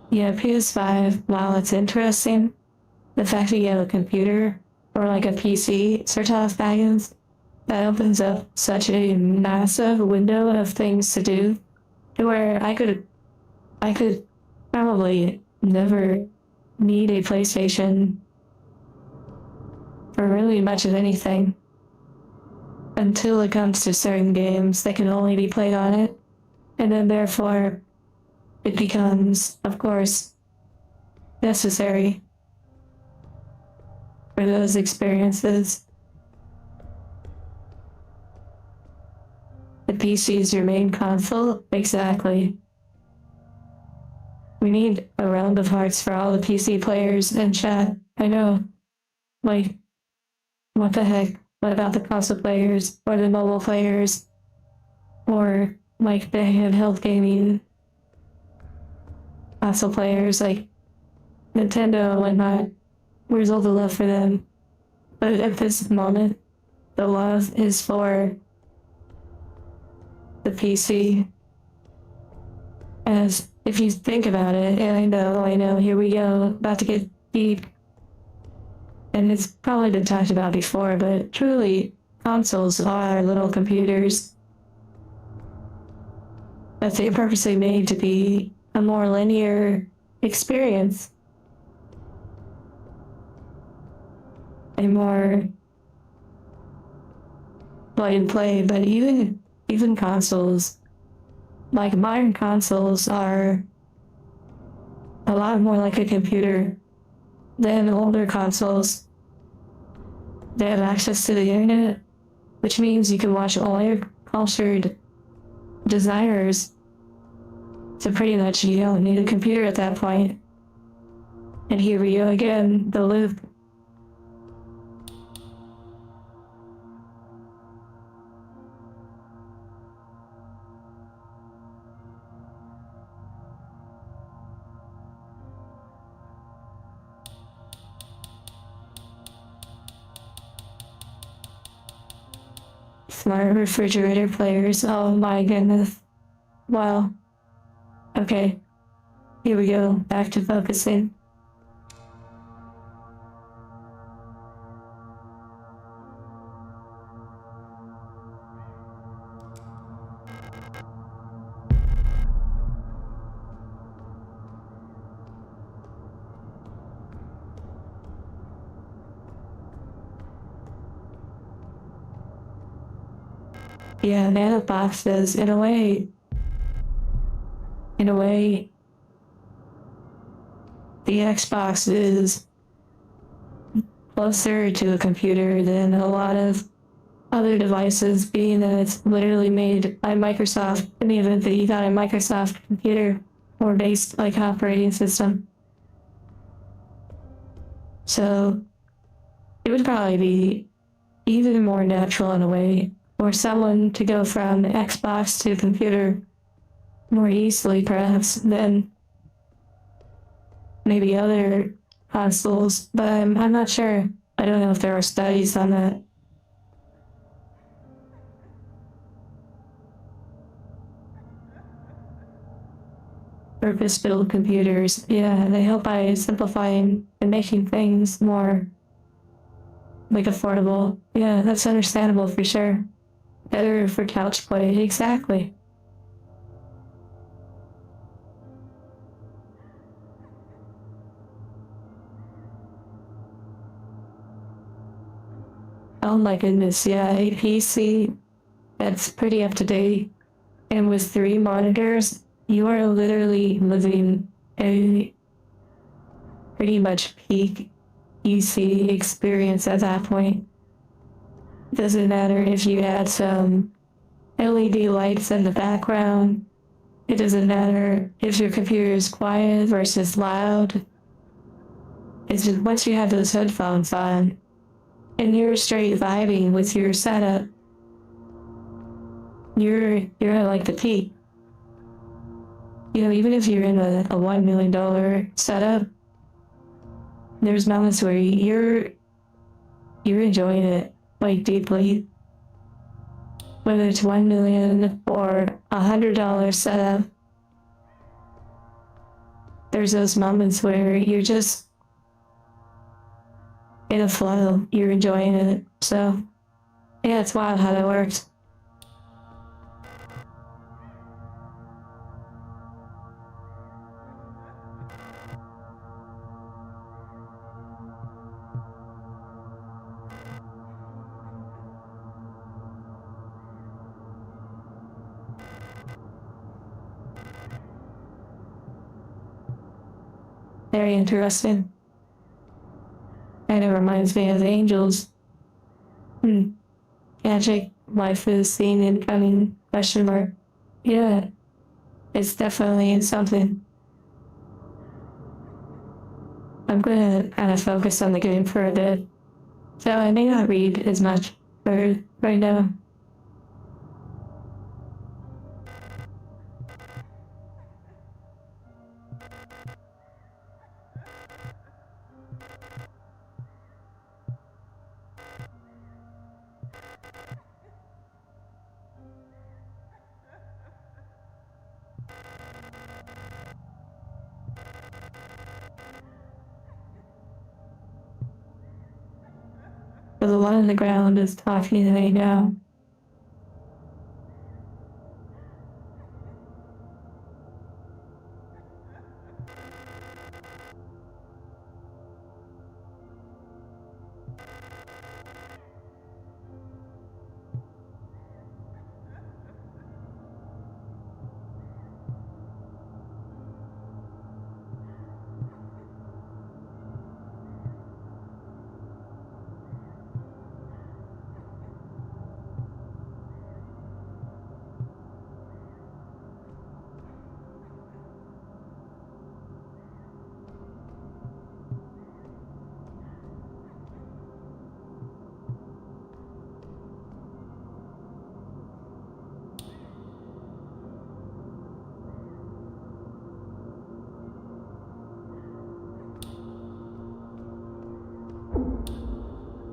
Yeah, PS5, while it's interesting, the fact that you have a computer or like a PC, Sertov baggins, that opens up such a massive window of things to do to where I could probably never need a PlayStation for really much of anything until it comes to certain games that can only be played on it. And then therefore it becomes, of course, necessary for those experiences. The PC is your main console? Exactly. We need a round of hearts for all the PC players in chat. I know. Like, what the heck? What about the console players or the mobile players or like the handheld gaming console players like Nintendo and whatnot? Where's all the love for them? But at this moment, the love is for the PC. As if you think about it, and I know, here we go, about to get deep. And it's probably been talked about before, but truly, consoles are little computers that they purposely made to be a more linear experience. A more plug and play, but even consoles, like modern consoles, are a lot more like a computer than older consoles. They have access to the internet, which means you can watch all your cultured desires. So pretty much you don't need a computer at that point. And here we go again, the loop. smart refrigerator players. Oh my goodness. Wow. Okay, here we go. Back to focusing. Yeah, nanoboxes, in a way, the Xbox is closer to a computer than a lot of other devices, being that it's literally made by Microsoft in the event that you got a Microsoft computer or based like operating system. So it would probably be even more natural in a way for someone to go from Xbox to computer more easily, perhaps, than maybe other consoles, but I'm not sure. I don't know if there are studies on that. Purpose-built computers, yeah, they help by simplifying and making things more like affordable. Yeah, that's understandable for sure. Better for couch play, exactly. Oh my goodness, yeah, a PC that's pretty up to date and with 3 monitors, you are literally living a pretty much peak PC experience at that point. Doesn't matter if you had some LED lights in the background. It doesn't matter if your computer is quiet versus loud. It's just once you have those headphones on and you're straight vibing with your setup, you're at like the peak. You know, even if you're in a $1 million setup, there's moments where you're enjoying it like deeply. Whether it's 1 million or $100 setup, there's those moments where you're just in a flow, you're enjoying it. So yeah, it's wild how that works. Very interesting. Kind of reminds me of angels. Hmm. Magic, life is seen and coming, question mark. Yeah, it's definitely something. I'm gonna kind of focus on the game for a bit. So I may not read as much for right now. But the one on the ground is talking to me now.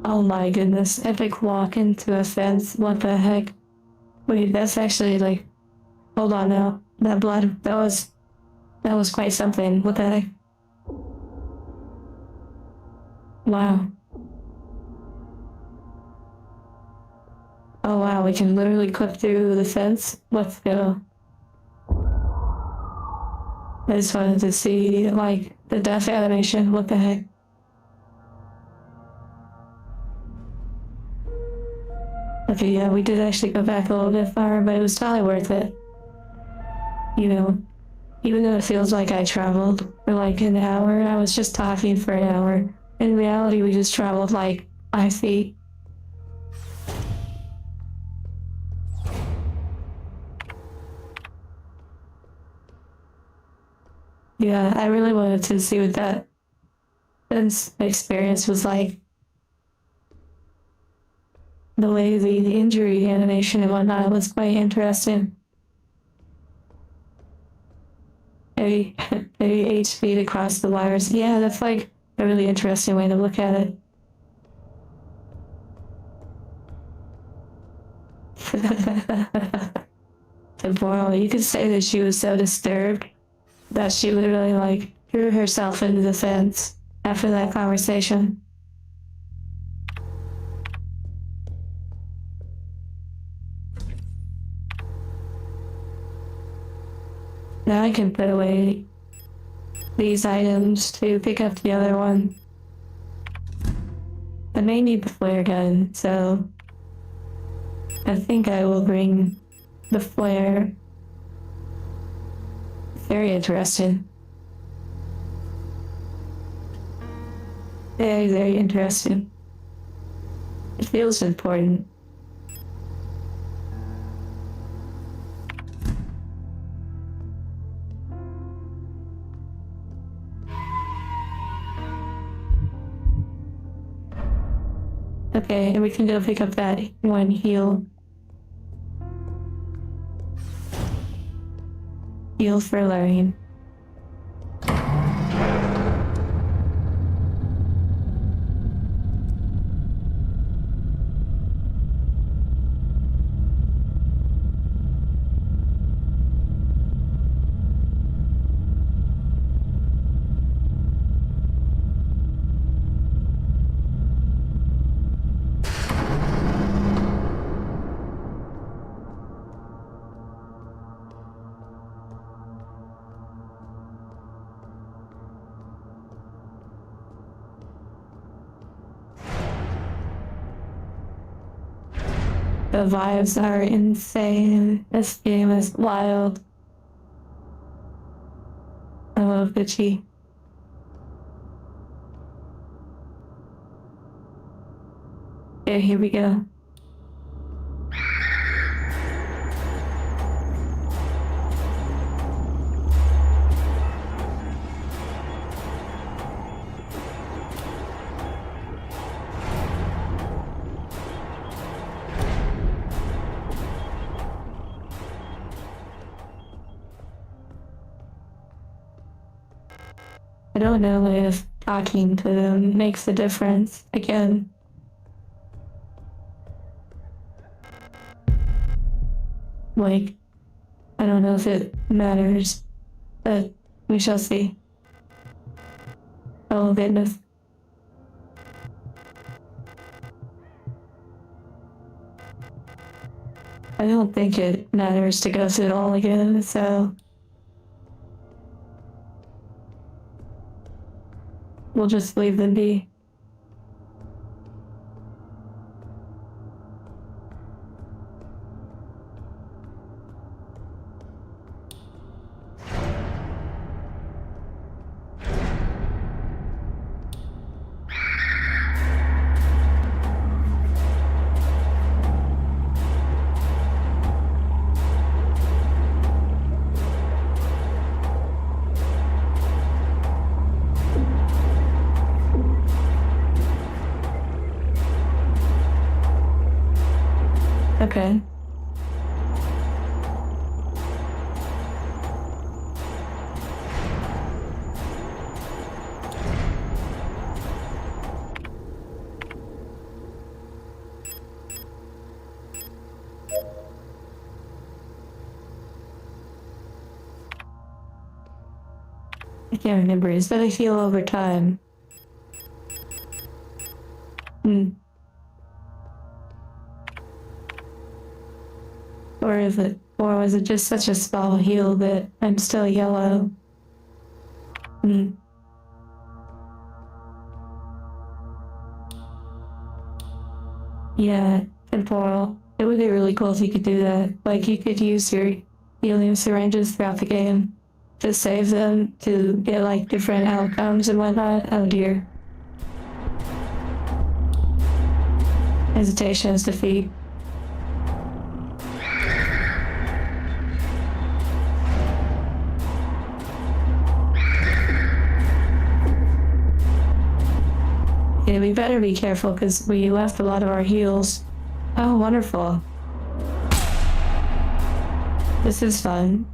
Oh my goodness, epic walk into a fence. What the heck? Wait, that's actually like, hold on now. That blood, that was quite something. What the heck? Wow. Oh wow, we can literally clip through the fence. Let's go. I just wanted to see, like, the death animation. What the heck? Okay, yeah, we did actually go back a little bit far, but it was totally worth it. You know, even though it feels like I traveled for like an hour, I was just talking for an hour. In reality, we just traveled like 5 feet. Yeah, I really wanted to see what that experience was like. The way the injury animation and whatnot was quite interesting. Maybe, maybe 8 feet across the wires. Yeah, that's like a really interesting way to look at it. Temporal, you could say that she was so disturbed that she literally like threw herself into the fence after that conversation. Now I can put away these items to pick up the other one. I may need the flare gun, so I think I will bring the flare. Very interesting. Very, very interesting. It feels important. Okay, and we can go pick up that one heal. Heal for learning. The vibes are insane. This game is wild. I love Gucci. Okay, here we go. I don't know if talking to them makes a difference. Again, like, I don't know if it matters, but we shall see. Oh goodness. I don't think it matters to go through it all again, so we'll just leave them be. Okay. I can't remember. Is that I heal over time? Hmm. Or was it just such a small heal that I'm still yellow? Hmm. Yeah, temporal. It would be really cool if you could do that. Like, you could use your healing syringes throughout the game to save them to get, like, different outcomes and whatnot. Oh dear. Hesitation is defeat. Yeah, we better be careful because we left a lot of our heals. Oh, wonderful. This is fun.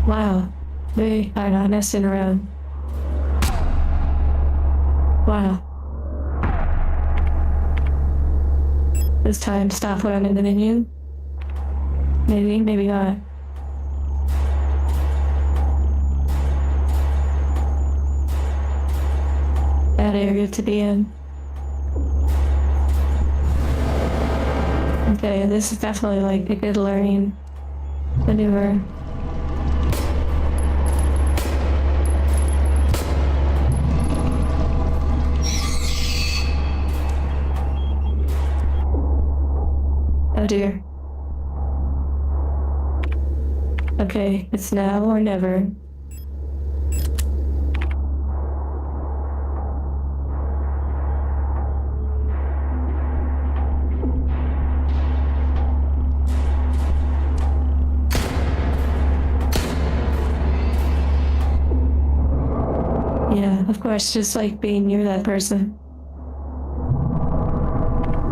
Wow. They are not messing around. Wow. This time, stop when I'm in the menu. Maybe, maybe not. Bad area to be in. Okay, this is definitely like a good learning maneuver. Oh dear. Okay, it's now or never. Yeah, of course, just like being near that person.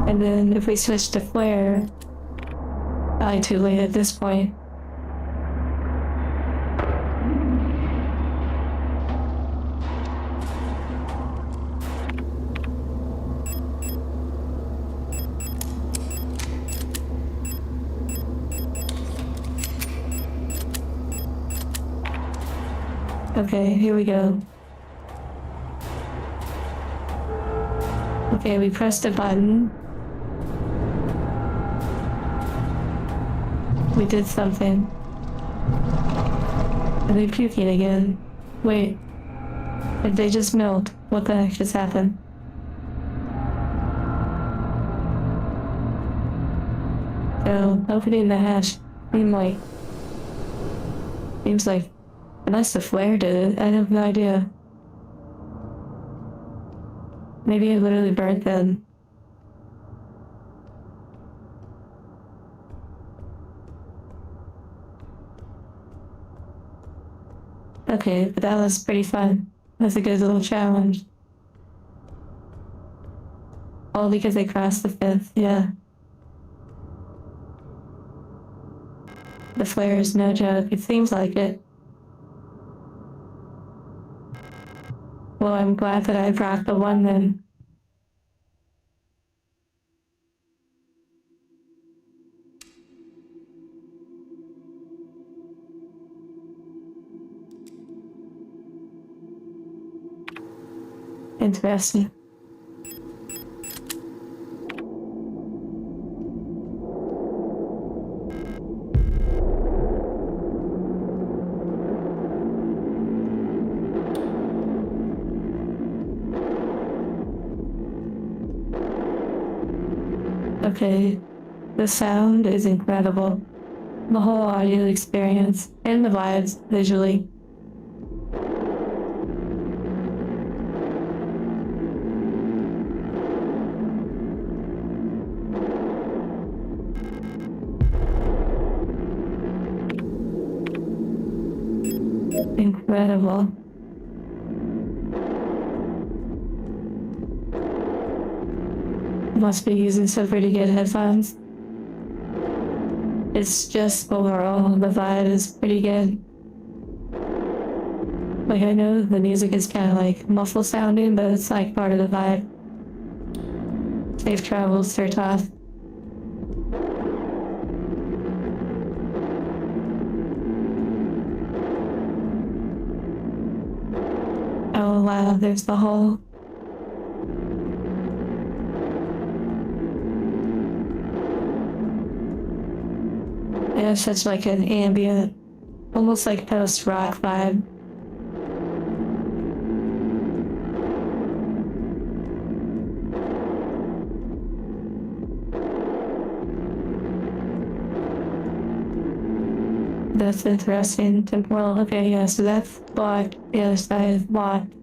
And then if we switch to flare, probably too late at this point. Okay, here we go. Okay, we pressed a button. We did something. Are they puking again? Wait. Did they just melt? What the heck just happened? So, opening the hatch seems like unless the flare did it, I have no idea. Maybe it literally burnt them. Okay, but that was pretty fun. That's a good little challenge. All because they crossed the fifth, yeah. The flare is no joke, it seems like it. Well, I'm glad that I brought the one then. Interesting. Okay, the sound is incredible. The whole audio experience and the vibes visually. Incredible. Must be using some pretty good headphones. It's just overall, the vibe is pretty good. Like, I know the music is kind of like muffled sounding, but it's like part of the vibe. Safe travels, Sir Toth. wow, there's the hole. It has such like an ambient, almost like post-rock vibe. That's interesting. Temporal. Okay, yeah, so that's blocked. The other side is blocked.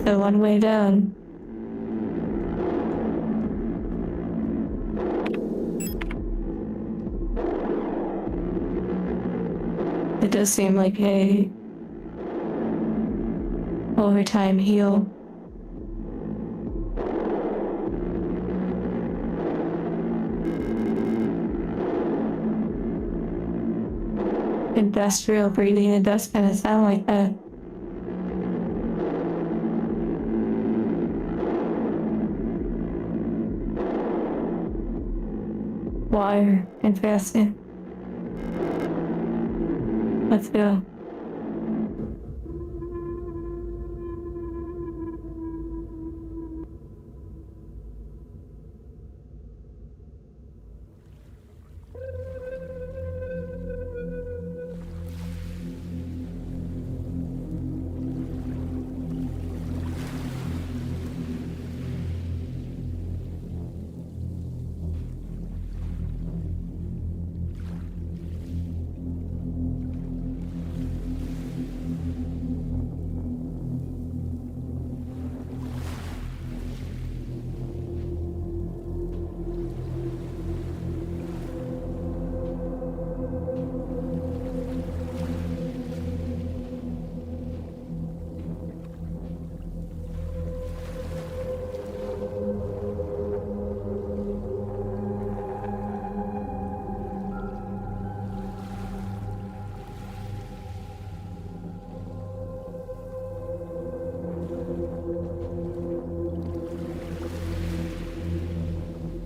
So one way down. It does seem like a overtime heal. Industrial breathing, it does kind of sound like that. Wire, interesting. Let's go.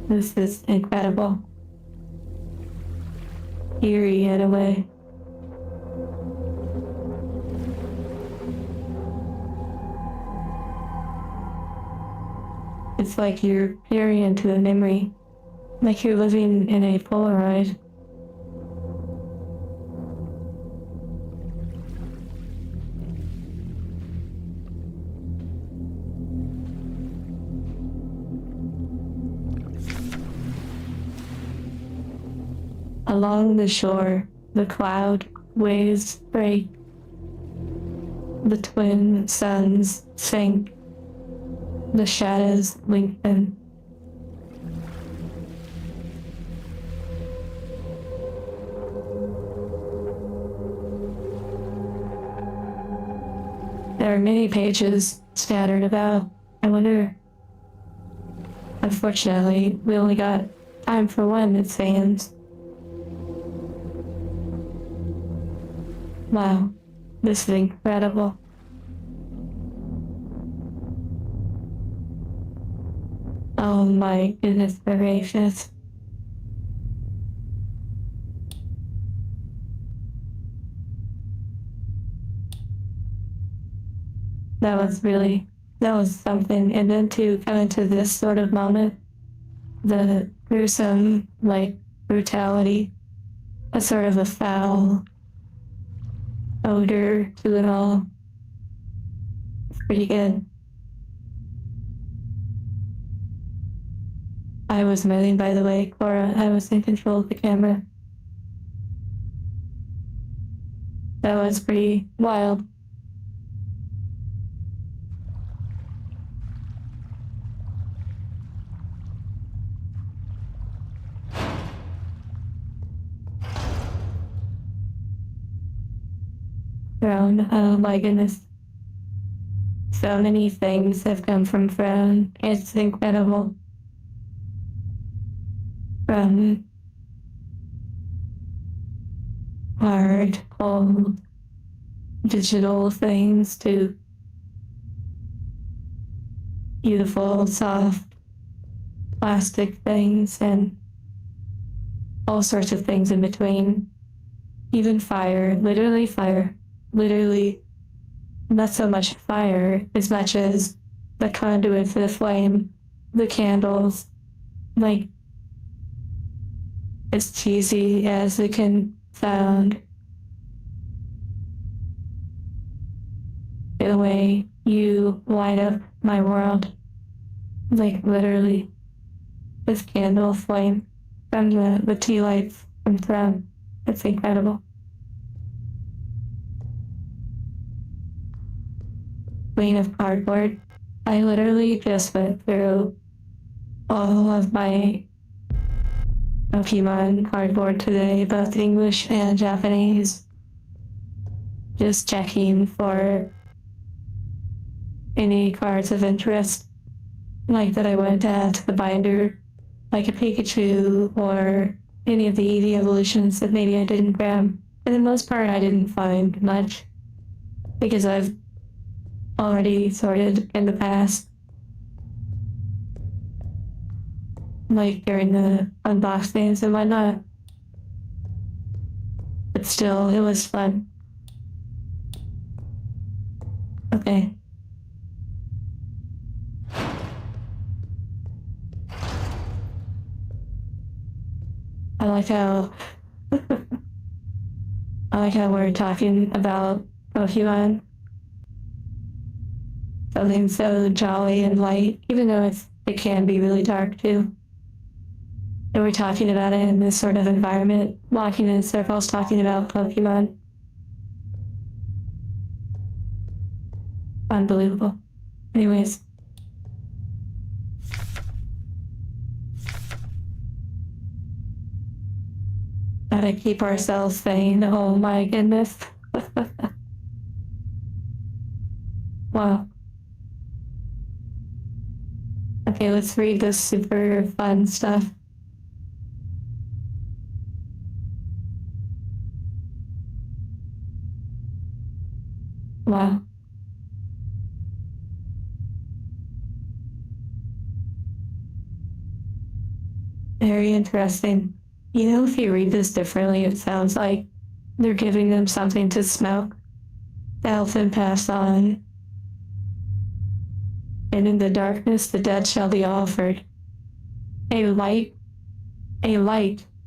This is incredible. Eerie in a way. It's like you're peering into a memory, like you're living in a Polaroid. Along the shore, the cloud waves break. The twin suns sink. The shadows lengthen. There are many pages scattered about. I wonder. Unfortunately, we only got time for one, it seems. Wow, this is incredible. Oh my goodness gracious. That was something. And then to come into this sort of moment, the gruesome, like, brutality, a sort of a foul odor to it all. It's pretty good. I was moving, by the way, Cora. I was in control of the camera. That was pretty wild. Frown, oh my goodness. So many things have come from Frown. It's incredible. From hard, cold, digital things to beautiful, soft, plastic things and all sorts of things in between. Even fire, literally not so much fire as much as the conduit for the flame, the candles, like as cheesy as it can sound. The way you light up my world, like literally, with candle flame from the tea lights and from. It's incredible. Queen of cardboard. I literally just went through all of my Pokemon cardboard today, both English and Japanese, just checking for any cards of interest, like that I went to add to the binder, like a Pikachu or any of the Eevee evolutions that maybe I didn't grab. For the most part, I didn't find much because I've already sorted in the past, like during the unboxings and whatnot. But still, it was fun. Okay. I like how we're talking about Pokemon. Something so jolly and light, even though it can be really dark too. And we're talking about it in this sort of environment, walking in circles, talking about Pokemon. Unbelievable. Anyways. Gotta keep ourselves sane. Oh my goodness. Wow. Okay, let's read this super fun stuff. Wow. Very interesting. You know, if you read this differently, it sounds like they're giving them something to smoke to help them pass on. And in the darkness, the dead shall be offered a light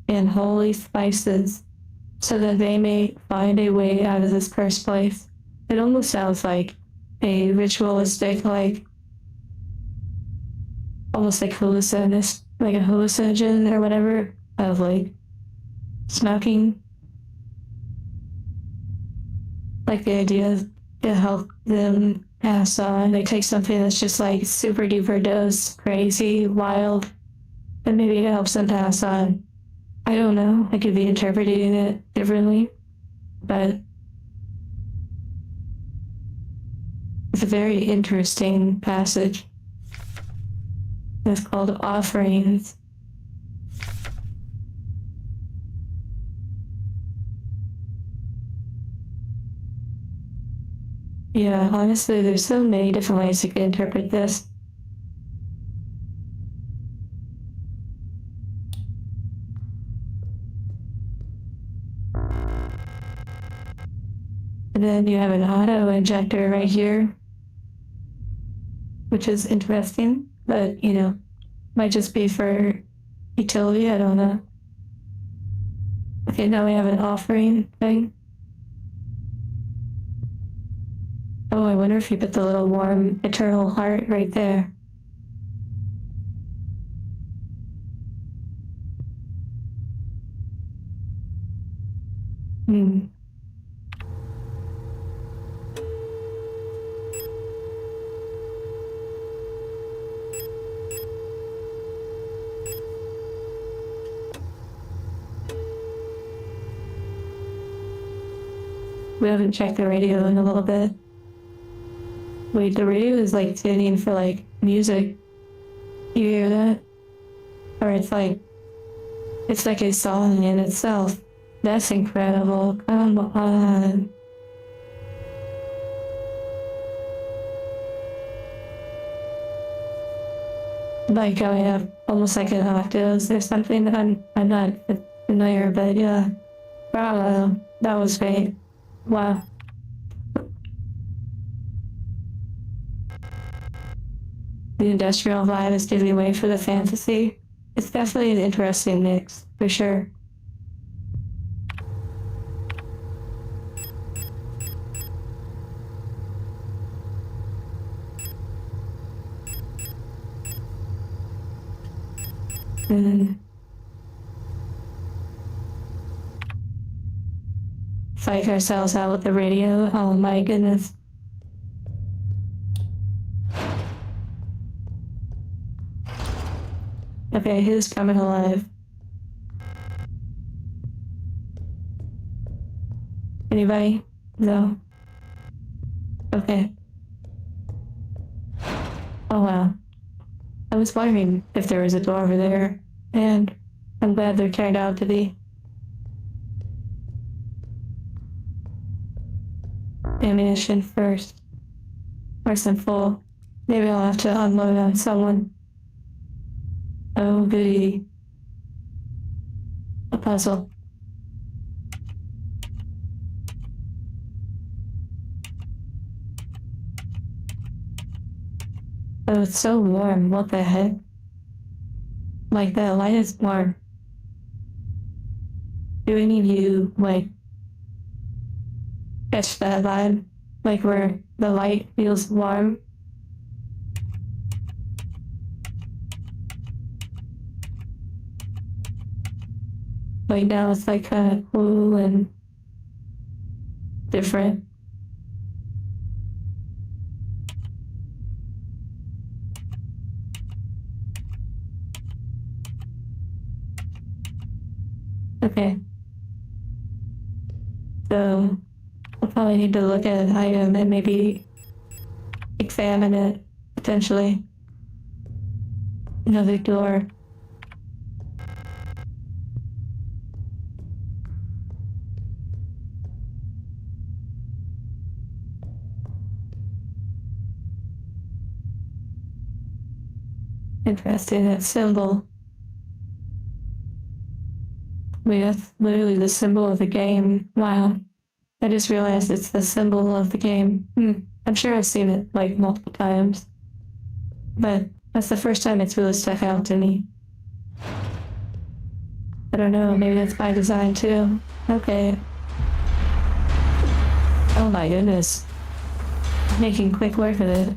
and holy spices, so that they may find a way out of this cursed place. It almost sounds like a ritualistic, like almost like like a hallucinogen or whatever, of like smoking. Like the idea to help them pass on. They take something that's just like super duper dose, crazy, wild, and maybe it helps them pass on. I don't know. I could be interpreting it differently, but it's a very interesting passage. It's called Offerings. Yeah, honestly, there's so many different ways you can interpret this. And then you have an auto injector right here, which is interesting, but might just be for utility, I don't know. Okay, now we have an offering thing. Oh, I wonder if you put the little warm eternal heart right there. Hmm. We haven't checked the radio in a little bit. Wait, the radio is like tuning for like music. You hear that? Or it's like a song in itself. That's incredible. Come on. Like going up almost like an octaves or something. I'm not familiar, but yeah. Bravo. That was great. Wow. the industrial vibe is giving way for the fantasy. It's definitely an interesting mix, for sure. And psych ourselves out with the radio. Oh my goodness. Okay, who's coming alive? Anybody? No. Okay. Oh wow. I was wondering if there was a door over there, and I'm glad there turned out to be. Ammunition first. First and full. Maybe I'll have to unload on someone. Oh, goody. A puzzle. Oh, it's so warm. What the heck? Like, that light is warm. Do any of you, like, catch that vibe? Like, where the light feels warm? Like, now it's like kind of cool and different. Okay. So, I'll probably need to look at an item and maybe examine it, potentially. Another door. Interesting, that symbol. Wait, that's literally the symbol of the game. Wow. I just realized it's the symbol of the game. I'm sure I've seen it like multiple times. But that's the first time it's really stuck out to me. I don't know, maybe that's by design too. Okay. Oh my goodness. Making quick work of it.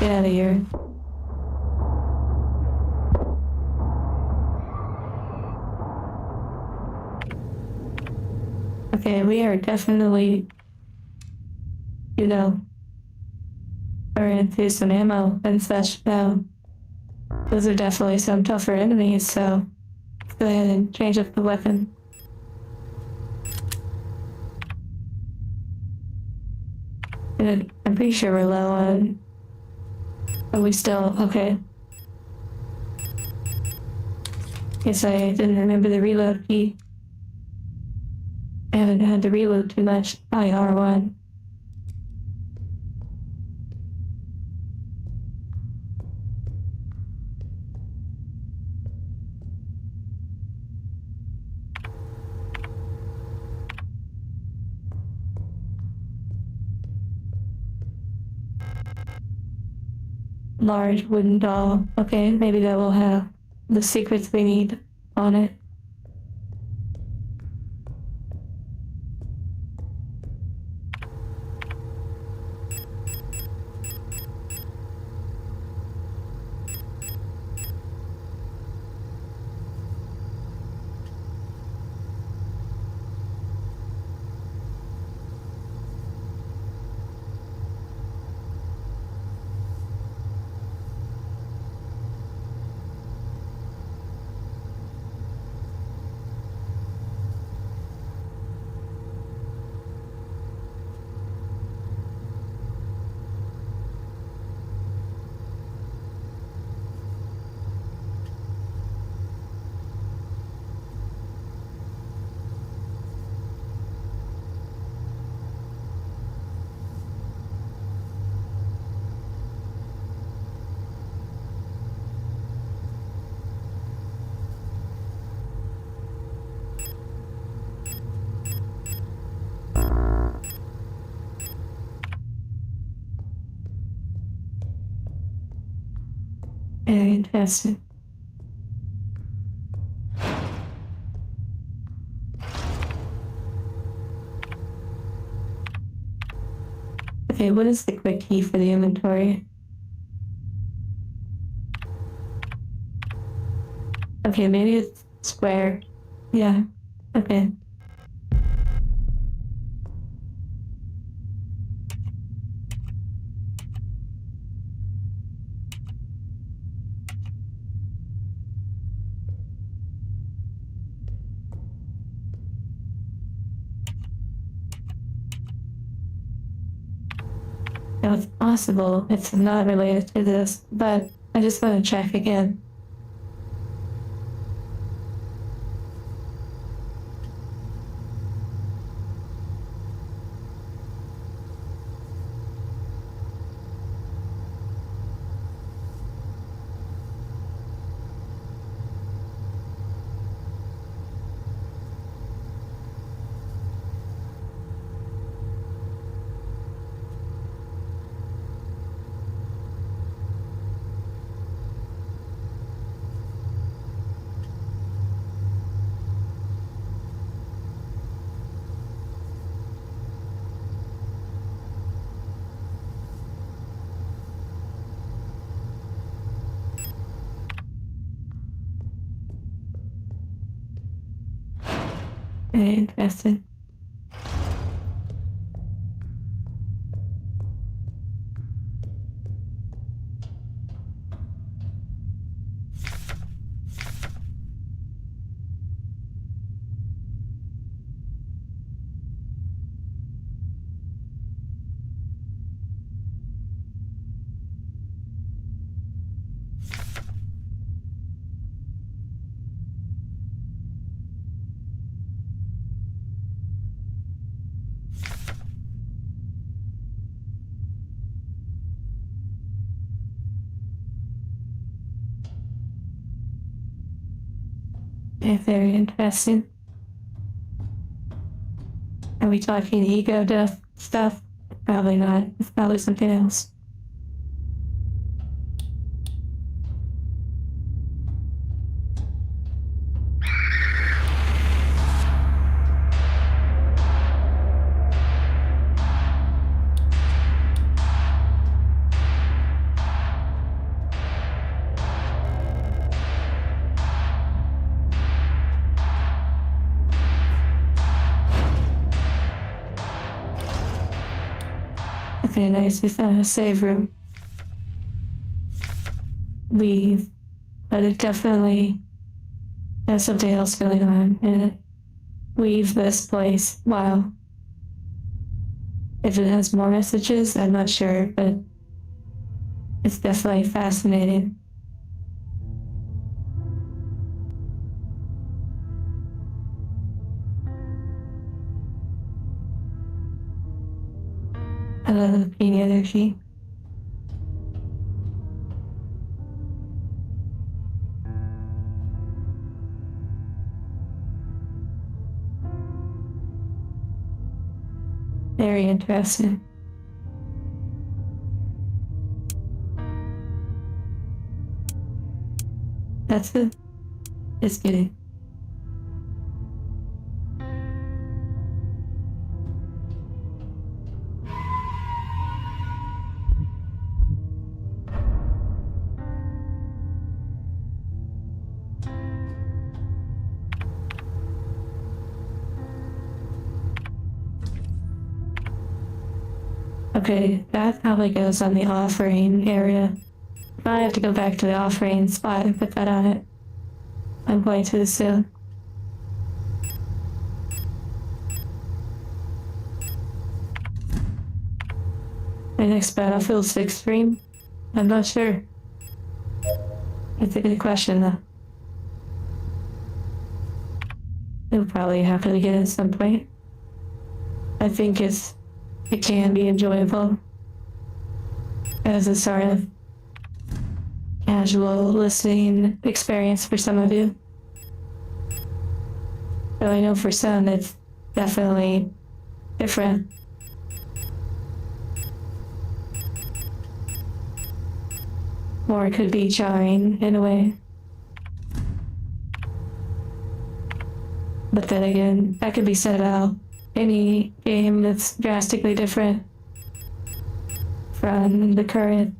Get out of here. Okay, we are definitely, running through some ammo and such now. Those are definitely some tougher enemies, so let's go ahead and change up the weapon. And I'm pretty sure we're low on. Are we still okay? Guess I didn't remember the reload key. I haven't had to reload too much by R1. Large wooden doll. Okay, maybe that will have the secrets we need on it. Very interesting. Okay, what is the quick key for the inventory? Okay, maybe it's square. Yeah, okay. Now it's possible it's not related to this, but I just want to check again. Very interesting. Very interesting. Are we talking ego death stuff? Probably not. It's probably something else. Okay, nice. We found a save room. Leave. But it definitely has something else going on in it. Leave this place. Wow. If it has more messages, I'm not sure, but it's definitely fascinating. I love the pink energy. Very interesting. That's it. Just kidding. Okay, that probably goes on the offering area. I have to go back to the offering spot and put that on it. I'm going to soon. My next Battlefield 6 stream? I'm not sure. It's a good question though. It'll probably happen again at some point. I think it can be enjoyable as a sort of casual listening experience for some of you. But I know for some it's definitely different. Or it could be jarring in a way. But then again, that could be said about any game that's drastically different from the current.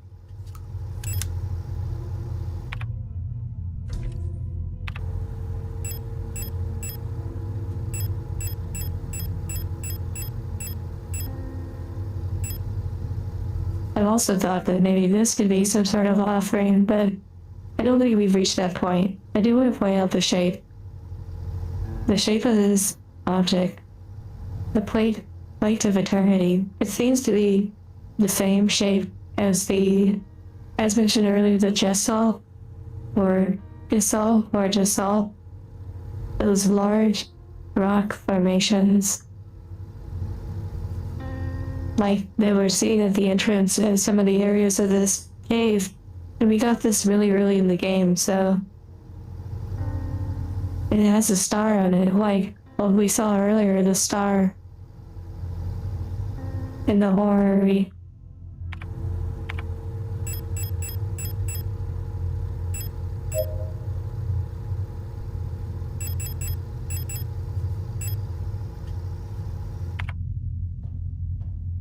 I've also thought that maybe this could be some sort of offering, but I don't think we've reached that point. I do want to point out the shape. The shape of this object, the plate of eternity, it seems to be the same shape as as mentioned earlier, the Gestalt, or Gestalt, or Gestalt, those large rock formations, like they were seen at the entrance in some of the areas of this cave. And we got this really early in the game, so it has a star on it, like what we saw earlier, the star in the horror.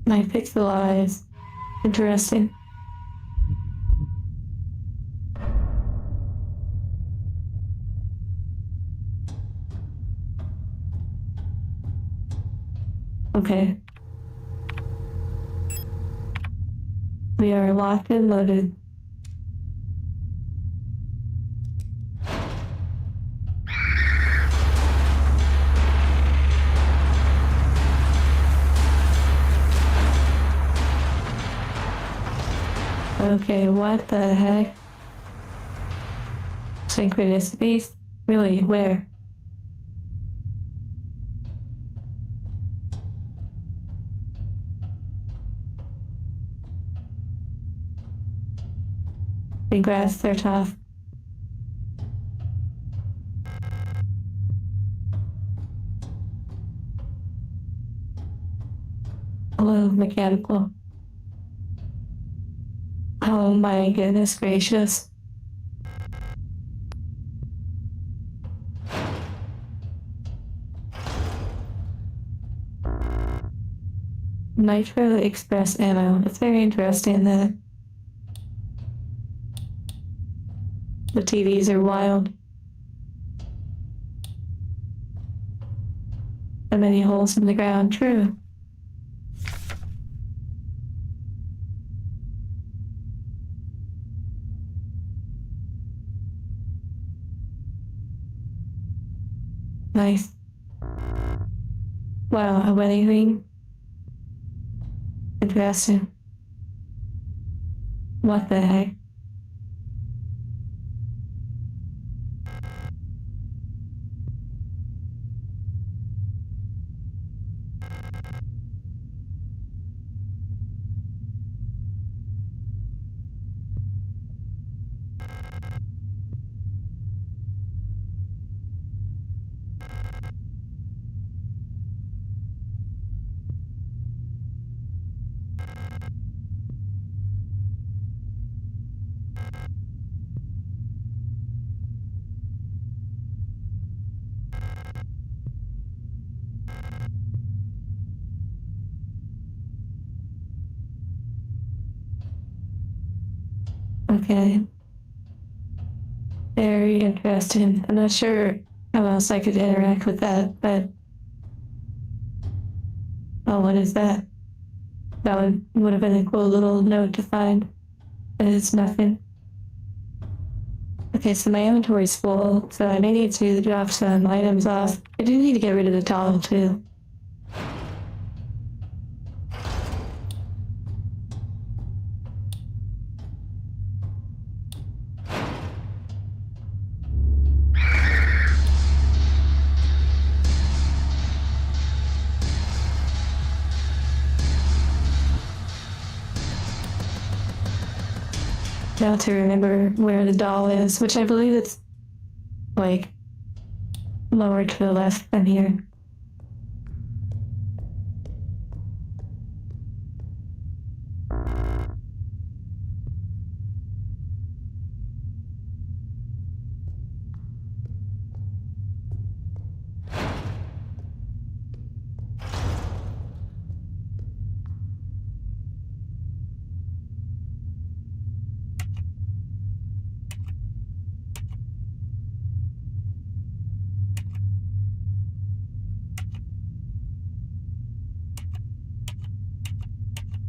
My pixel eyes. Interesting. Okay. We are locked and loaded. Okay, what the heck? Synchronicities? Really, where? Congrats, they're tough. Hello, mechanical. Oh my goodness gracious. Nitro Express ammo. It's very interesting that the TVs are wild. So many holes in the ground, true. Nice. Wow, a wedding ring? Interesting. What the heck? Okay. Very interesting. I'm not sure how else I could interact with that, but... Oh, what is that? That would have been a cool little note to find. But it's nothing. Okay, so my inventory's full, so I may need to drop some items off. I do need to get rid of the towel, too. Now to remember where the doll is, which I believe it's, like, lower to the left than here.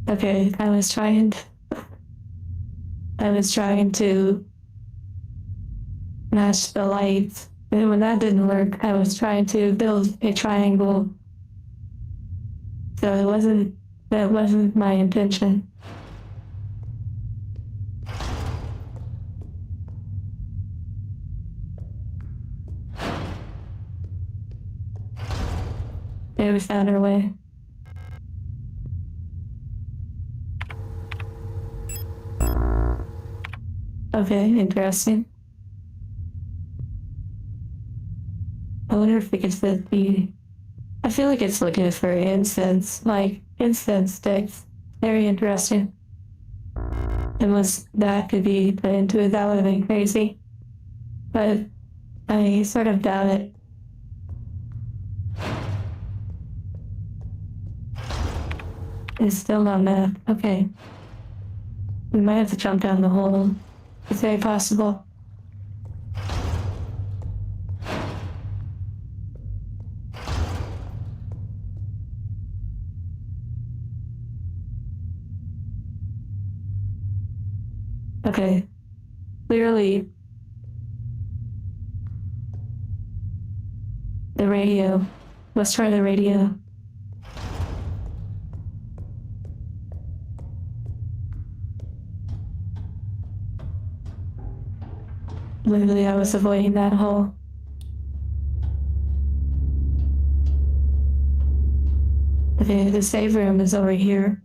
Okay, I was trying to match the lights. And when that didn't work, I was trying to build a triangle. So that wasn't my intention. Okay, we found our way. Okay, interesting. I wonder if we could fit the. I feel like it's looking for incense, like incense sticks. Very interesting. Unless that could be put into it, that would have been crazy. But I sort of doubt it. It's still not math. Okay. We might have to jump down the hole. It's very possible. Okay. Clearly, the radio. Let's try the radio. Literally, I was avoiding that hole. Okay, the save room is over here.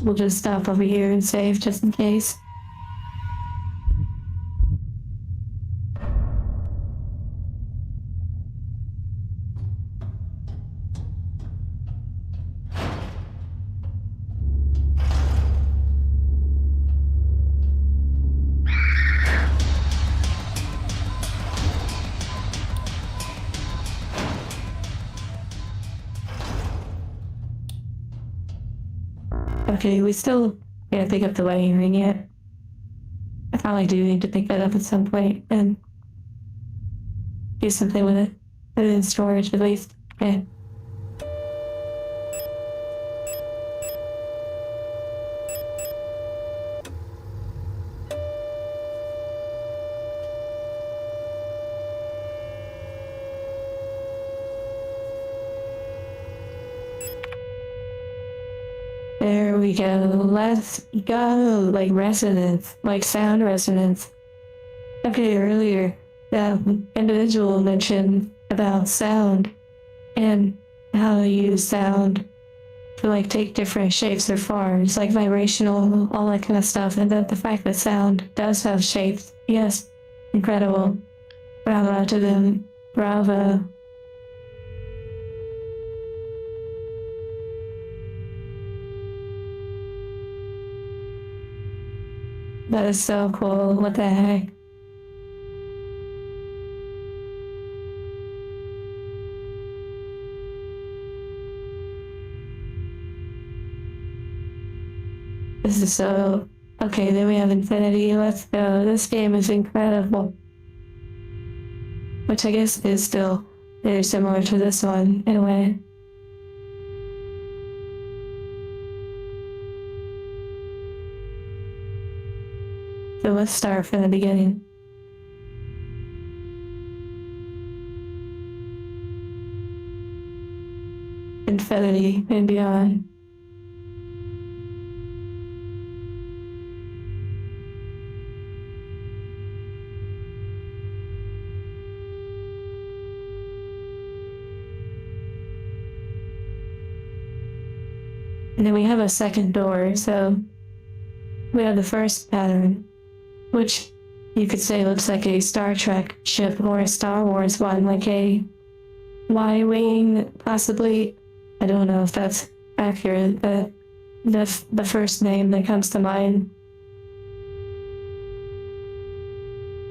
We'll just stop over here and save just in case. Okay, we still can't pick up the wedding ring yet. I probably do need to pick that up at some point and do something with it. Put it in storage at least. Okay. There we go. Let's go. Like resonance, like sound resonance. Okay, earlier, the individual mentioned about sound and how to use sound to like take different shapes or forms, like vibrational, all that kind of stuff. And that the fact that sound does have shapes, yes, incredible. Bravo to them. Bravo. That is so cool. What the heck? This is so. Okay, then we have infinity. Let's go. This game is incredible. Which I guess is still very similar to this one in a way. So let's start from the beginning. Infinity and beyond. And then we have a second door, so we have the first pattern, which you could say looks like a Star Trek ship or a Star Wars one, like a Y-Wing, possibly. I don't know if that's accurate, but that's the first name that comes to mind.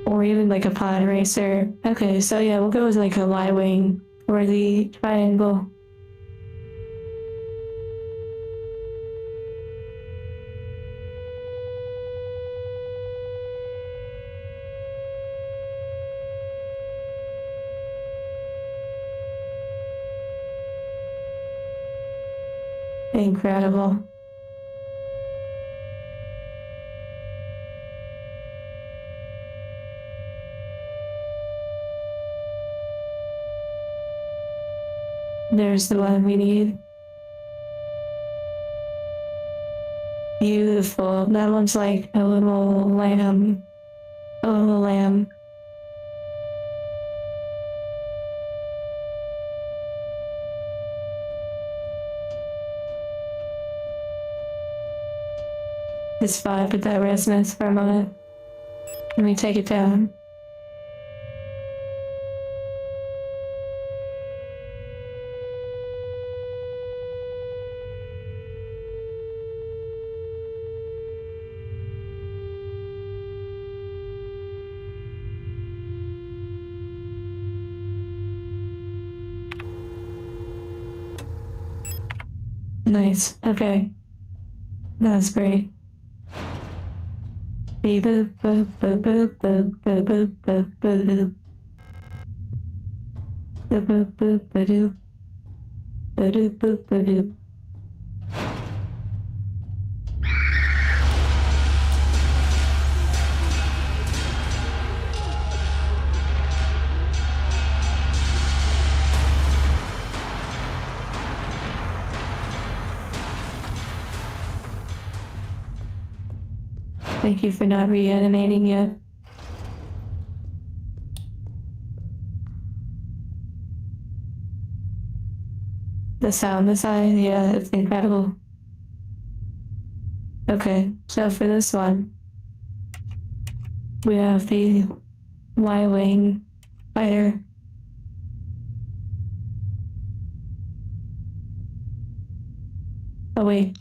Or even like a pod racer. Okay, so yeah, we'll go with like a Y-Wing or the triangle. Incredible. There's the one we need. Beautiful. That one's like a little lamb. A little lamb. Just vibe with that resonance for a moment. Let me take it down. Nice. Okay. That's great. Beep, boop, boop, boop, boop, boop, boop, boop, boop, boop. Boop, boop, boop, ba-doop. Ba-doop, boop, ba-doop. Thank you for not reanimating yet. The sound design, yeah, it's incredible. Okay, so for this one, we have the Y-wing fighter. Oh wait,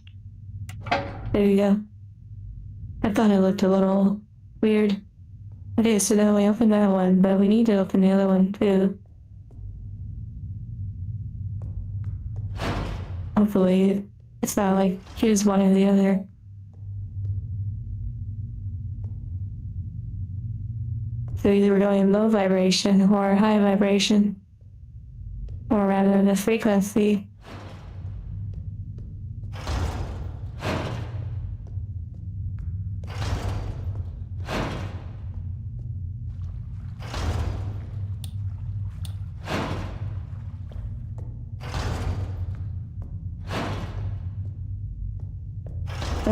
there you go. I thought it looked a little weird. Okay, so now we open that one, but we need to open the other one too. Hopefully, it's not like choose one or the other. So either we're going low vibration or high vibration, or rather the frequency.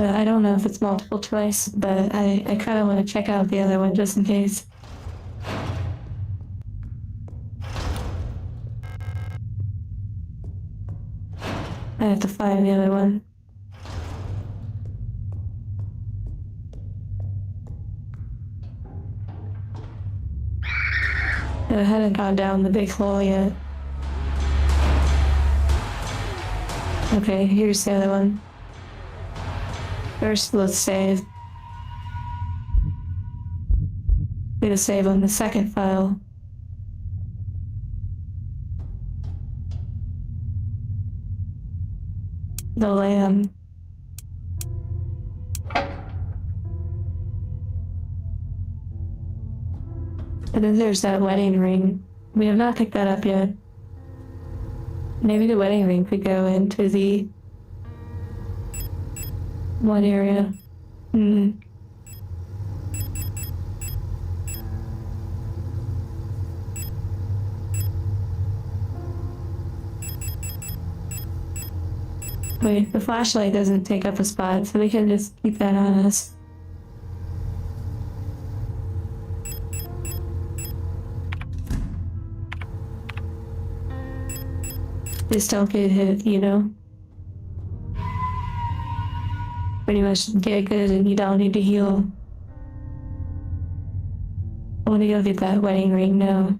I don't know if it's multiple choice, but I kind of want to check out the other one just in case. I have to find the other one. I hadn't gone down the big hole yet. Okay, here's the other one. First, let's save. We're gonna save on the second file. The lamb. And then there's that wedding ring. We have not picked that up yet. Maybe the wedding ring could go into the one area. Wait, the flashlight doesn't take up a spot, so we can just keep that on us. Just don't get hit, you know? Pretty much get good and you don't need to heal. I want to go get that wedding ring now.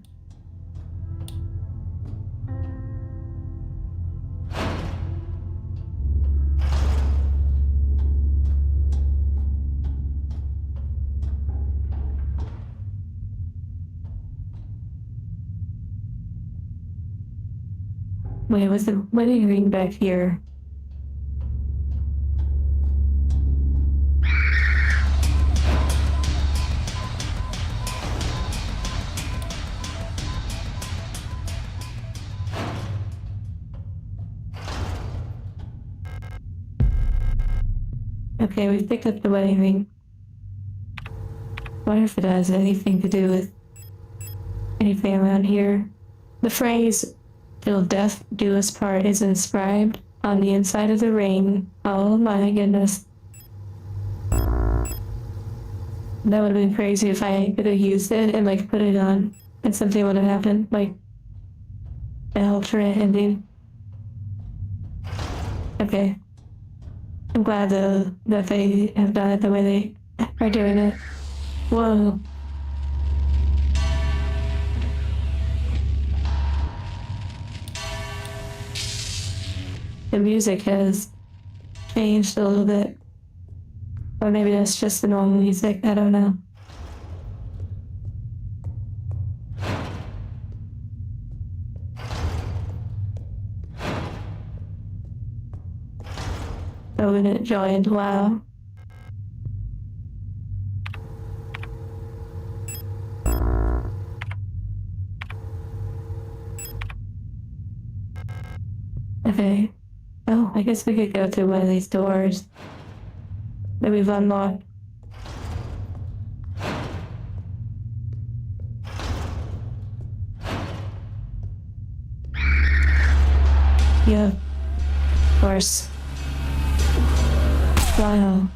Wait, was the wedding ring back here? Okay, we picked up the wedding ring. I wonder if it has anything to do with anything around here. The phrase, "till death do us part," is inscribed on the inside of the ring. Oh my goodness. That would have been crazy if I could have used it and like put it on and something would have happened, like an alternate ending. Okay. I'm glad that they have done it the way they are doing it. Whoa. The music has changed a little bit. Or maybe that's just the normal music, I don't know. Open it, joined, wow. Okay. Oh, I guess we could go through one of these doors that we've unlocked. Yeah, of course. Wow.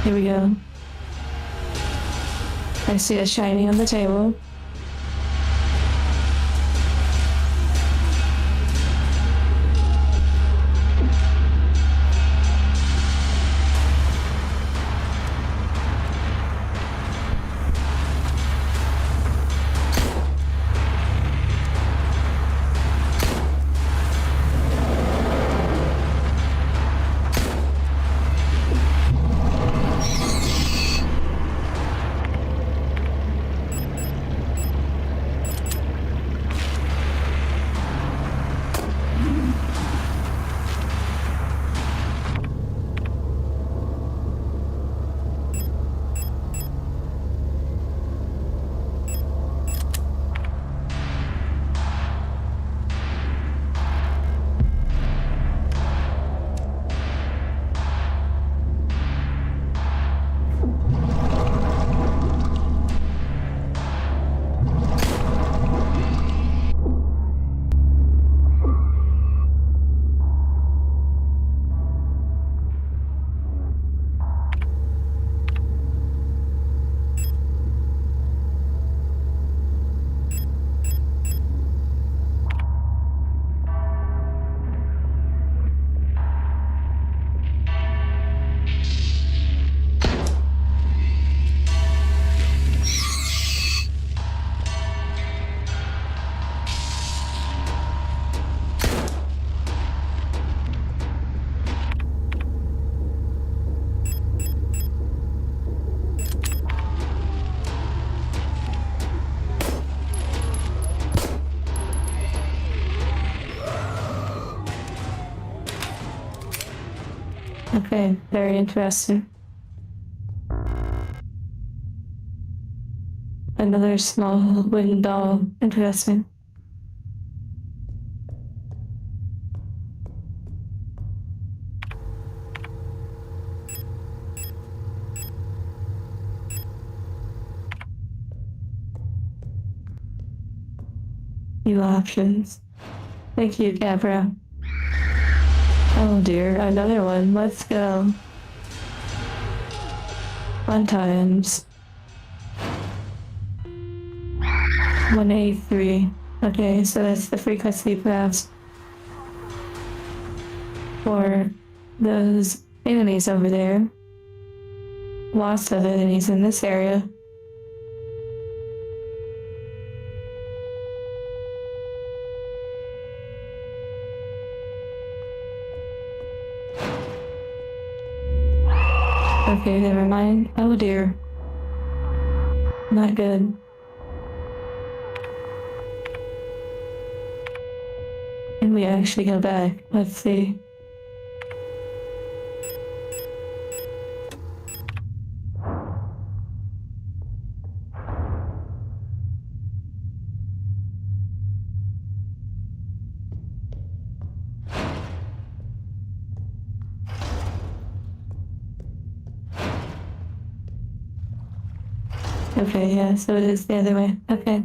Here we go. I see it shining on the table. Okay, very interesting. Another small wooden doll. Interesting. New options. Thank you, Gabra. Oh dear, another one. Let's go. Fun times. 183. Okay, so that's the frequency pass for those enemies over there. Lots of enemies in this area. Okay, never mind. Oh dear. Not good. And we actually go back. Let's see. Okay, yeah, so it is the other way. Okay.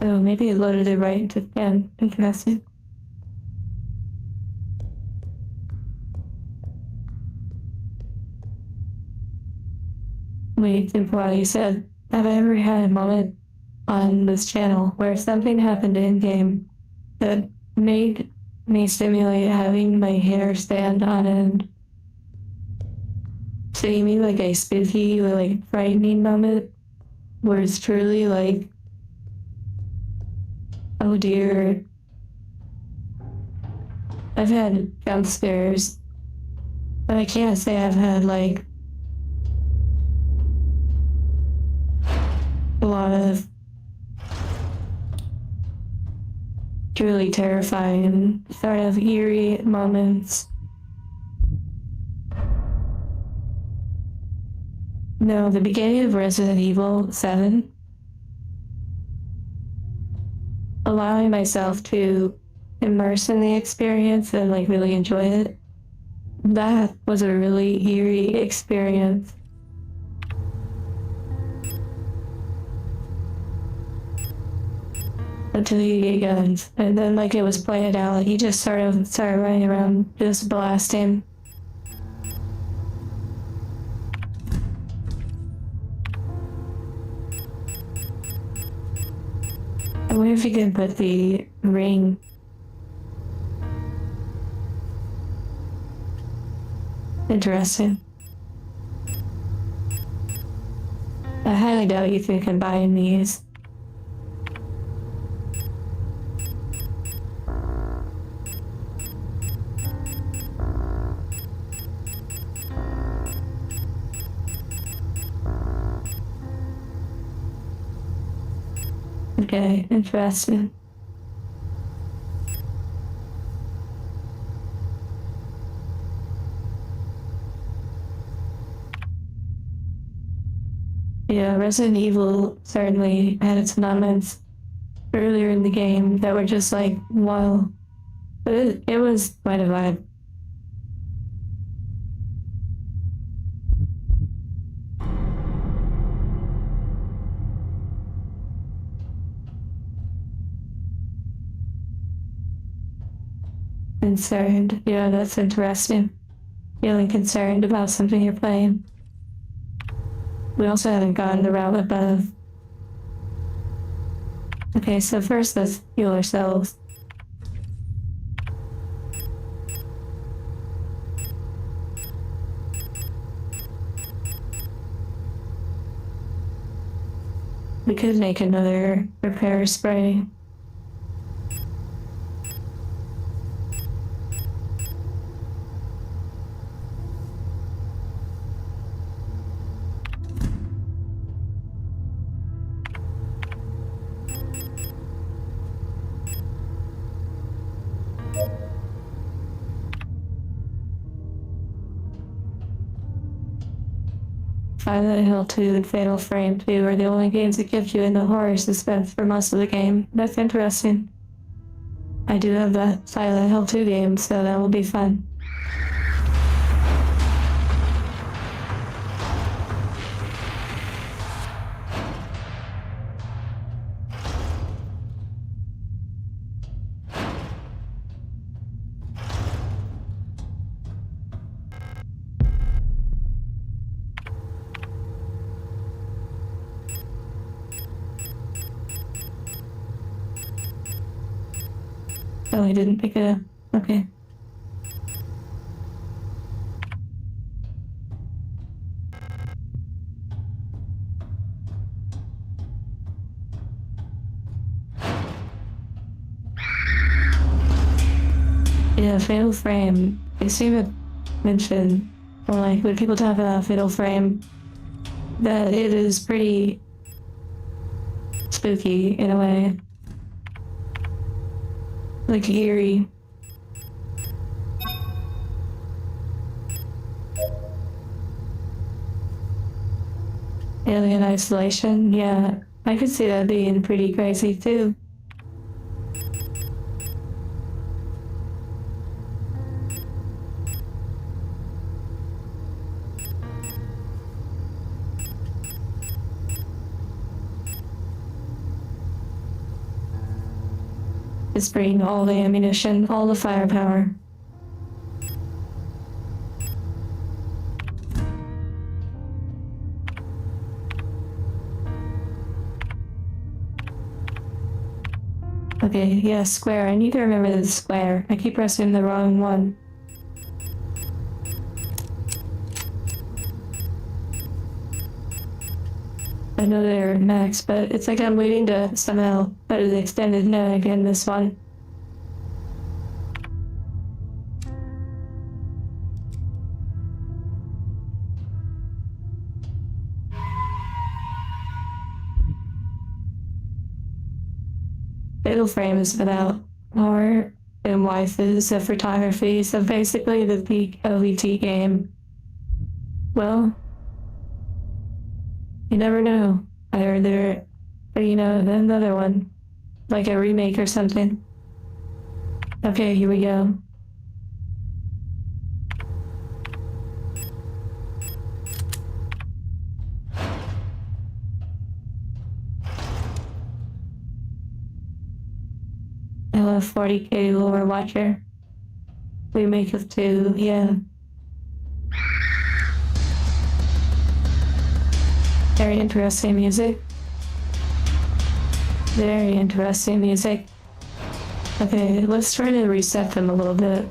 Oh, maybe it loaded it right into the end. Interesting. Wait, before you said, have I ever had a moment on this channel where something happened in game that made me simulate having my hair stand on end? So you mean like a spooky or like frightening moment where it's truly like, oh dear, I've had jump scares, but I can't say I've had like a lot of truly terrifying, sort of eerie moments. No, the beginning of Resident Evil 7, allowing myself to immerse in the experience and like really enjoy it, that was a really eerie experience. Until you get guns. And then like it was played out, like you just sort of started running around just blasting. I wonder if you can put the ring. Interesting. I highly doubt you can combine these. Okay, interesting. Yeah, Resident Evil certainly had its moments earlier in the game that were just like, wow. But it was quite a vibe. Concerned. Yeah, that's interesting. Feeling concerned about something you're playing. We also haven't gotten the route above. Okay, so first let's heal ourselves. We could make another repair spray. Silent Hill 2 and Fatal Frame 2 are the only games that kept you in the horror suspense for most of the game. That's interesting. I do have that Silent Hill 2 game, so that will be fun. Oh, I didn't pick it up. Okay. Yeah, Fatal Frame. They seem to mention, or like when people talk about Fatal Frame, that it is pretty spooky in a way. Like eerie. Alien isolation, yeah. I could see that being pretty crazy too. Just bring all the ammunition, all the firepower. Okay, yeah, square. I need to remember the square. I keep pressing the wrong one. I know they're max, but it's like I'm waiting to somehow put the extended mag in this one. Fatal Frame is about art and waifus of photography, so basically the peak OVT game. Well, you never know. I heard there, but another one, like a remake or something. Okay, here we go. I love 40k lore watcher. Remake of 2, yeah. Very interesting music. Very interesting music. Okay, let's try to reset them a little bit.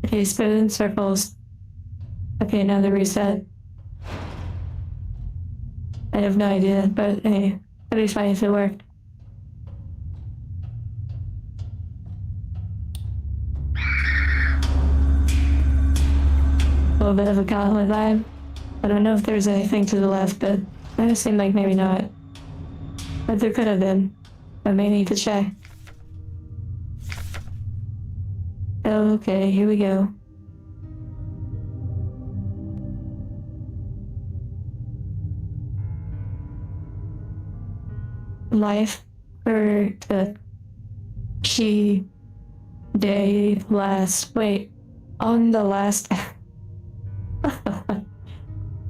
Okay, spin in circles. Okay, now the reset. I have no idea, but hey, at least fine if it worked. A little bit of a gauntlet vibe. I don't know if there's anything to the left, but it seemed like maybe not. But there could have been. I may need to check. Okay, here we go. Life for the key day last. Wait, on the last. I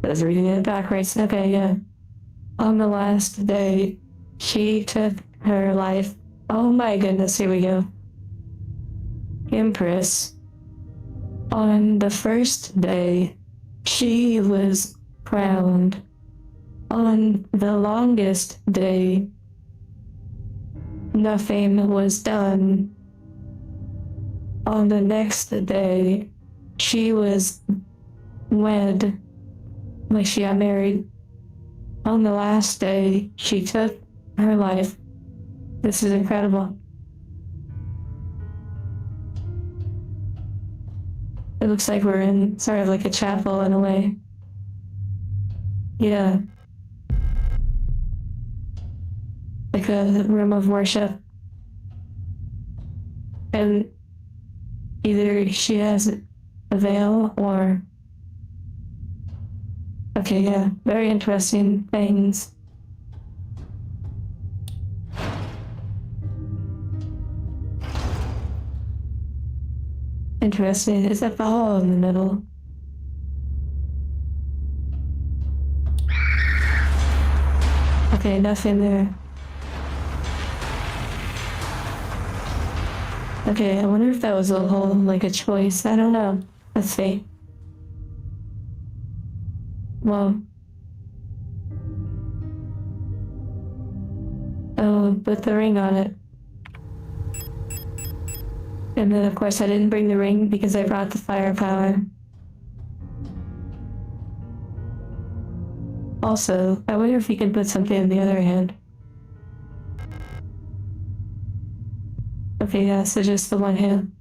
was reading it backwards. Okay, yeah. On the last day, she took her life. Oh my goodness, here we go. Empress. On the first day, she was crowned. On the longest day, nothing was done. On the next day, she was wed, like she got married. On the last day, she took her life. This is incredible. It looks like we're in sort of like a chapel in a way. Yeah. Like a room of worship. And either she has a veil or... Okay, yeah, very interesting things. Interesting. Is that ball in the middle? Okay, nothing there. Okay, I wonder if that was a whole, like a choice. I don't know. Let's see. Well. Oh, put the ring on it. And then, of course, I didn't bring the ring because I brought the firepower. Also, I wonder if you can put something in the other hand. Okay, yeah, so just the one hand.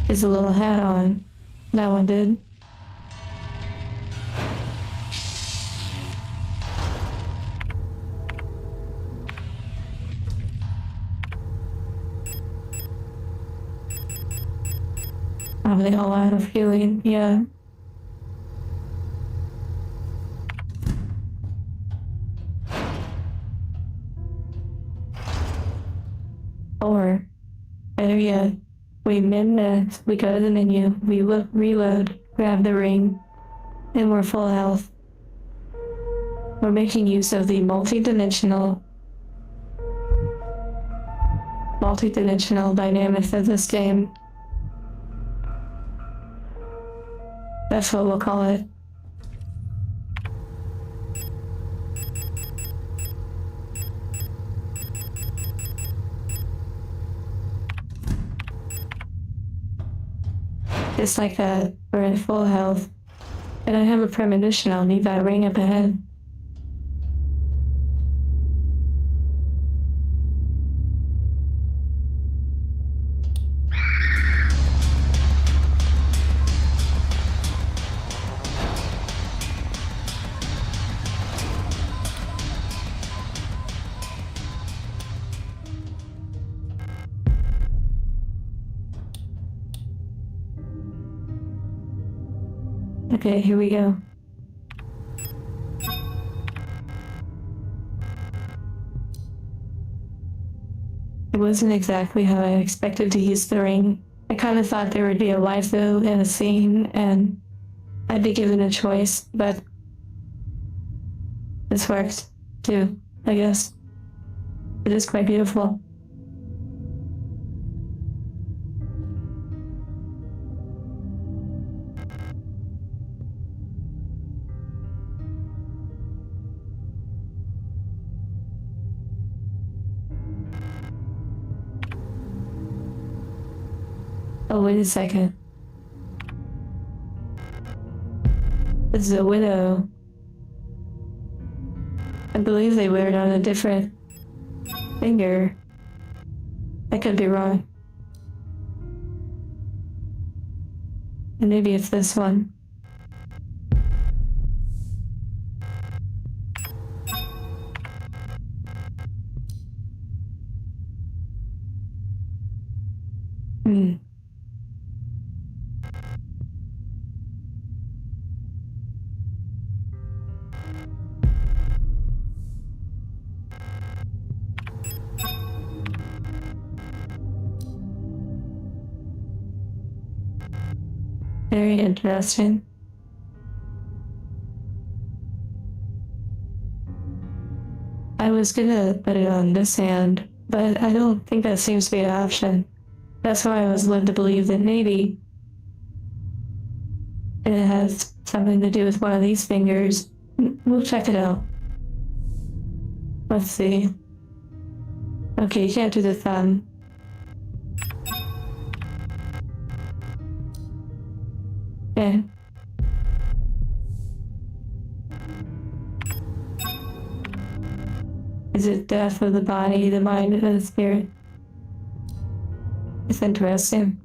his little hat on. That one did. Probably all out of healing, yeah. Or, better yet, we min-max, we go to the menu, we reload, grab the ring, and we're full health. We're making use of the multi-dimensional dynamics of this game. That's what we'll call it. Just like that, we're in full health. And I have a premonition I'll need that ring up ahead. Okay, here we go. It wasn't exactly how I expected to use the ring. I kind of thought there would be a waifu in a scene and I'd be given a choice, but this worked too, I guess. It is quite beautiful. Oh, wait a second. It's a widow. I believe they wear it on a different finger. I could be wrong. And maybe it's this one. Very interesting. I was gonna put it on this hand, but I don't think that seems to be an option. That's why I was led to believe that maybe it has something to do with one of these fingers. We'll check it out. Let's see. Okay, you can't do the thumb. Okay. Is it death of the body, the mind, and the spirit? It's interesting.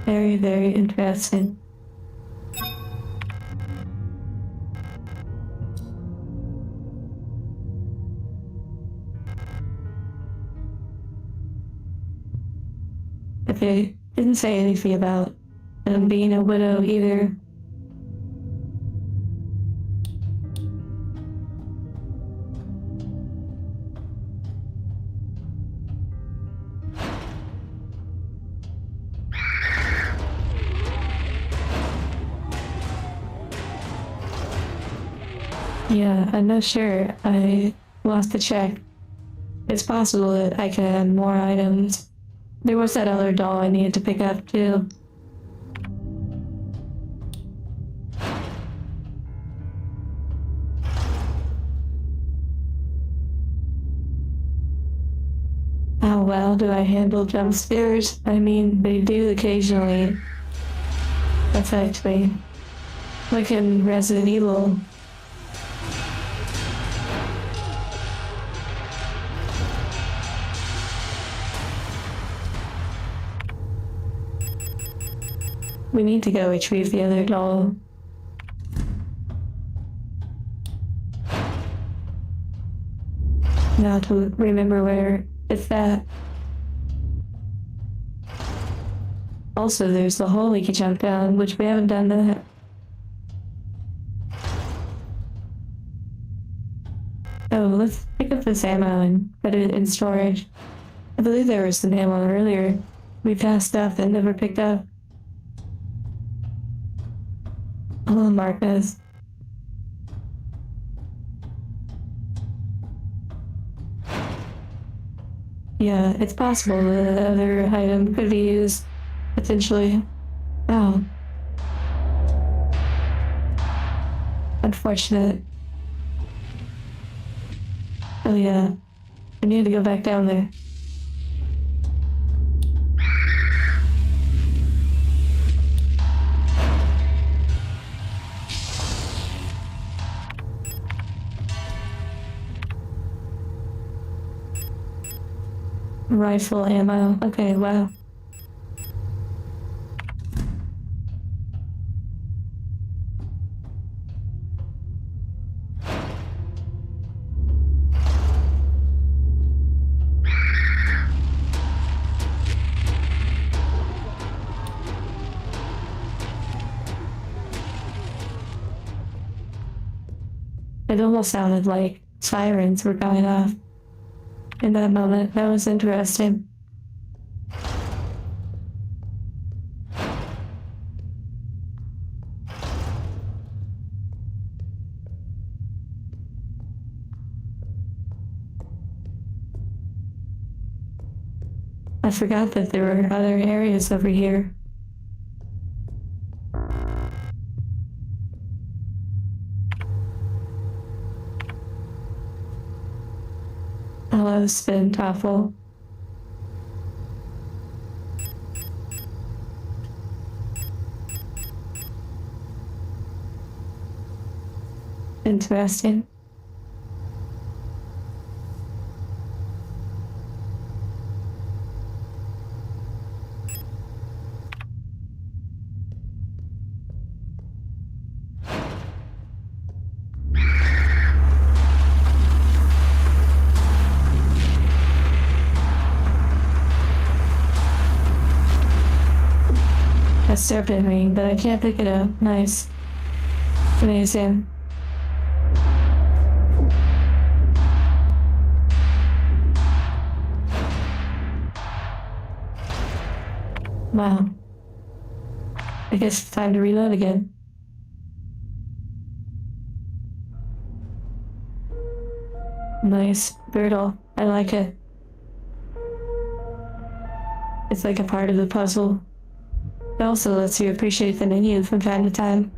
Very, very interesting. But they didn't say anything about them being a widow either. Yeah, I'm not sure. I will have to check. It's possible that I could add more items. There was that other doll I needed to pick up too. How well do I handle jump scares? I mean, they do occasionally affect me. Like in Resident Evil. We need to go retrieve the other doll. Now to remember where it's at. Also, there's the hole we can jump down, which we haven't done that. Oh, let's pick up this ammo and put it in storage. I believe there was some ammo earlier. We passed up and never picked up. Hello, Marcus. Yeah, it's possible that the other item could be used, potentially. Oh. Unfortunate. Oh yeah, I need to go back down there. Rifle ammo. Okay, wow. It almost sounded like sirens were going off in that moment. That was interesting. I forgot that there were other areas over here. Hello, spin toffle. Interesting. That's serpent ring, but I can't pick it up. Nice. Amazing. Wow. I guess it's time to reload again. Nice. Girdle. I like it. It's like a part of the puzzle. It also lets you appreciate the menu from time to time.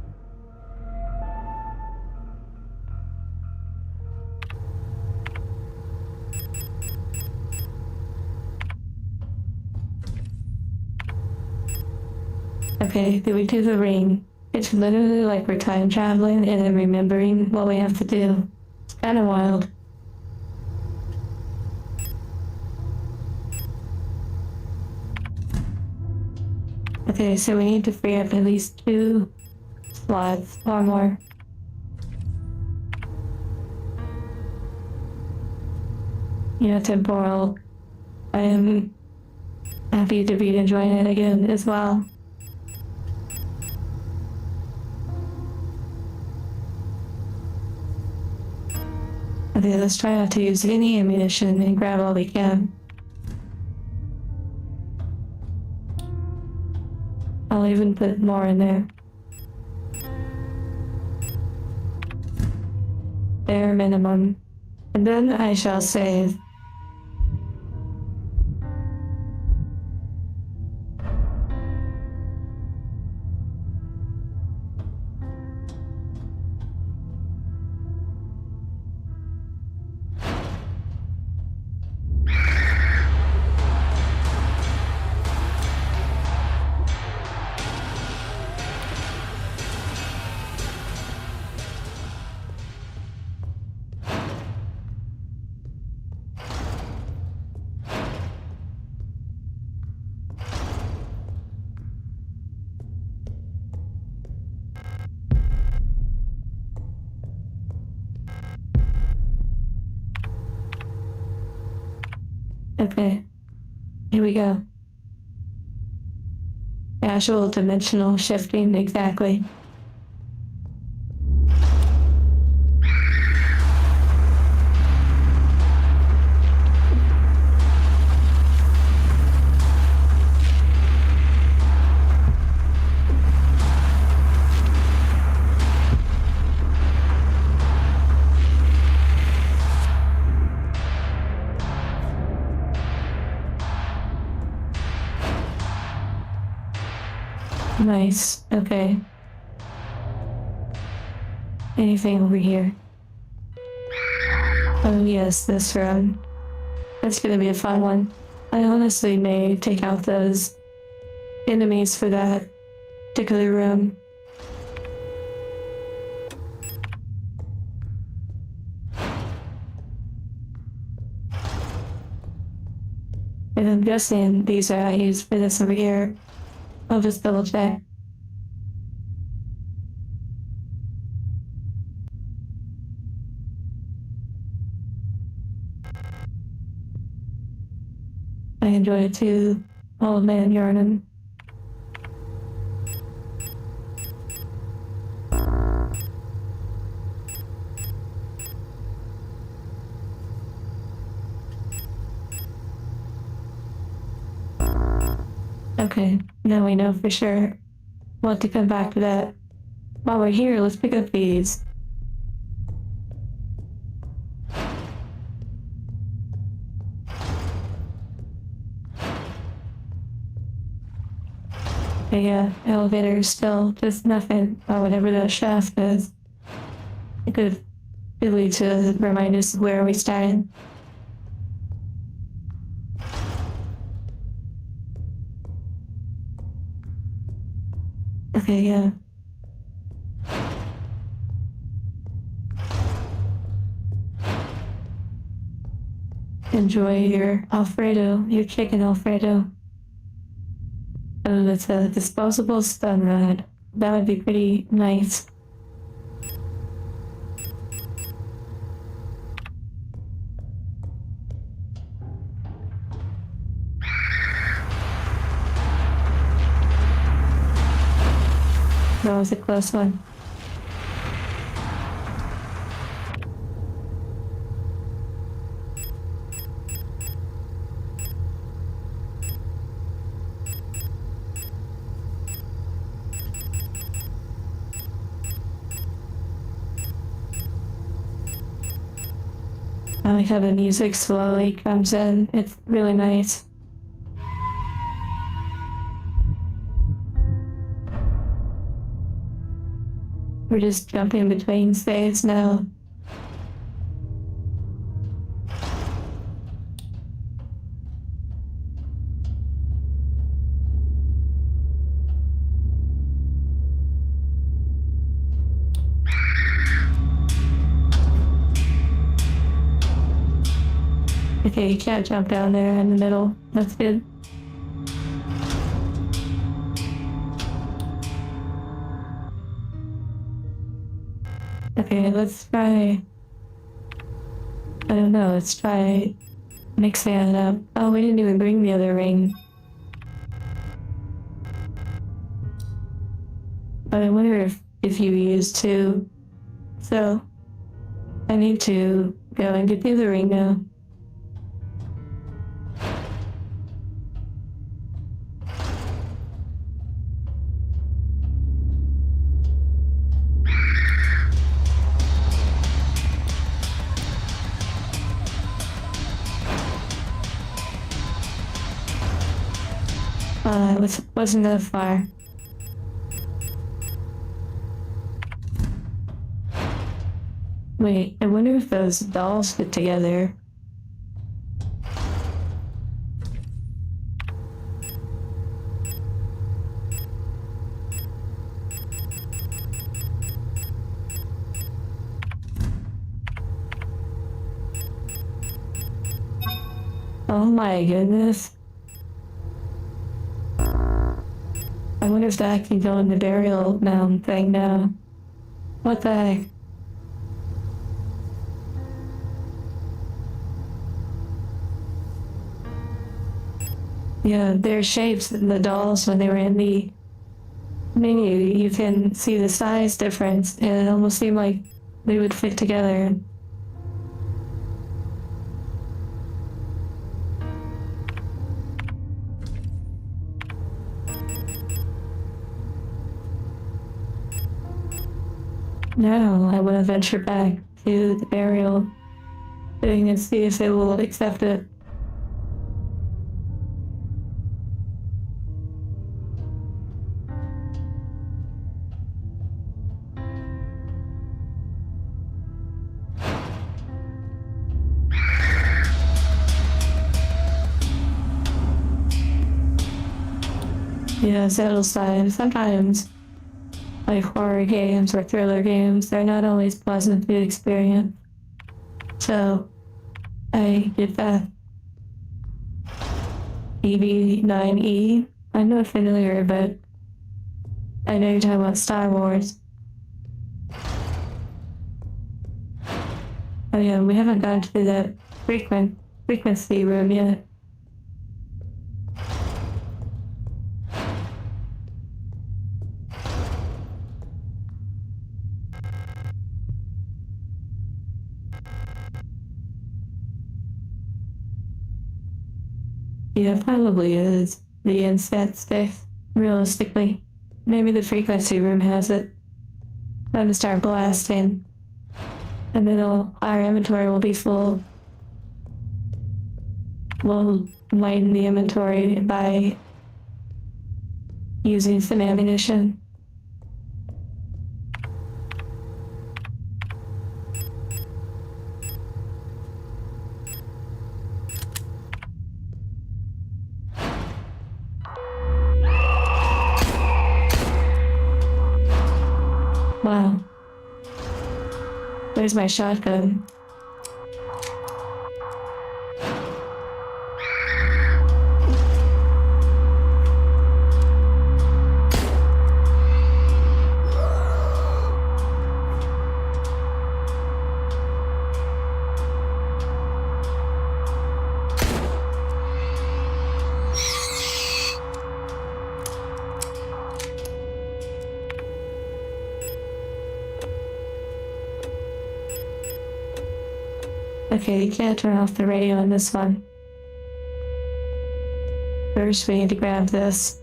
Okay, then we do the ring. It's literally like we're time traveling and then remembering what we have to do. It's kind of wild. Okay, so we need to free up at least 2 slots or more. Yeah, temporal. I am happy to be enjoying it again as well. Okay, let's try not to use any ammunition and grab all we can. I'll even put more in there. bare minimum, and then I shall save. Okay, here we go. Actual dimensional shifting, exactly. Nice, okay. Anything over here? Oh yes, this room. That's gonna be a fun one. I honestly may take out those enemies for that particular room. And I'm guessing these are used for this over here. I'll just double check. I enjoy it too. Old man yarning. Okay, now we know for sure. Want to come back to that. While we're here, let's pick up these. The elevator is still just nothing, or whatever the shaft is. It could really to remind us where we started. Okay, yeah. Enjoy your Alfredo, your chicken Alfredo. Oh, that's a disposable stun rod. That would be pretty nice. That was a close one. I like how the music slowly comes in. It's really nice. We're just jumping between saves now. Okay, you can't jump down there in the middle. That's good. Okay, let's try. I don't know, let's try mixing it up. Oh, we didn't even bring the other ring. But I wonder if you use two. So, I need to go and get the other ring now. Wasn't that far. Wait, I wonder if those dolls fit together. Oh my goodness. I wonder if that can go in the burial mound thing now. What the heck? Yeah, their shapes, the dolls, when they were in the menu, you can see the size difference, and it almost seemed like they would fit together. Now I want to venture back to the burial thing and see if it will accept it. Yeah, settle sign. Sometimes, like horror games or thriller games, they're not always pleasant to experience. So, I get that. EV9E. I'm not familiar, but I know you're talking about Star Wars. Oh yeah, we haven't gone to that frequency room yet. Yeah, probably is the inset stick, realistically. Maybe the frequency room has it. Time to start blasting. And then our inventory will be full. We'll lighten the inventory by using some ammunition. Wow. Where's my shotgun? Okay, you can't turn off the radio on this one. First, we need to grab this.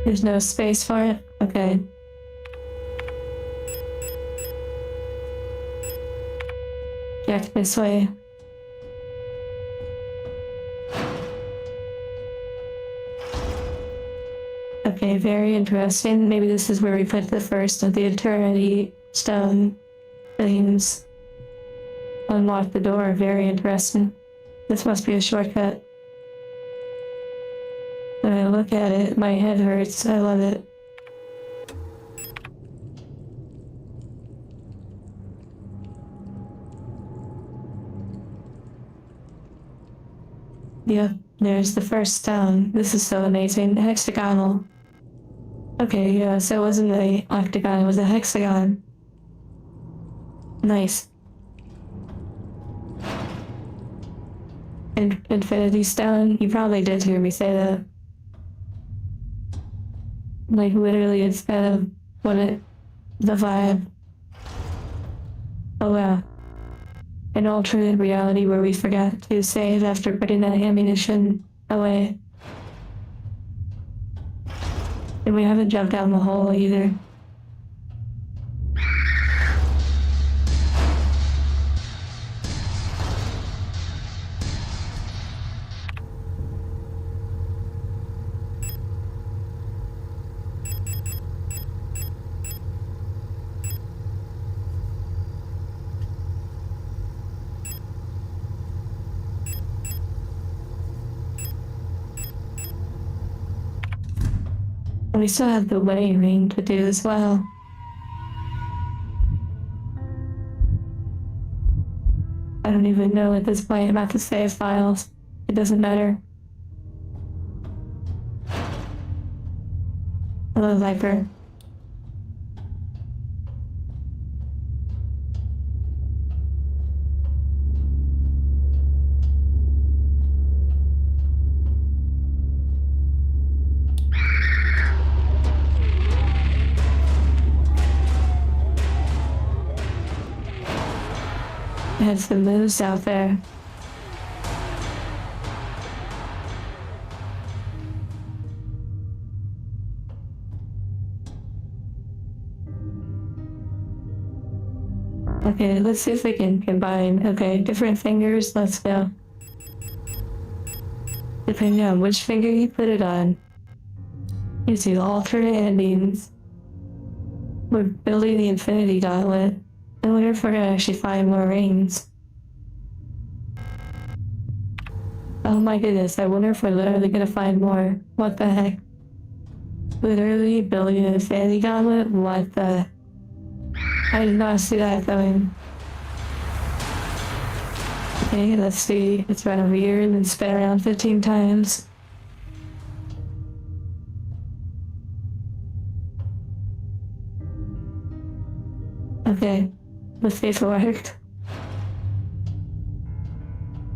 There's no space for it? Okay. Jack this way. Okay, very interesting. Maybe this is where we put the first of the Eternity Stone things. Unlock the door, very interesting. This must be a shortcut. When I look at it, my head hurts. I love it. Yep, there's the first stone. This is so amazing. Hexagonal. Okay, yeah, so it wasn't an octagon, it was a hexagon. Nice. Infinity Stone? You probably did hear me say that. Like, literally, it's kind of the vibe. Oh wow. An alternate reality where we forgot to save after putting that ammunition away. And we haven't jumped down the hole either. We still have the wedding ring to do as well. I don't even know at this point about the save files. It doesn't matter. Hello, Viper. I have some moves out there. Okay, let's see if we can combine. Okay, different fingers, let's go. Depending on which finger you put it on, you see alternate endings. We're building the Infinity Gauntlet. I wonder if we're gonna actually find more rings. Oh my goodness, I wonder if we're literally gonna find more. What the heck? Literally building an Infinity Gauntlet? What the? I did not see that coming. Okay, let's see. Let's run over here and then spin around 15 times. Okay, let's see if it worked.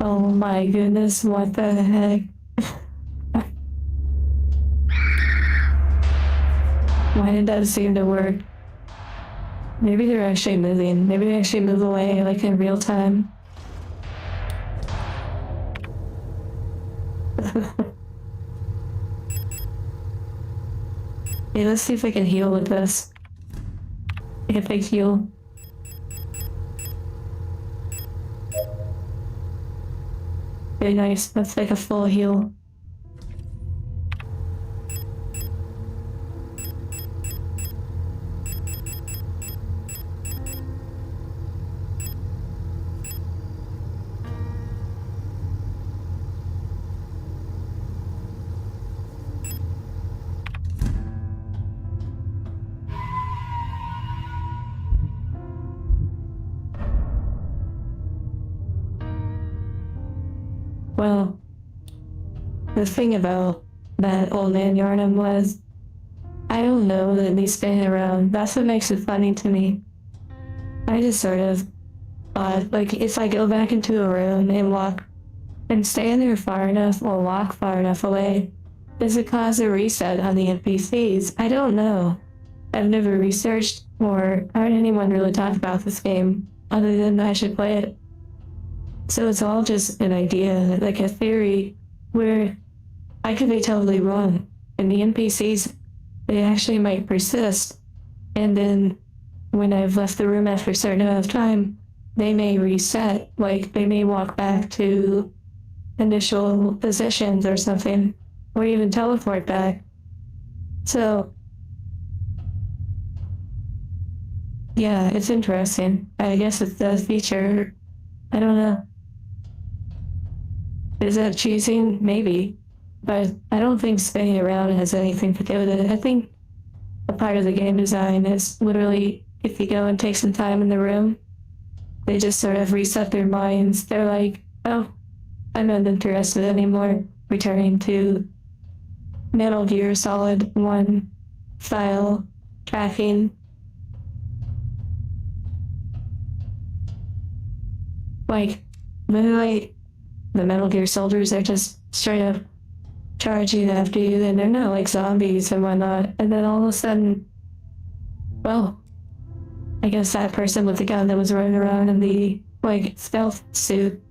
Oh my goodness, what the heck? Why did that seem to work? Maybe they're actually moving. Maybe they actually move away, like in real time. Okay, let's see if I can heal with this. If I heal. Very nice. That's like a full heal. Well, the thing about that old man Yarnum was, I don't know that he's staying around. That's what makes it funny to me. I just sort of thought, like, if I go back into a room and walk and stay in there far enough or walk far enough away, does it cause a reset on the NPCs? I don't know. I've never researched or heard anyone really talk about this game other than I should play it. So it's all just an idea, like a theory, where I could be totally wrong. And the NPCs, they actually might persist. And then when I've left the room after a certain amount of time, they may reset, like they may walk back to initial positions or something, or even teleport back. So, yeah, it's interesting. I guess it's the feature. I don't know. Is that cheating? Maybe. But I don't think spinning around has anything to do with it. I think a part of the game design is literally if you go and take some time in the room, they just sort of reset their minds. They're like, oh, I'm not interested anymore. Returning to Metal Gear Solid 1 style tracking. Like, literally, the Metal Gear soldiers are just straight up charging after you, and they're not like zombies and whatnot. And then all of a sudden, well, I guess that person with the gun that was running around in the, like, stealth suit,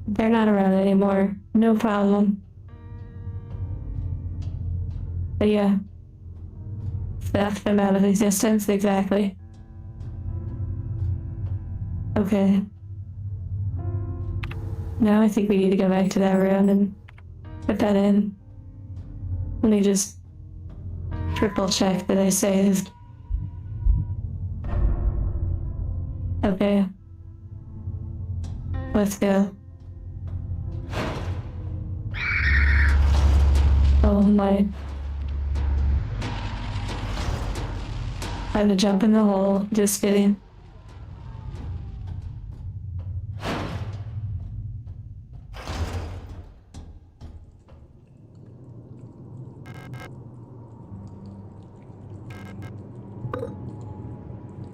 they're not around anymore. No problem. But yeah, snapped them out of existence, exactly. Okay. Now I think we need to go back to that room and put that in. Let me just triple check that I saved. Okay. Let's go. Oh my. Time to jump in the hole. Just kidding.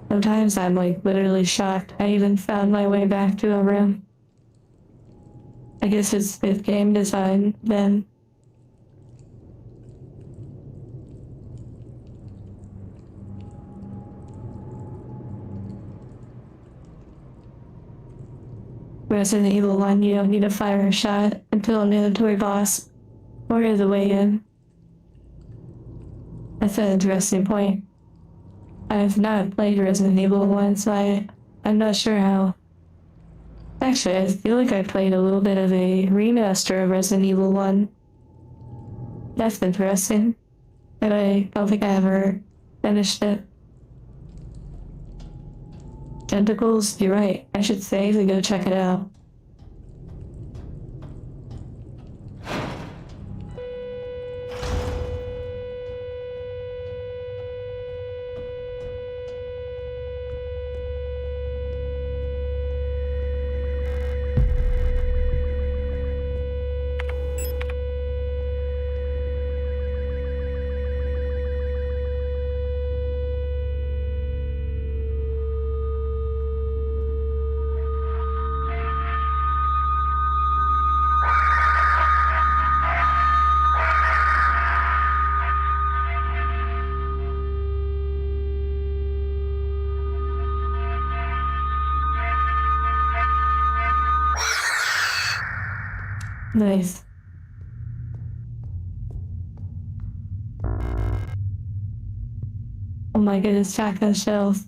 Sometimes I'm like literally shocked I even found my way back to a room. I guess it's game design then. Resident Evil 1, you don't need to fire a shot until a mandatory boss or the way in. That's an interesting point. I've not played Resident Evil 1, so I'm not sure how. Actually, I feel like I played a little bit of a remaster of Resident Evil 1. That's interesting. But I don't think I ever finished it. Tentacles? You're right. I should save and go check it out. Nice. Oh my goodness, shotgun shells.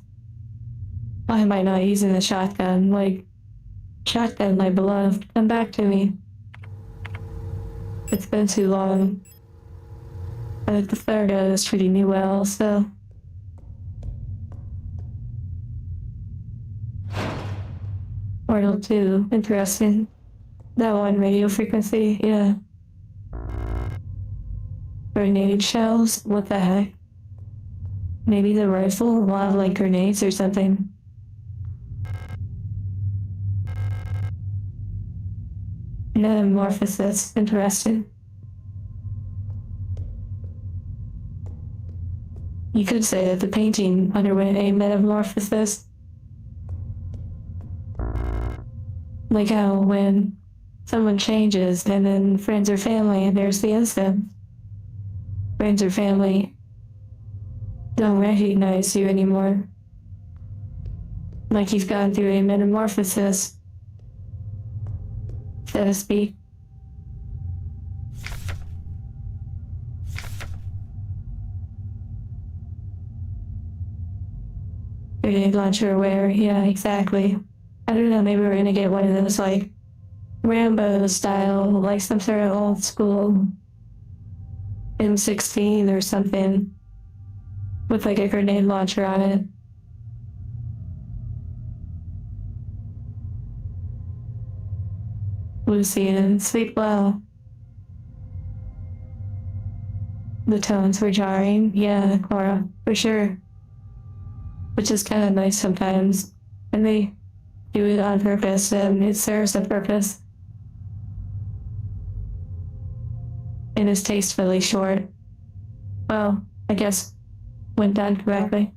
Why am I not using the shotgun? Like, shotgun, my beloved, come back to me. It's been too long. The third is treating me well, so. Portal 2, interesting. That one, radio frequency, yeah. Grenade shells? What the heck? Maybe the rifle will have like grenades or something. Metamorphosis, interesting. You could say that the painting underwent a metamorphosis. Like how when someone changes and then friends or family, there's the instant. Friends or family don't recognize you anymore. Like you've gone through a metamorphosis, so to speak. Grenade launcher aware, yeah, exactly. I don't know, maybe we're gonna get one of those like Rambo style, like some sort of old school M16 or something with like a grenade launcher on it. Lucian, sleep well. The tones were jarring, yeah, Cora, for sure. Which is kind of nice sometimes, and they do it on purpose, and it serves a purpose. It is tastefully short. Well, I guess when done correctly.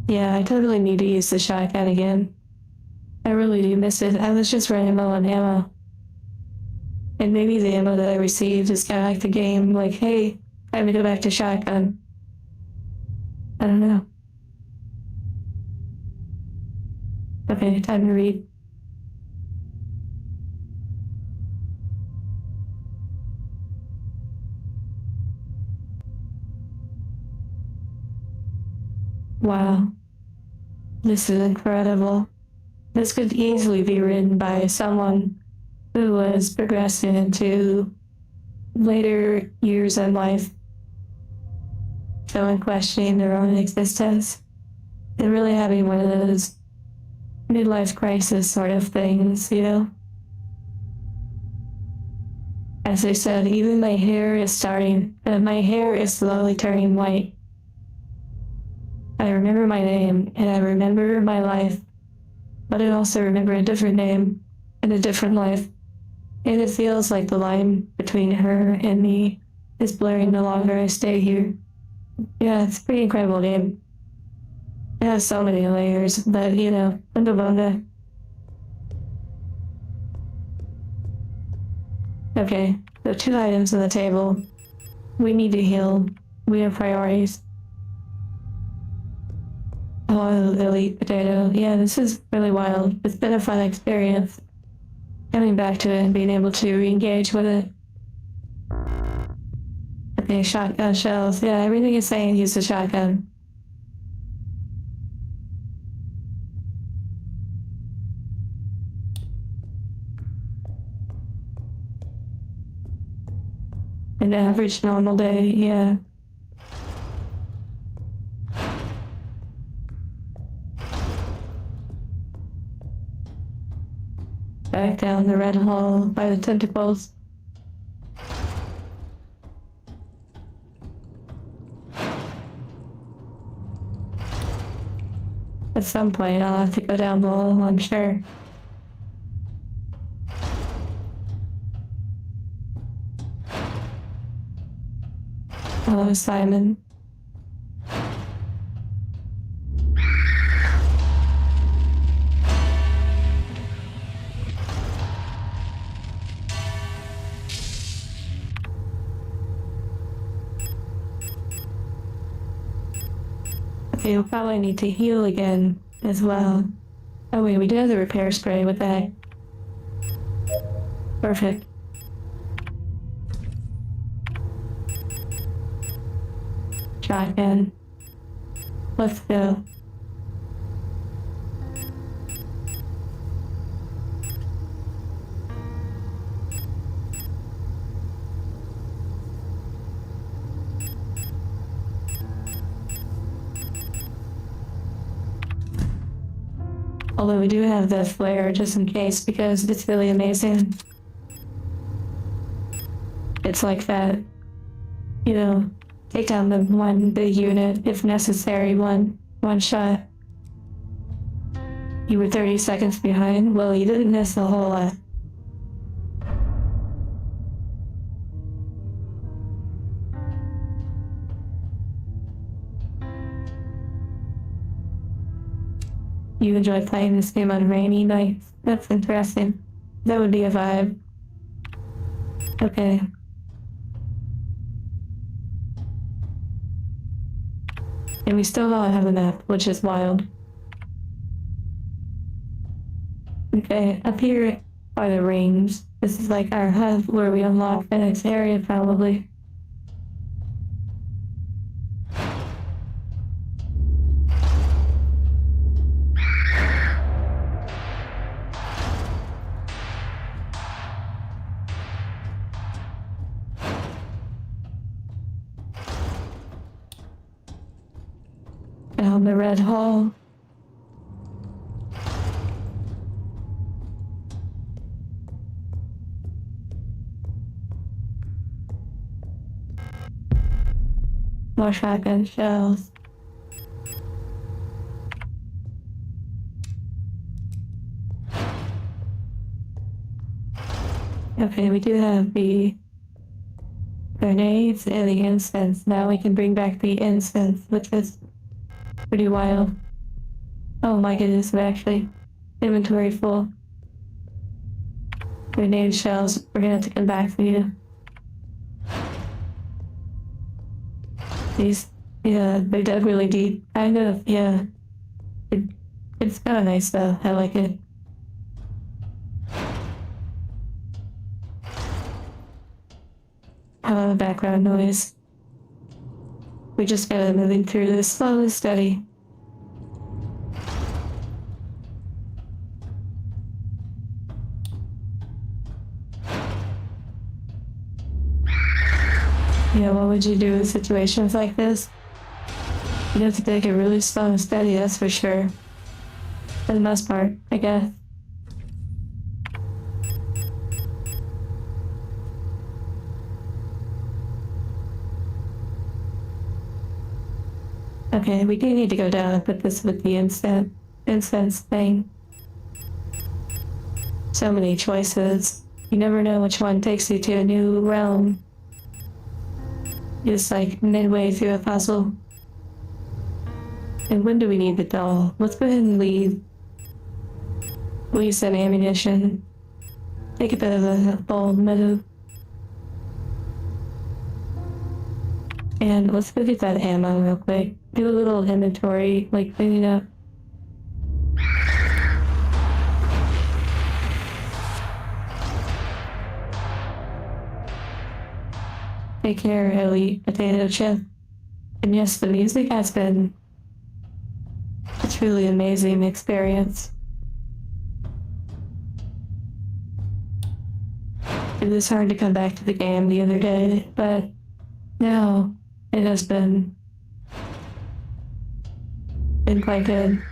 Yeah, I totally need to use the shotgun again. I really do miss it. I was just running low on ammo. And maybe the ammo that I received is kind of like the game, like, hey, time to go back to shotgun. I don't know. Okay, time to read. Wow. This is incredible. This could easily be written by someone who was progressing into later years in life, someone questioning their own existence, and really having one of those midlife crisis sort of things, you know? As I said, even my hair is slowly turning white. I remember my name, and I remember my life, but I also remember a different name and a different life. And it feels like the line between her and me is blurring the longer I stay here. Yeah, it's a pretty incredible game. It has so many layers, but Bunga. Okay, there are 2 items on the table. We need to heal. We have priorities. Oh, elite potato. Yeah, this is really wild. It's been a fun experience. Coming back to it and being able to re-engage with it. Okay, shotgun shells. Yeah, everything is saying use a shotgun. An average normal day, yeah. Back down the red hole by the tentacles. At some point, I'll have to go down below, I'm sure. Hello, Simon. Okay, we'll probably need to heal again as well. Oh wait, we do have the repair spray with that. Perfect. Shotgun. Let's go. Although we do have the flare just in case because it's really amazing. It's like that, take down the one big unit if necessary, one shot. You were 30 seconds behind. Well, you didn't miss a whole lot. You enjoy playing this game on rainy nights? That's interesting. That would be a vibe. Okay. And we still don't have a map, which is wild. Okay, up here are the rings. This is like our hub where we unlock the next area, probably. Down the red hall. More shotgun shells. Okay, we do have the grenades and the incense. Now we can bring back the incense, which is pretty wild. Oh my goodness, we actually inventory full. Grenade shells, we're gonna have to come back for you. These, yeah, they dug really deep. Kind of, yeah. It's kind of nice though, I like it. I love the background noise. We just gotta moving through this slow and steady. Yeah, what would you do in situations like this? You have to take it really slow and steady, that's for sure. For the most part, I guess. Okay, we do need to go down and put this with the incense thing. So many choices. You never know which one takes you to a new realm. Just like midway through a puzzle. And when do we need the doll? Let's go ahead and leave. Leave some ammunition. Take a bit of a bold move. And let's go get that ammo real quick. Do a little inventory, like cleaning up. Take care, Ellie Potato Chip. And yes, the music has been a truly amazing experience. It was hard to come back to the game the other day, but now it has been quite good.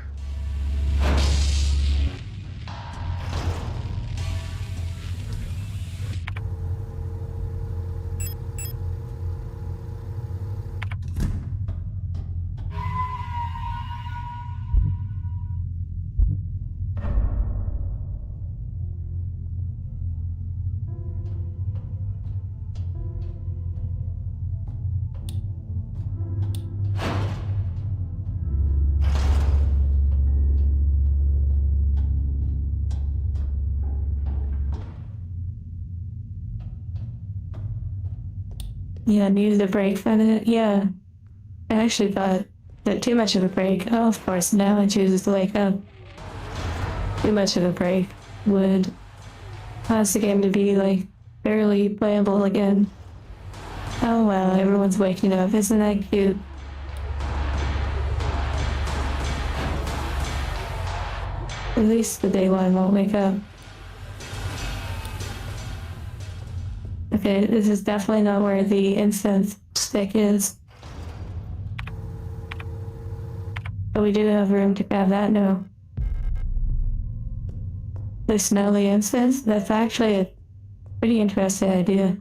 Yeah, needed a break from it. Yeah, I actually thought that too much of a break. Oh, of course, now it chooses to wake up. Too much of a break would cause the game to be like barely playable again. Oh wow, everyone's waking up. Isn't that cute? At least the day one won't wake up. Okay, this is definitely not where the incense stick is. But we do have room to have that now. They smell the incense? That's actually a pretty interesting idea.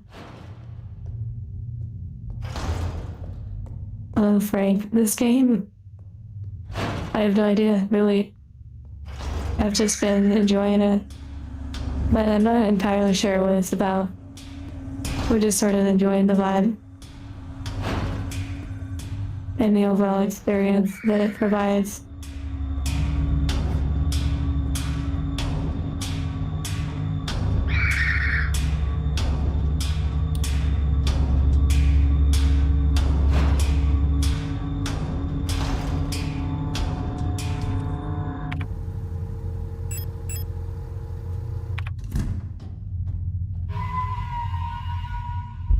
Oh, Frank, this game, I have no idea, really. I've just been enjoying it. But I'm not entirely sure what it's about. We're just sort of enjoying the vibe and the overall experience that it provides.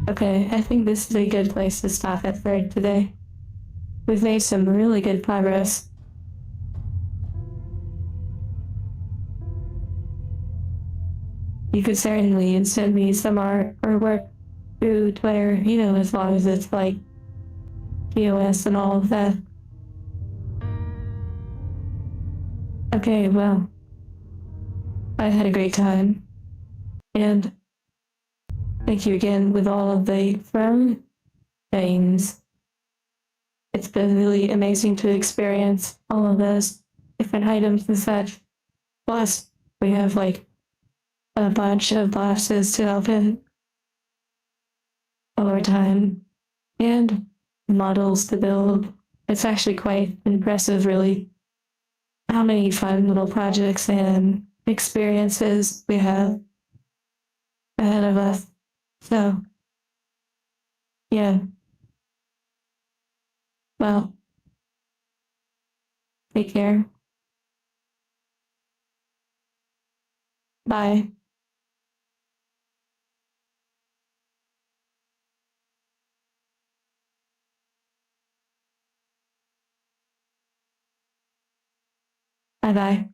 Okay, I think this is a good place to stop at for today. We've made some really good progress. You could certainly send me some art or work through Twitter, as long as it's like POS and all of that. Okay, well, I had a great time. And thank you again with all of the from things. It's been really amazing to experience all of those different items and such. Plus, we have like a bunch of bosses to open over time and models to build. It's actually quite impressive, really, how many fun little projects and experiences we have ahead of us. So, yeah, well, take care. Bye. Bye bye.